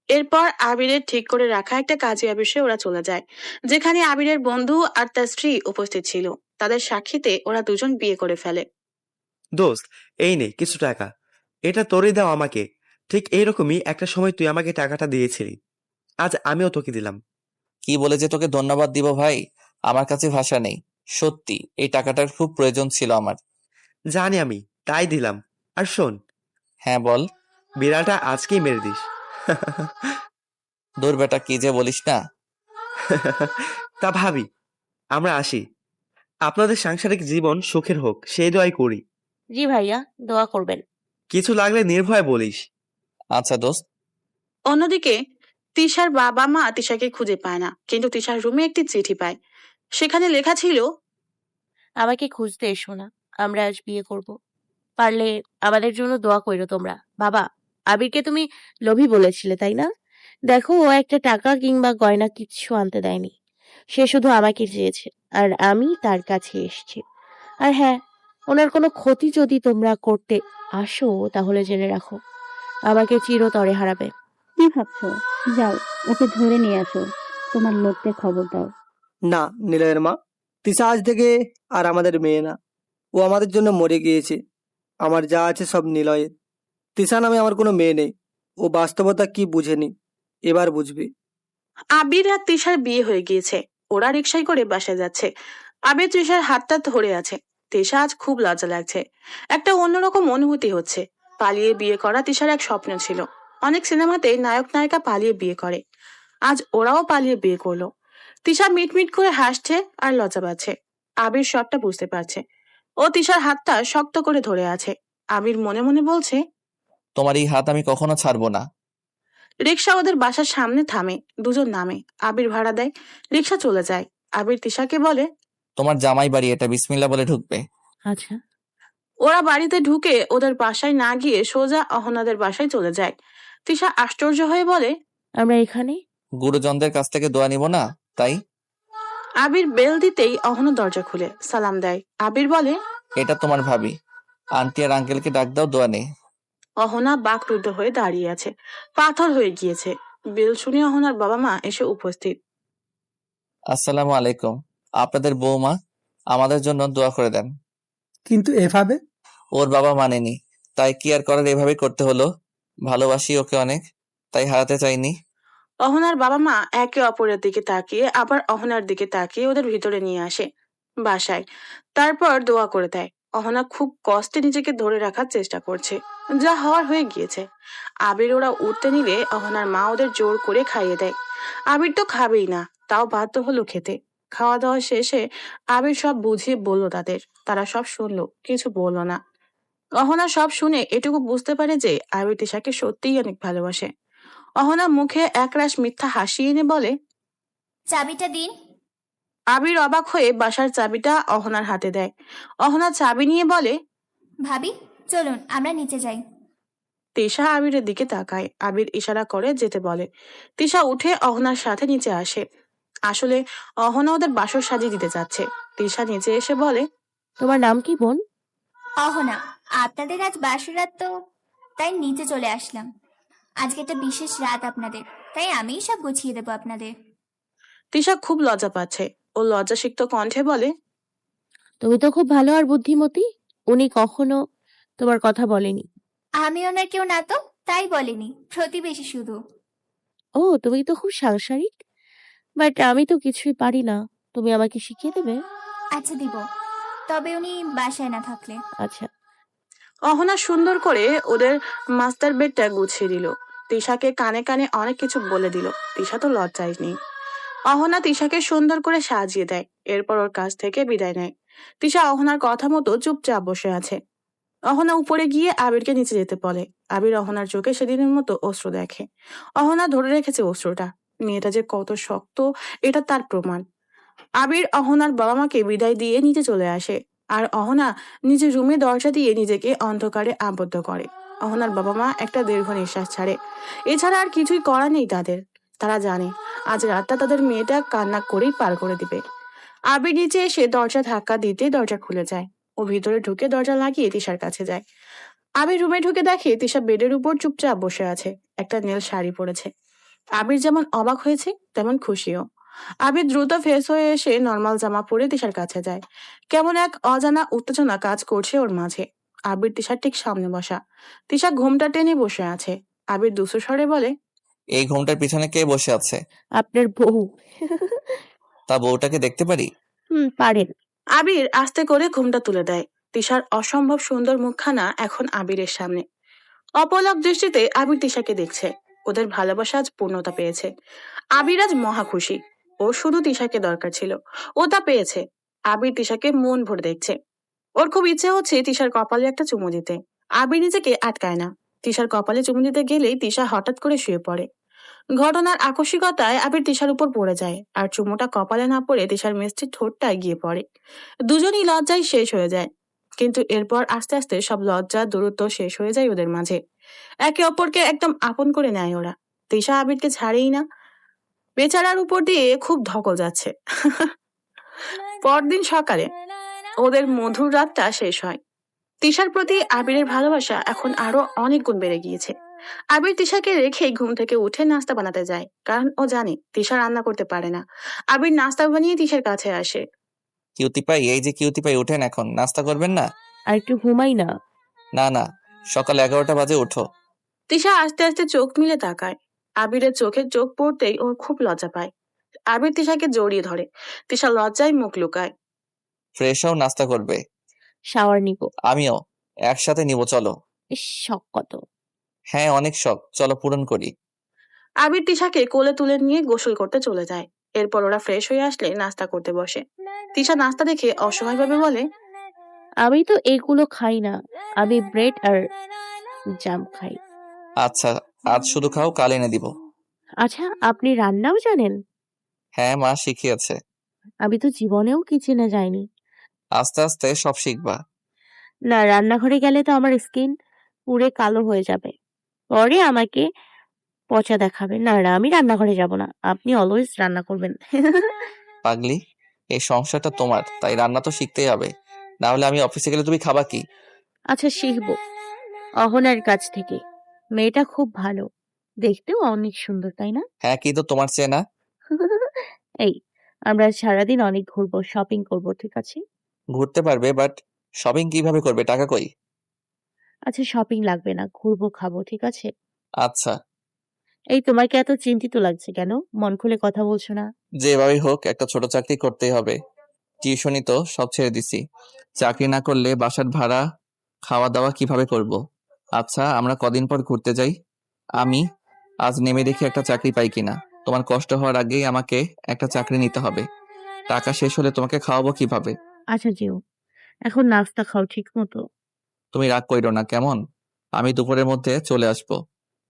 এরপর আবিরের ঠিক করে রাখা একটা কাজে অফিসে ওরা চলে যায়, যেখানে আবিরের বন্ধু আর তার স্ত্রী উপস্থিত ছিল। তাদের সাক্ষীতে ওরা দুজন বিয়ে করে ফেলে। দোস্ত, এই নে কিছু টাকা, এটা তোরই দাও আমাকে। ঠিক এইরকমই একটা সময় তুই আমাকে টাকাটা দিয়েছিলি, আজ আমিও তোকে দিলাম। কি বলে যে তোকে ধন্যবাদ দিব ভাই, আমার কাছে ভাষা নেই। সত্যি এই টাকাটার খুব প্রয়োজন ছিল আমার। জানি আমি, তাই দিলাম। আর শোন, হ্যাঁ বল। বিড়ালটা আজকেই মেরে দিস। দূর বেটা, কি যে বলিস না। তা ভাবি, আমরা আসি। আপনাদের সাংসারিক জীবন সুখের হোক সেই দোয়াই করি। জি ভাইয়া, দোয়া করবেন। কিছু লাগলে নির্ভয়ে বলিস। আচ্ছা দোস্ত। অন্যদিকে তিশার বাবা মা তিশাকে খুঁজে পায় না, কিন্তু তিশার রুমে একটি চিঠি পায়। সেখানে লেখা ছিল, আমাকে খুঁজতে এসো না, আমরা আজ বিয়ে করব। পারলে আমাদের জন্য দোয়া কইরো তোমরা। বাবা, আবিরকে তুমি লোভী বলেছিলে তাই না? দেখো, ও একটা টাকা কিংবা গয়না কিচ্ছু আনতে দেয়নি। সে শুধু আমাকে চেয়েছে, আর আমি তার কাছে এসেছি। আর হ্যাঁ, ওনার কোনো ক্ষতি যদি তোমরা করতে আসো তাহলে জেনে রাখো, আমাকে চিরতরে হারাবে। কি ভাবছো? যাও, ওকে ধরে নিয়ে আসো। তোমার লোককে খবর দাও। না নিলয়ের মা, তিশা আজ থেকে আর আমাদের মেয়ে না। ও আমাদের জন্য মরে গিয়েছে। আমার যা আছে সব নিলয়ের। তিশা নামে আমার কোনো মেয়ে নেই। ও বাস্তবতা কি বুঝেনি, এবার বুঝবে। আবির আর তিশার বিয়ে হয়ে গিয়েছে। ওরা রিকশায় করে বাসায় যাচ্ছে। আবির তিশার হাতটা ধরে আছে। তিশা আজ খুব লজ্জা লাগছে। একটা অন্যরকম অনুভূতি হচ্ছে। পালিয়ে বিয়ে করা তিশার এক স্বপ্ন ছিল। অনেক সিনেমাতে নায়ক নায়িকা পালিয়ে বিয়ে করে। আজ ওরাও পালিয়ে বিয়ে করলো। তিশা মিটমিট করে হাসছে আর লজ্জা পাচ্ছে। আবির সবটা বুঝতে পারছে। ও তিশার হাতটা শক্ত করে ধরে আছে। আবির মনে মনে বলছে, তোমার এই হাত আমি কখনো ছাড়বো না। রিক্সা ওদের বাসার সামনে থামে। দুজন নামে। আবির ভাড়া দেয়। রিক্সা চলে যায়। আবির তিশাকে বলে, তোমার জামাই বাড়ি, এটা বিসমিল্লাহ বলে ঢুকবে। আচ্ছা। ওরা বাড়িতে ঢুকে ওদের বাসায় না গিয়ে সোজা অহনাদের বাসায় চলে যায়। তিশা আশ্চর্য হয়ে বলে, আমরা এখানে? গুরুজনদের কাছ থেকে দোয়া নিব না, তাই? আবির বেল দিতেই অহনা দরজা খুলে সালাম দেয়। আবির বলে, এটা তোমার ভাবি, আন্টি আর আঙ্কেলকে ডাক দাও, দোয়া নেই। অহনা বাকরুদ্ধ হয়ে দাঁড়িয়ে আছে, পাথর হয়ে গিয়েছে। বেল শুনে অহনার বাবা মা এসে উপস্থিত। আসসালামু আলাইকুম। আপনাদের বৌমা আমাদের জন্য দোয়া করে দেন। কিন্তু এভাবে? ওর বাবা মানেনি, তাই কি আর করার, এভাবে করতে হলো। ভালোবাসি ওকে অনেক, তাই হারাতে চাইনি। অহনার বাবা মা একে অপরের দিকে তাকিয়ে আবার অহনার দিকে তাকিয়ে ওদের ভিতরে নিয়ে আসে বাসায়। তারপর দোয়া করে দেয়। অহনা খুব কষ্টে নিজেকে ধরে রাখার চেষ্টা করছে। যা হওয়ার হয়ে গিয়েছে। আবির ওরা উঠতে নিলে অহনার মা ওদের জোর করে খাইয়ে দেয়। আবির তো খাবেই না, তাও বাধ্য হলো খেতে। খাওয়া দাওয়া শেষে আবির সব বুঝিয়ে বলল তাদের। তারা সব শুনলো, কিছু বললো না। অহনা সব শুনে এটুকু বুঝতে পারে যে আবির তিশাকে সত্যিই অনেক ভালোবাসে। অহনা মুখে একরাশ মিথ্যা হাসি এনে বলে, চাবিটা দিন। আবির অবাক হয়ে বাসার চাবিটা অহনার হাতে দেয়। অহনা চাবি নিয়ে বলে, ভাবি চলুন আমরা নিচে যাই। তিশা আবিরের দিকে তাকায়। আবির ইশারা করে যেতে বলে। তিশা উঠে অহনার সাথে নিচে আসে। আসলে অহনা ওদের বাসর সাজিয়ে দিতে যাচ্ছে। তিশা নিচে এসে বলে, তোমার নাম কি বোন? অহনা, আপনাদের আজ বাসরাত তো, তাই নিচে চলে আসলাম। আজকে একটা বিশেষ রাত আপনাদের, তাই আমিই সব গুছিয়ে দেবো আপনাদের। তিশা খুব লজ্জা পাচ্ছে। ও লজ্জাসিক্ত কণ্ঠে বলে, তুমি তো খুব ভালো আর বুদ্ধিমতী। উনি কখনো তোমার কথা বলেনি। আমি ওনার কেউ না তো, তাই বলেনি, প্রতিবেশী শুধু। ও, তুমি তো খুব সাংসারিক। বাট আমি তো কিছুই পারি না। তুমি আমাকে শিখিয়ে দেবে? আচ্ছা দিব, তবে উনি বাসায় না থাকলে। আচ্ছা। অহনা সুন্দর করে ওদের মাস্টার বেডটা গুছিয়ে দিল। তিশাকে কানে কানে অনেক কিছু বলে দিল। তিশা তো লজ্জায় নেই। অহনা তিশাকে সুন্দর করে সাজিয়ে দেয়। এরপর ওর কাছ থেকে বিদায় নেয়। তিশা অহনার কথা মতো চুপচাপ বসে আছে। অহনা উপরে গিয়ে আবিরকে নিচে যেতে বলে। আবির অহনার চোখে সেদিনের মতো অশ্রু দেখে। অহনা ধরে রেখেছে অশ্রুটা। মেয়েটা যে কত শক্ত, এটা তার প্রমাণ। আবির অহনার বাবা মাকে বিদায় দিয়ে নিচে চলে আসে। আর অহনা নিজের রুমে দরজা দিয়ে নিজেকে অন্ধকারে আবদ্ধ করে। অহনার বাবা মা একটা দীর্ঘ নিঃশ্বাস ছাড়ে। এছাড়া আর কিছুই করা নেই তাদের। তারা জানে আজ রাতটা তাদের মেয়েটা কান্না করেই পার করে দিবে। আবির নিচে এসে দরজা ধাক্কা দিতে দরজা খুলে যায়। ও ভিতরে ঢুকে দরজা লাগিয়ে তিশার কাছে যায়। আবির রুমে ঢুকে দেখে তিশা বেডের উপর চুপচাপ বসে আছে। একটা নীল শাড়ি পরেছে। আবির যেমন অবাক হয়েছে তেমন খুশিও। আবির দ্রুত ফ্রেশ হয়ে এসে নর্মাল জামা পরে তিশার কাছে যায়। কেমন এক অজানা উত্তেজনা কাজ করছে ওর মাঝে। আবির তিশার ঠিক সামনে বসা। তিশা ঘোমটা টেনে বসে আছে। আবির দুসু স্বরে বলে, এই ঘোমটার পিছনে কে বসে আছে? আপনার বউ। তা বউটাকে দেখতে পারি? পারেন। আবির আস্তে করে ঘোমটা তুলে দেয়। তিশার অসম্ভব সুন্দর মুখখানা এখন আবিরের সামনে। অপলক দৃষ্টিতে আবির তিশাকে দেখছে। ওদের ভালোবাসা আজ পূর্ণতা পেয়েছে। আবির আজ মহা খুশি। ও শুধু তিশাকে দরকার ছিল, ও তা পেয়েছে। আবির তিশাকে মন ভরে দেখছে। ওর খুব ইচ্ছে হচ্ছে তিশার কপালে একটা চুমু দিতে। আবির নিজেকে আটকায় না। তিশার কপালে চুমু দিতে গেলেই তিশা হঠাৎ করে শুয়ে পড়ে। ঘটনার আকস্মিকতায় আবির তিশার উপর পড়ে যায়। আর চুমুটা কপালে না পড়ে তিশার মিষ্টি ঠোঁটটা গিয়ে পড়ে। দুজনই লজ্জায় শেষ হয়ে যায়। কিন্তু এরপর আস্তে আস্তে সব লজ্জা দূরত্ব শেষ হয়ে যায় ওদের মাঝে। একে অপরকে একদম আপন করে নেয় ওরা। তিশা আবিরকে ছাড়েই না। বেচারার উপর দিয়ে খুব ধকল যাচ্ছে। পরদিন সকালে ওদের মধুর রাতটা শেষ হয়। তিশার প্রতি আবিরের ভালোবাসা এখন আরো অনেক গুণ বেড়ে গিয়েছে। আবির তিশাকে রেখে ঘুম থেকে উঠে নাস্তা বানাতে যায়, কারণ ও জানে তিশা রান্না করতে পারে না। আবির নাস্তা বানিয়ে তিশার কাছে আসে। কিউতি পাই, এই যে কিউতি পাই, উঠেন, এখন নাস্তা করবেন না? আর একটু ঘুমাই না। না না, সকাল 11টা বাজে, ওঠো। তিশা আস্তে আস্তে চোখ মিলে তাকায়। আবিরের চোখে চোখ পড়তেই ও খুব লজ্জা পায়। আবির তিশাকে জড়িয়ে ধরে। তিশা লজ্জায় মুখ লুকায়। ফ্রেশ হও, নাস্তা করবে। শাওয়ার নিব। আমিও একসাথে নিব, চলো। ইস, শখ কত। হ্যাঁ, অনেক শখ, চলো পূরণ করি। আবির তিশাকে কোলে তুলে নিয়ে গোসল করতে চলে যায়। এরপর ওরা ফ্রেশ হয়ে আসলে নাস্তা করতে বসে। তিশা নাস্তা দেখে অসহায়ভাবে বলে, আমি তো এগুলো খাই না। আমি ব্রেড আর জাম খাই। আচ্ছা, আজ শুধু খাও, কাল এনে দিব। আচ্ছা, আপনি রান্নাও জানেন? হ্যাঁ, মা শিখিয়েছে। আমি তো জীবনেও কিচেনে যাইনি। আস্তে আস্তে সব শিখবা। না, রান্নাঘরে গেলে তো আমার স্কিন পুড়ে কালো হয়ে যাবে। পরে আমাকে পচা দেখাবে। না না, আমি রান্নাঘরে যাব না। আপনি অলওয়েজ রান্না করবেন। পাগলি, এই সংসারটা তোমার, তাই রান্না তো শিখতেই হবে। না হলে আমি অফিসে গেলে তুমি খাবা কি? আচ্ছা, শিখবো অহনার কাছ থেকে। মেয়েটা খুব ভালো, দেখতেও অনেক সুন্দর, তাই না? হ্যাঁ, কিন্তু তোমার চেয়ে না। এই, আমরা সারাদিন অনেক ঘুরবো, শপিং করবো, ঠিক আছে? ঘুরতে পারবে, বাট শপিং কিভাবে করবে? টাকা কই? আচ্ছা, শপিং লাগবে না, ঘুরবো, খাবো, ঠিক আছে? আচ্ছা, এই, তোমাকে এত চিন্তিত লাগছে কেন? মন খুলে কথা বলছো না? যেভাবেই হোক একটা ছোট চাকরি করতেই হবে। টিউশনি তো সব ছেড়ে দিছি। চাকরি না করলে বাসার ভাড়া, খাওয়া দাওয়া কিভাবে করব? আচ্ছা, আমরা কদিন পর ঘুরতে যাই। আমি আজ নেমে দেখি একটা চাকরি পাই কিনা। তোমার কষ্ট হওয়ার আগেই আমাকে একটা চাকরি নিতে হবে। টাকা শেষ হলে তোমাকে খাওয়াবো কিভাবে? আচ্ছা, যেও। এখন নাস্তা খাও ঠিক মতো। তুমি রাগ কইরো না, কেমন? আমি দুপুরের মধ্যে চলে আসবো।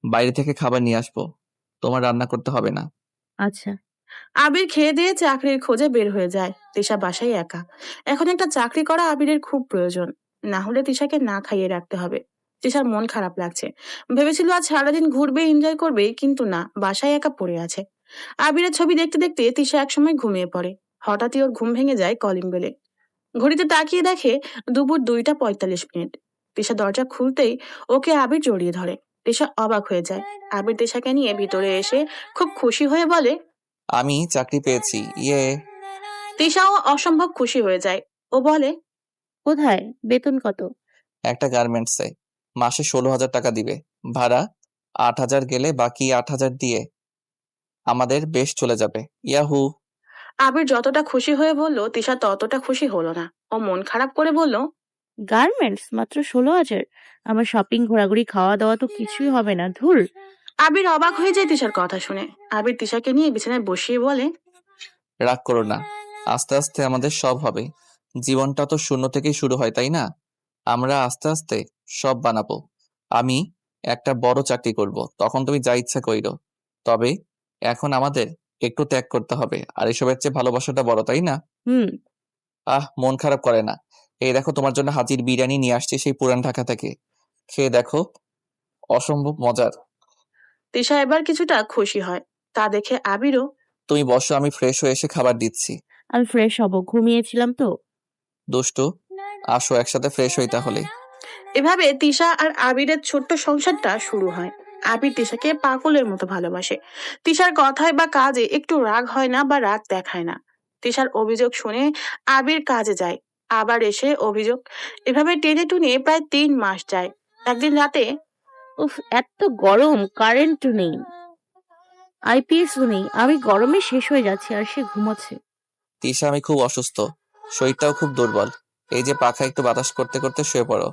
বাইরে থেকে খাবার নিয়ে আসবো। তোমার রান্না করতে হবে না। আচ্ছা, আবির খেয়ে দিয়ে চাকরির খোঁজে বের হয়ে যায়। তিশা বাসায় একা। এখন একটা চাকরি করা আবিরের খুব প্রয়োজন, না হলে তিশাকে না খাইয়ে রাখতে হবে। তিশার মন খারাপ লাগছে। ভেবেছিল আজ সারাদিন ঘুরবে, এনজয় করবে, কিন্তু না, বাসায় একা পড়ে আছে। আবিরের ছবি দেখতে দেখতে তিশা একসময় ঘুমিয়ে পড়ে। হঠাৎই ওর ঘুম ভেঙে যায় কলিং বেলে। ঘড়িতে তাকিয়ে দেখে দুপুর 2টা 45 মিনিট। তিশা দরজা খুলতেই ওকে আবির জড়িয়ে ধরে। তিশা অবাক হয়ে যায়। আবির তিশাকে নিয়ে ভিতরে এসে খুব খুশি হয়ে বলে, আমি চাকরি পেয়েছি, ইয়ে। তিশাও অসম্ভব খুশি হয়ে যায়। ও বলে, কোথায়? বেতন কত? একটা গার্মেন্টসে। মাসে 16,000 টাকা দিবে। ভাড়া 8,000, গেলে বাকি 8,000 দিয়ে আমাদের বেশ চলে যাবে। ইয়াহু! আবির যতটা খুশি হয়ে বলল, তিশা ততটা খুশি হলো না। ও মন খারাপ করে বলল, গার্মেন্টস মাত্র 16,000? আমার শপিং, ঘোরাঘুরি, খাওয়া দাওয়া তো কিছুই হবে না, ধুর। আবির অবাক হয়ে যায় তিশার কথা শুনে। আবির তিশাকে নিয়ে বিছানায় বসিয়ে বলে, রাগ করো না, আস্তে আস্তে আমাদের সব হবে। জীবনটা তো শূন্য থেকেই শুরু হয়, তাই না? আমরা আস্তে আস্তে সব বানাবো। আমি একটা বড় চাকরি করব, তখন তুমি যা ইচ্ছা কইরো। তবে এখন আমাদের একটু ত্যাগ করতে হবে, আর এসবের চেয়ে ভালোবাসাটা বড়, তাই না? হুম। মন খারাপ করে না। এই দেখো, তোমার জন্য হাজির বিরিয়ানি নিয়ে আসছি সেই পুরান ঢাকা থেকে। খেয়ে দেখো, অসম্ভব মজার। তিশা এবার কিছুটা খুশি হয়। তা দেখে আবিরও, তুমি বসো, আমি ফ্রেশ হয়ে এসে খাবার দিচ্ছি। আমি ফ্রেশ হব, ঘুমিয়েছিলাম তো। দুষ্টু, আসো একসাথে ফ্রেশ হই তাহলে। এভাবে তিশা আর আবিরের ছোট্ট সংসারটা শুরু হয়। আবির তিশাকে পাগলের মতো ভালোবাসে। তিশার কথায় বা কাজে একটু রাগ হয় না বা রাগ দেখায় না। তিশার অভিযোগ শুনে আবির কাজে যায়, আবার এসে অভিযোগ। এভাবে টেনে টুনে প্রায় 3 মাস যায়। একদিন রাতে, উফ, এত গরম, কারেন্টও নেই, আইপিএসও নেই, আমি গরমে শেষ হয়ে যাচ্ছি, আর সে ঘুমাচ্ছে। তিশা, আমি খুব অসুস্থ, শরীরটাও খুব দুর্বল। এই যে পাখা, একটু বাতাস করতে করতে শুয়ে পড়ো।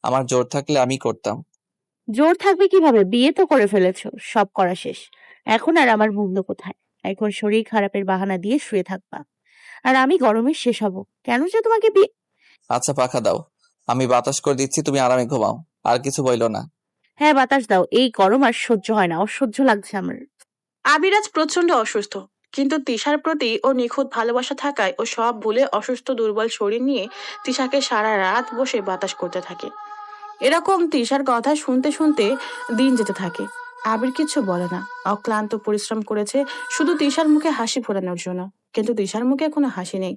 আমার জোর থাকলে আমি করতাম। জোর থাকবে কিভাবে? বিয়ে তো করে ফেলেছো, সব করা শেষ। এখন আর আমার মূল্য কোথায়? এখন শরীর খারাপের বাহানা দিয়ে শুয়ে থাকবা, আর আমি গরমে শেষ হব। কেন যে তোমাকে বিয়ে। আচ্ছা পাখা দাও, আমি বাতাস করে দিচ্ছি, তুমি আরামে ঘুমাও। আর কিছু বইলো না। হ্যাঁ, বাতাস দাও, এই গরম আর সহ্য হয় না, অসহ্য লাগছে আমার। আবির আজ প্রচন্ড অসুস্থ, কিন্তু তিশার প্রতি ও নিখুঁত ভালোবাসা থাকায় ও সব ভুলে অসুস্থ দুর্বল শরীর নিয়ে তিশাকে সারা রাত বসে বাতাস করতে থাকে। এরকম তিশার কথা শুনতে শুনতে দিন যেতে থাকে। আবির কিছু বলে না। অক্লান্ত পরিশ্রম করেছে শুধু তিশার মুখে হাসি ফোটানোর জন্য, কিন্তু তিশার মুখে কোনো হাসি নেই।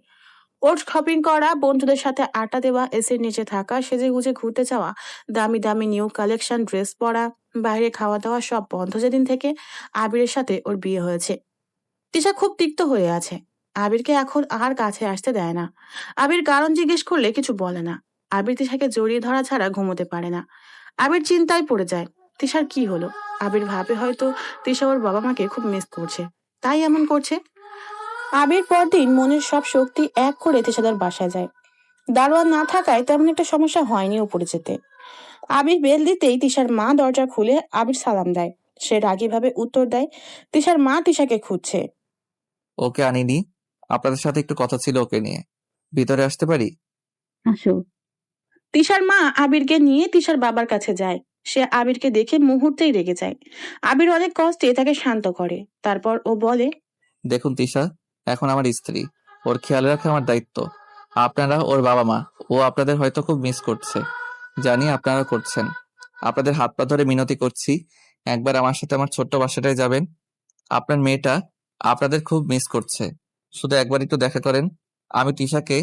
ওর শপিং করা, বন্ধুদের সাথে আড্ডা দেওয়া, এসির নিচে থাকা, সেজে গুজে ঘুরতে যাওয়া, দামি দামি নিউ কালেকশন ড্রেস পরা, বাইরে খাওয়া দাওয়া সব বন্ধ যেদিন থেকে আবিরের সাথে ওর বিয়ে হয়েছে। তিশা খুব তিক্ত হয়ে আছে। আবিরকে এখন আর কাছে আসতে দেয় না। আবির কারণ জিজ্ঞেস করলে কিছু বলে না। আবির তিশাকে জড়িয়ে ধরা ছাড়া ঘুমোতে পারে না। আবির চিন্তায় পড়ে যায়, তিশার কি হলো। আবির ভাবে হয়তো তিশা ওর বাবা মাকে খুব মিস করছে, তাই এমন করছে। আবির পরদিন মনের সব শক্তি এক করে তিশাদের বাসায় যায়। দারোয়ান না থাকায় তেমন একটা সমস্যা হয়নি উপরে যেতে। আবির বেল দিতেই তিশার মা দরজা খুলে আবির সালাম দেয়। সে রাগীভাবে উত্তর দেয়, তিশার মা তিশাকে খুঁজছে। ওকে আনিনি, আপনাদের সাথে একটু কথা ছিল ওকে নিয়ে। ভিতরে আসতে পারি? আসো। তিশার মা আবিরকে নিয়ে তিশার বাবার কাছে যায়। সে আবিরকে দেখে মুহূর্তেই রেগে যায়। আবির অনেক কষ্টে তাকে শান্ত করে। তারপর ও বলে, দেখুন তিশা, এখন আমার স্ত্রী, ওর খেয়াল রাখা আমার দায়িত্ব। আপনারা ওর বাবা মা, ও আপনাদের হয়তো খুব মিস করছে, জানি আপনারা করছেন। আপনাদের হাত পা ধরে মিনতি করছি, একবার আমার সাথে আমার ছোট্ট বাসাটায় যাবেন। আপনার মেয়েটা আপনাদের খুব মিস করছে, শুধু একবার একটু দেখা করেন। আমি তিশাকে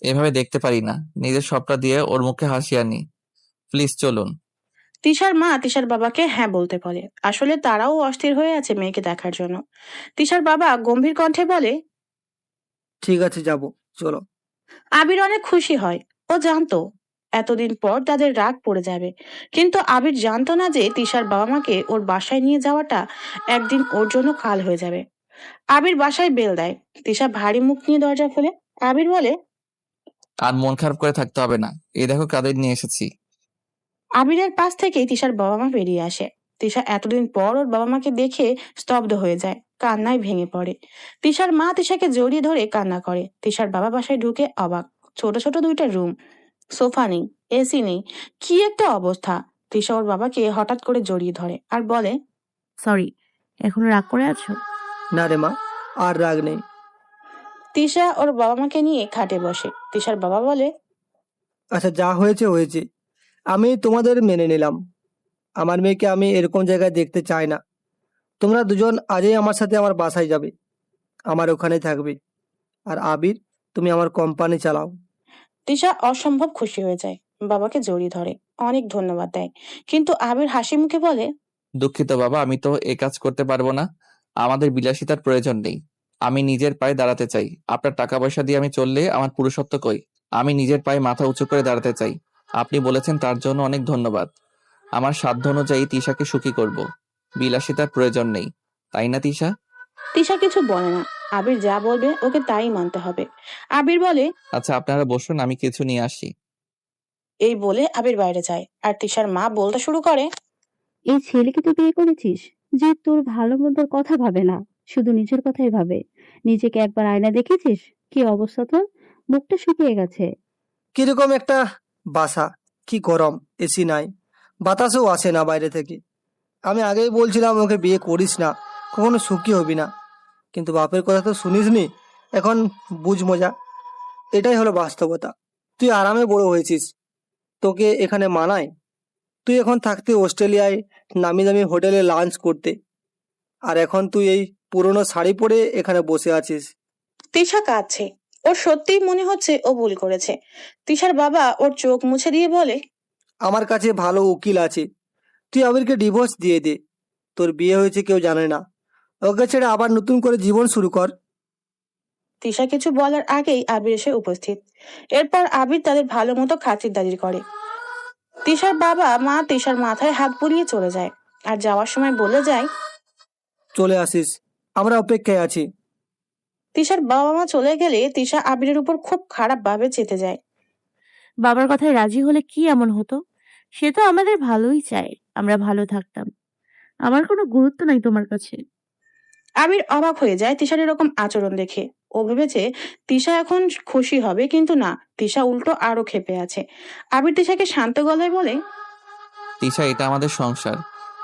এভাবে দেখতে পারি না, নিজের সবটা দিয়ে ওর মুখে হাসি আনি। প্লিজ চলুন। তিশার মা তিশার বাবাকে হ্যাঁ বলতে বলে। আসলে তারাও অস্থির হয়ে আছে মেয়েকে দেখার জন্য। তিশার বাবা গম্ভীর কণ্ঠে বলে, ঠিক আছে, যাব, চলো। আবির অনেক খুশি হয়। ও জানতো এতদিন পর তাদের রাগ পড়ে যাবে, কিন্তু আবির জানতো না যে তিশার বাবা মাকে ওর বাসায় নিয়ে যাওয়াটা একদিন ওর জন্য কাল হয়ে যাবে। আবির বাসায় বেল দেয়। তিশা ভারী মুখ নিয়ে দরজা খোলে। আবির বলে, আর মন খারাপ করে থাকতে হবে না, এই দেখো কাদের নিয়ে এসেছি। আবিরের পাশ থেকেই তিশার বাবা মা বেরিয়ে আসে। তিশা এতদিন পর ওর বাবা মাকে দেখে স্তব্ধ হয়ে যায়, কান্নায় ভেঙে পড়ে। তিশার মা তিশাকে জড়িয়ে ধরে কান্না করে। তিশার বাবা বাসায় ঢুকে অবাক। ছোট ছোট 2টা রুম, সোফা নেই, এসি নেই, কি একটা অবস্থা। তিশা ওর বাবাকে হঠাৎ করে জড়িয়ে ধরে আর বলে, সরি, এখনো রাগ করে আছো? না রে মা, আর রাগ নেই। তিশা ওর বাবা মাকে নিয়ে খাটে বসে। তিশার বাবা বলে, আচ্ছা, যা হয়েছে হয়েছে, আমি তোমাদের মেনে নিলাম। আমার মেয়েকে আমি এরকম জায়গায় দেখতে চাই না। তোমরা দুজন আজই আমার সাথে আমার বাসায় যাবে, আমার ওখানে থাকবে। আর আবির, তুমি আমার কোম্পানি চালাও। তিশা অসম্ভব খুশি হয়ে যায়, বাবাকে জড়িয়ে ধরে, অনেক ধন্যবাদ দেয়। কিন্তু আবির হাসি মুখে বলে, দুঃখিত বাবা, আমি তো এ কাজ করতে পারবো না। আমাদের বিলাসিতার প্রয়োজন নেই। আমি নিজের পায়ে দাঁড়াতে চাই। আপনার টাকা পয়সা দিয়ে আমি চললে আমার পুরুষত্ব কই? আমি নিজের পায়ে মাথা উঁচু করে দাঁড়াতে চাই। আপনি বলেছেন তার জন্য অনেক ধন্যবাদ। আমার সাধ্য অনুযায়ী তিশাকে সুখী করব। বিলাসিতার প্রয়োজন নেই, তাই না তিশা? তিশা কিছু বলে না। আবির যা বলবে ওকে তাই মানতে হবে। আবির বলে, আচ্ছা, আপনারা বসুন, আমি কিছু নিয়ে আসি। এই বলে আবির বাইরে যায়। আর তিশার মা বলতে শুরু করে, এই ছেলেকে তুই বিয়ে করেছিস যে তোর ভালো মন্দের কথা ভাবে না, শুধু নিজের কথাই ভাবে। নিজেকে একবার আয়না দেখেছিস? কি অবস্থা তোর? মুখটা শুকিয়ে গেছে। কিরকম একটা বাসা, কি গরম, এসি নাই, বাতাসও আসে না বাইরে থেকে। আমি আগেই বলছিলাম ওকে বিয়ে করিস না, কখনো সুখী হবি না। কিন্তু বাপের কথা তো শুনিসনি, এখন বুঝ মজা। এটাই হলো বাস্তবতা। তুই আরামে বড় হয়েছিস, তোকে এখানে মানায়? তুই এখন থাকতে অস্ট্রেলিয়ায় নামি দামি হোটেলে লাঞ্চ করতে, আর এখন তুই এই পুরনো শাড়ি পরে এখানে বসে আছিস। তিশা কাঁদছে। ওর সত্যিই মনে হচ্ছে ও ভুল করেছে। তিশার বাবা ওর চোখ মুছে দিয়ে বলে, আমার কাছে ভালো উকিল আছে, তুই আবিরকে ডিভোর্স দিয়ে দে। তোর বিয়ে হয়েছে কেউ জানে না, ওকে ছেড়ে আবার নতুন করে জীবন শুরু কর। তিশা কিছু বলার আগেই আবির এসে উপস্থিত। এরপর আবির তাদের ভালো মতো খাতিরদারি করে। তিশার বাবা মা তিশার মাথায় হাত বুলিয়ে চলে যায়। আর যাওয়ার সময় বলে যায়, চলে আসিস, আমরা অপেক্ষায় আছি। তিশার বাবা মা চলে গেলে তিশা আবিরের উপর খুব খারাপ ভাবে চেতে যায়। বাবার কথায় রাজি হলে কি এমন হতো? সে তো আমাদের ভালোই চায়, আমরা ভালো থাকতাম। আমার কোনো গুরুত্ব নাই তোমার কাছে। আবির অবাক হয়ে যায় তিশার এরকম আচরণ দেখে। ও ভেবেছে তিশা এখন খুশি হবে, কিন্তু না, তিশা উল্টো আরো ক্ষেপে আছে। আবির তিশাকে শান্ত গলায় বলে, তিশা, এটা আমাদের সংসার,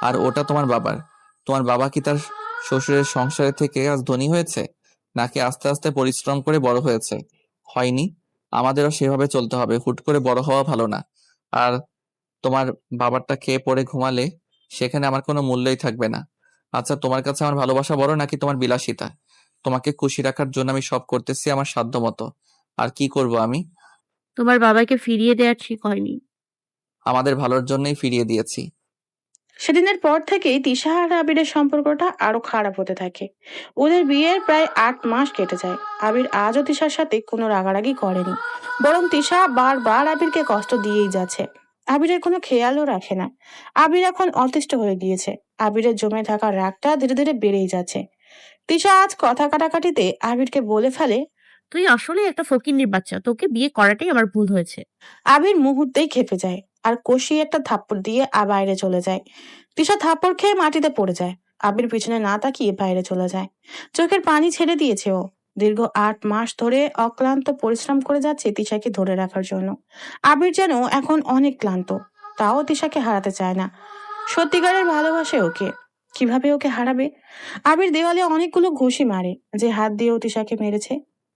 আর ওটা তোমার বাবার। তোমার বাবা কি তার শ্বশুরের সংসারে থেকে আজ ধনী হয়েছে, নাকি আস্তে আস্তে পরিশ্রম করে বড় হয়েছে? হয়নি। আমাদেরও সেভাবে চলতে হবে, হুট করে বড় হওয়া ভালো না। আর তোমার বাবারটা খেয়ে পড়ে ঘুমালে সেখানে আমার কোনো মূল্যই থাকবে না। আচ্ছা, তোমার কাছে আমার ভালোবাসা বড় নাকি তোমার বিলাসিতা? তোমাকে খুশি রাখার জন্য আমি সব করতেছি আমার সাধ্য মতো। আর কি করব আমি? তোমার বাবাকে ফিরিয়ে দেওয়া ঠিক হয়নি। আমাদের ভালোর জন্যই ফিরিয়ে দিয়েছি। সেদিনের পর থেকেই তিশা আর আবিরের সম্পর্কটা আরো খারাপ হতে থাকে। ওদের বিয়ের প্রায় 8 মাস কেটে যায়। আবির আজও তিশার সাথে কোনো রাগারাগি করেনি, বরং তিশা বারবার আবিরকে কষ্ট দিয়েই যাচ্ছে। আবিরের কোনো খেয়ালও রাখে না। আবির এখন অতিষ্ঠ হয়ে গিয়েছে। আবিরের জমে থাকা রাগটা ধীরে ধীরে বেড়েই যাচ্ছে। তিশা আজ কথা কাটাকাটিতে আবিরকে বলে ফেলে, তুই আসলে একটা ফকিন্নির বাচ্চা, তোকে বিয়ে করাটাই আমার ভুল হয়েছে। আবির মুহূর্তেই খেপে যায় আর কষিয়ে একটা থাপ্পড় দিয়ে বাইরে চলে যায়। তিশা থাপ্পড় খেয়ে মাটিতে পড়ে যায়। আবির পিছনে না তাকিয়ে বাইরে চলে যায়। চোখের পানি ছেড়ে দিয়েছে ও। দীর্ঘ 8 মাস ধরে অক্লান্ত পরিশ্রম করে যাচ্ছে তিশাকে ধরে রাখার জন্য। আবির যেন এখন অনেক ক্লান্ত, তাও তিশাকে হারাতে চায় না। সত্যিকারের ভালোবাসে ওকে, কিভাবে ওকে হারাবে? আবির দেওয়ালে অনেকগুলো ঘুষি মারে, যে হাত দিয়ে ও তিশাকে মেরেছে।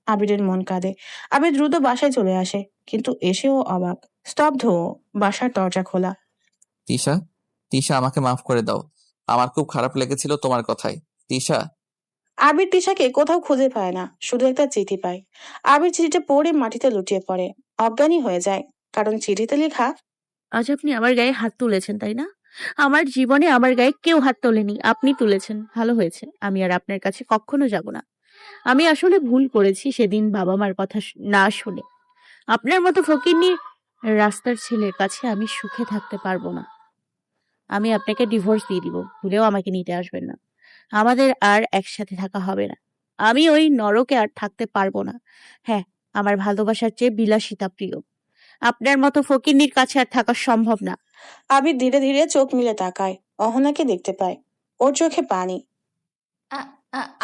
আবিরের মন কাঁদে। আবির দ্রুত বাসায় চলে আসে, কিন্তু এসেও অবাক, স্তব্ধ ও। বাসার দরজা খোলা। তিশা, তিশা, আমাকে মাফ করে দাও। আমার খুব খারাপ লেগেছিল তোমার কথায়। তিশা। আবির তিশাকে কোথাও খুঁজে পায় না, শুধু একটা চিঠি পায়। আবির চিঠিটা পড়ে মাটিতে লুটিয়ে পড়ে, অজ্ঞানী হয়ে যায়। কারণ চিঠিতে লেখা, আজ আপনি আমার গায়ে হাত তুলেছেন, তাই না? আমার জীবনে আমার গায়ে কেউ হাত তোলেনি, আপনি তুলেছেন। ভালো হয়েছে, আমি আর আপনার কাছে কখনো যাব না। আমি আসলে ভুল করেছি সেদিন বাবা মার কথা না শুনে। আপনার মতো ফকিন্নি রাস্তার ছেলের কাছে আমি সুখে থাকতে পারবো না। আমি আপনাকে ডিভোর্স দিয়ে দিব, ভুলেও আমাকে নিতে আসবেন না। আমাদের আর একসাথে থাকা হবে না। আমি ওই নরকে আর থাকতে পারবো না। হ্যাঁ, আমার ভালোবাসার চেয়ে বিলাসিতা প্রিয়। আপনার মতো ফকিন্নির কাছে আর থাকা সম্ভব না। আবির ধীরে ধীরে চোখ মিলে তাকায়, অহনাকে দেখতে পায়। ওর চোখে পানি।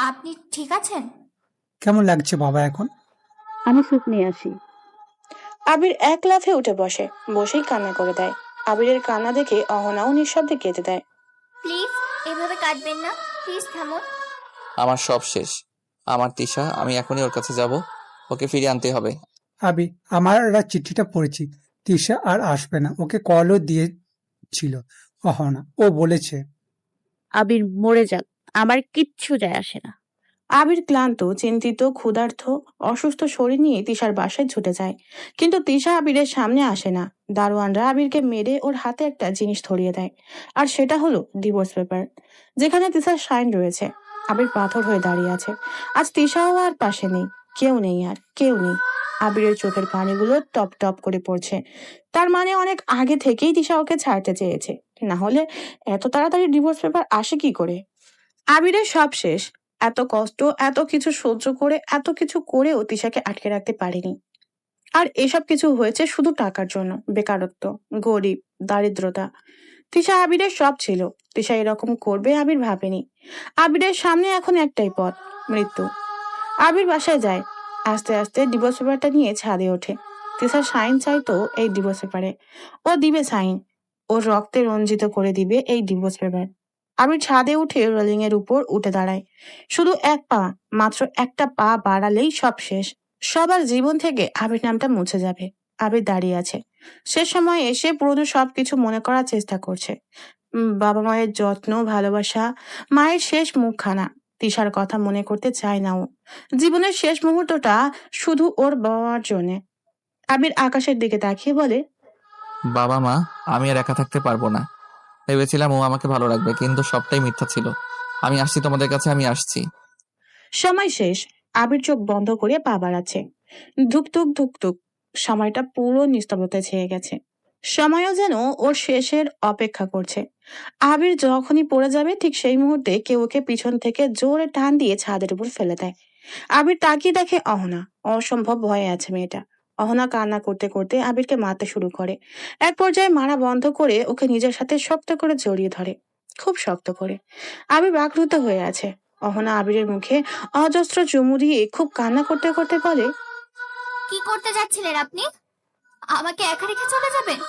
আপনি ঠিক আছেন? কেমন লাগছে বাবা এখন? আমি সুখ নিয়ে আসি। আবির এক লাফে উঠে বসে, বসেই কান্না করে দেয়। আবিরের কান্না দেখে অহনাও নিঃশব্দে কেঁদে দেয়। প্লিজ এভাবে কাঁদবেন না, প্লিজ থামুন। আমার সব শেষ। আমার তিশা, আমি এখনই ওর কাছে যাব। ওকে ফিরিয়ে আনতে হবে। আবির, আমরা চিঠিটা পড়েছি। তিশা আর আসবে না, ওকে কলও দিয়েছিল অহনা। ও বলেছে আবির মরে যাক, আমার কিচ্ছু যায় আসে না। আবির ক্লান্ত, চিন্তিত, ক্ষুধার্ত, অসুস্থ শরীর নিয়ে তিশার বাসায় ছুটে যায়। কিন্তু তিশা আবিরের সামনে আসে না। দারোয়ানরা আবিরকে মেরে ওর হাতে একটা জিনিস ধরিয়ে দেয়। আর সেটা হলো ডিভোর্স পেপার, যেখানে তিশার সাইন রয়েছে। আবির পাথর হয়ে দাঁড়িয়ে আছে। আজ তিশাও আর পাশে নেই। কেউ নেই, আর কেউ নেই। আবিরের চোখের পানিগুলো টপ টপ করে পড়ছে। তার মানে অনেক আগে থেকেই তিশা ওকে ছাড়তে চেয়েছে, না হলে এত তাড়াতাড়ি ডিভোর্স পেপার আসে কি করে? আবিরের সব শেষ। এত কষ্ট, এত কিছু সহ্য করে, এত কিছু করেও তিশাকে আটকে রাখতে পারেনি। আর এসব কিছু হয়েছে শুধু টাকার জন্য। বেকারত্ব, গরিব, দারিদ্রতা। তিশা আবিরের সব ছিল। তিশা এরকম করবে আবির ভাবেনি। আবিরের সামনে এখন একটাই পথ, মৃত্যু। আবির বাসায় যায়। আস্তে আস্তে ডিভোর্স পেপারটা নিয়ে ছাদে ওঠে। তিশা সাইন চাইতো এই ডিভোর্স পেপারে। ও দিবে সাইন। ওর রক্তে রঞ্জিত করে দিবে এই ডিভোর্স পেপার। আবির ছাদে উঠে রেলিং এর উপর উঠে দাঁড়ায়। শুধু এক পা, মাত্র একটা পা বাড়ালেই সব শেষ। সবার জীবন থেকে আবির নামটা মুছে যাবে। আবির দাঁড়িয়ে আছে। শেষ সময় এসে পুরনো সবকিছু মনে করার চেষ্টা করছে। বাবা মায়ের যত্ন, ভালোবাসা, মায়ের শেষ মুখখানা। তিশার কথা মনে করতে চায় না ও। জীবনের শেষ মুহূর্তটা শুধু ওর বাবা মার জন্যে। আবির আকাশের দিকে তাকিয়ে বলে, বাবা মা, আমি আর একা থাকতে পারবো না। ভেবেছিলাম ও আমাকে ভালো রাখবে, কিন্তু সবটাই মিথ্যা ছিল। আমি আসছি তোমাদের কাছে, আমি আসছি। সময় শেষ। আবির চোখ বন্ধ করে পা বাড়াচ্ছে। ধুকধুক ধুকধুক। সময়টা পুরো নিস্তব্ধতায় ছেয়ে গেছে। সময়ও যেন ওর শেষের অপেক্ষা করছে। আবির যখনই পড়ে যাবে ঠিক সেই মুহূর্তে কেউ ওকে পিছন থেকে জোরে টান দিয়ে ছাদের উপর ফেলে দেয়। আবির তাকিয়ে দেখে অহনা। অসম্ভব ভয়ে আছে মেয়েটা। অহনা কান্না করতে করতে আবিরকে মারতে শুরু করে। এক পর্যায়ে মারা বন্ধ করে ওকে নিজের সাথে শক্ত করে জড়িয়ে ধরে, খুব শক্ত করে। আবির বাকরুদ্ধ হয়ে আছে। অহনা আবিরের মুখে অজস্র চুমু দিয়ে খুব কান্না করতে করতে বলে, কি করতে যাচ্ছিলেন আপনি? আমাকে একা রেখে চলে যাবেন?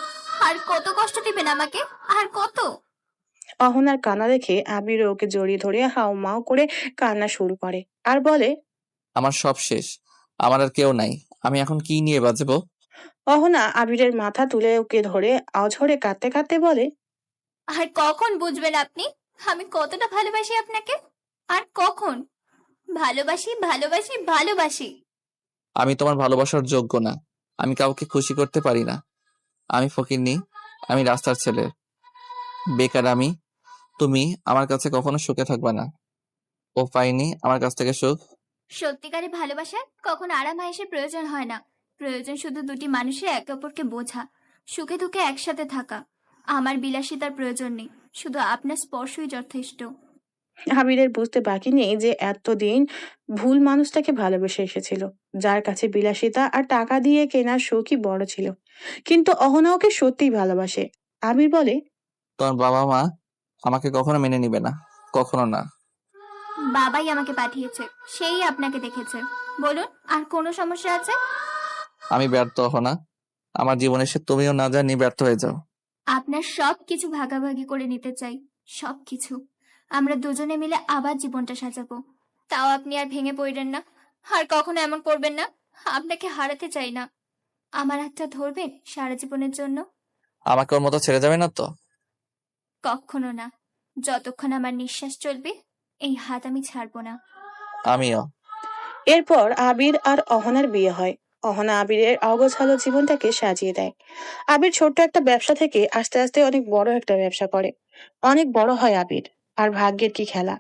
আর কত কষ্ট দিবেন আমাকে? আর কত? অহনার কান্না দেখে আবির ওকে জড়িয়ে ধরে হাউ মাউ করে কান্না শুরু করে আর বলে, আমার সব শেষ। আমার আর কেউ নাই। আমি এখন কি নিয়ে বাঁচবো? অহনা আবিরের মাথা তুলে ওকে ধরে অঝরে কাঁদতে কাঁদতে বলে, আর কখন বুঝবেন আপনি আমি কতটা ভালোবাসি আপনাকে? আর কখন? ভালোবাসি, ভালোবাসি, ভালোবাসি। আমি তোমার ভালোবাসার যোগ্য না। আমি কাউকে খুশি করতে পারি না। আমি ফকিন্নি, আমি রাস্তার ছেলে, বেকার আমি। তুমি আমার কাছে কখনো সুখে থাকবে না। ও পাইনি আমার কাছ থেকে সুখ। সত্যিকারের ভালোবাসার কখনো আরাম আয়েশের প্রয়োজন হয় না। প্রয়োজন শুধু দুটি মানুষের একে অপরকে বোঝা, সুখে দুঃখে একসাথে থাকা। আমার বিলাসিতার প্রয়োজন নেই, শুধু আপনার স্পর্শই যথেষ্ট। আবিরের বুঝতে বাকি নেই যে এতদিন ভুল মানুষটাকে ভালোবেসে এসেছিল, যার কাছে বিলাসিতা আর টাকা দিয়ে কেনার শৌকই বড় ছিল। কিন্তু অহনা ওকে সত্যিই ভালোবাসে। আবির বলে, তোমার বাবা মা আমাকে কখনো মেনে নিবে না, কখনো না। বাবাই আমাকে পাঠিয়েছে, সেই আপনাকে দেখেছে। বলুন, আর কোনো সমস্যা আছে? আমি ব্যর্থ হও না। আমার জীবনে এসে তুমিও না জানি ব্যর্থ হয়ে যাও। আপনার সব কিছু ভাগাভাগি করে নিতে চাই, সব কিছু। আমরা দুজনে মিলে আবার জীবনটা সাজাবো। তাও আপনি আর ভেঙে পড়বেন না, আর কখনো এমন করবেন না। আপনাকে হারাতে চাই না। আমার হাতটা ধরবেন সারা জীবনের জন্য? আমাকে ওর মতো ছেড়ে যাবে না তো? কখনো না। যতক্ষণ আমার নিঃশ্বাস চলবে এই হাত আমি ছাড়বো না। আমিও। এরপর আবির আর অহনার বিয়ে হয়। অহনা আবিরের অগোছালো জীবনটাকে সাজিয়ে দেয়। আবির ছোট্ট একটা ব্যবসা থেকে আস্তে আস্তে অনেক বড় একটা ব্যবসা করে। অনেক বড় হয় আবির। আর ভাগ্যের কি খেলা,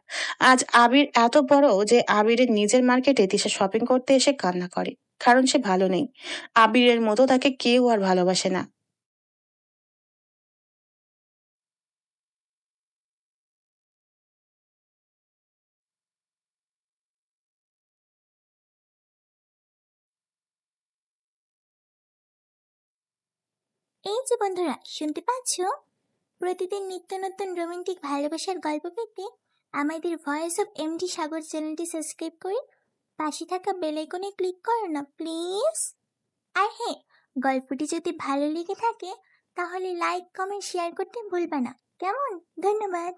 আজ আবির এত বড় যে আবিরের নিজের মার্কেটে তিশা শপিং করতে এসে কান্না করে, কারণ সে ভালো নেই। আবিরের মতো তাকে কেউ আর ভালোবাসে না। এই যে বন্ধুরা, শুনতে পাচ্ছ? প্রতিদিন নিত্য নতুন রোমান্টিক ভালোবাসার গল্প পেতে আমাদের ভয়েস অফ এমডি সাগর চ্যানেলটি সাবস্ক্রাইব করে পাশে থাকা বেল আইকনে ক্লিক করো না প্লিজ। আর হ্যাঁ, গল্পটি যদি ভালো লেগে থাকে তাহলে লাইক কমেন্ট শেয়ার করতে ভুলবে না, কেমন? ধন্যবাদ।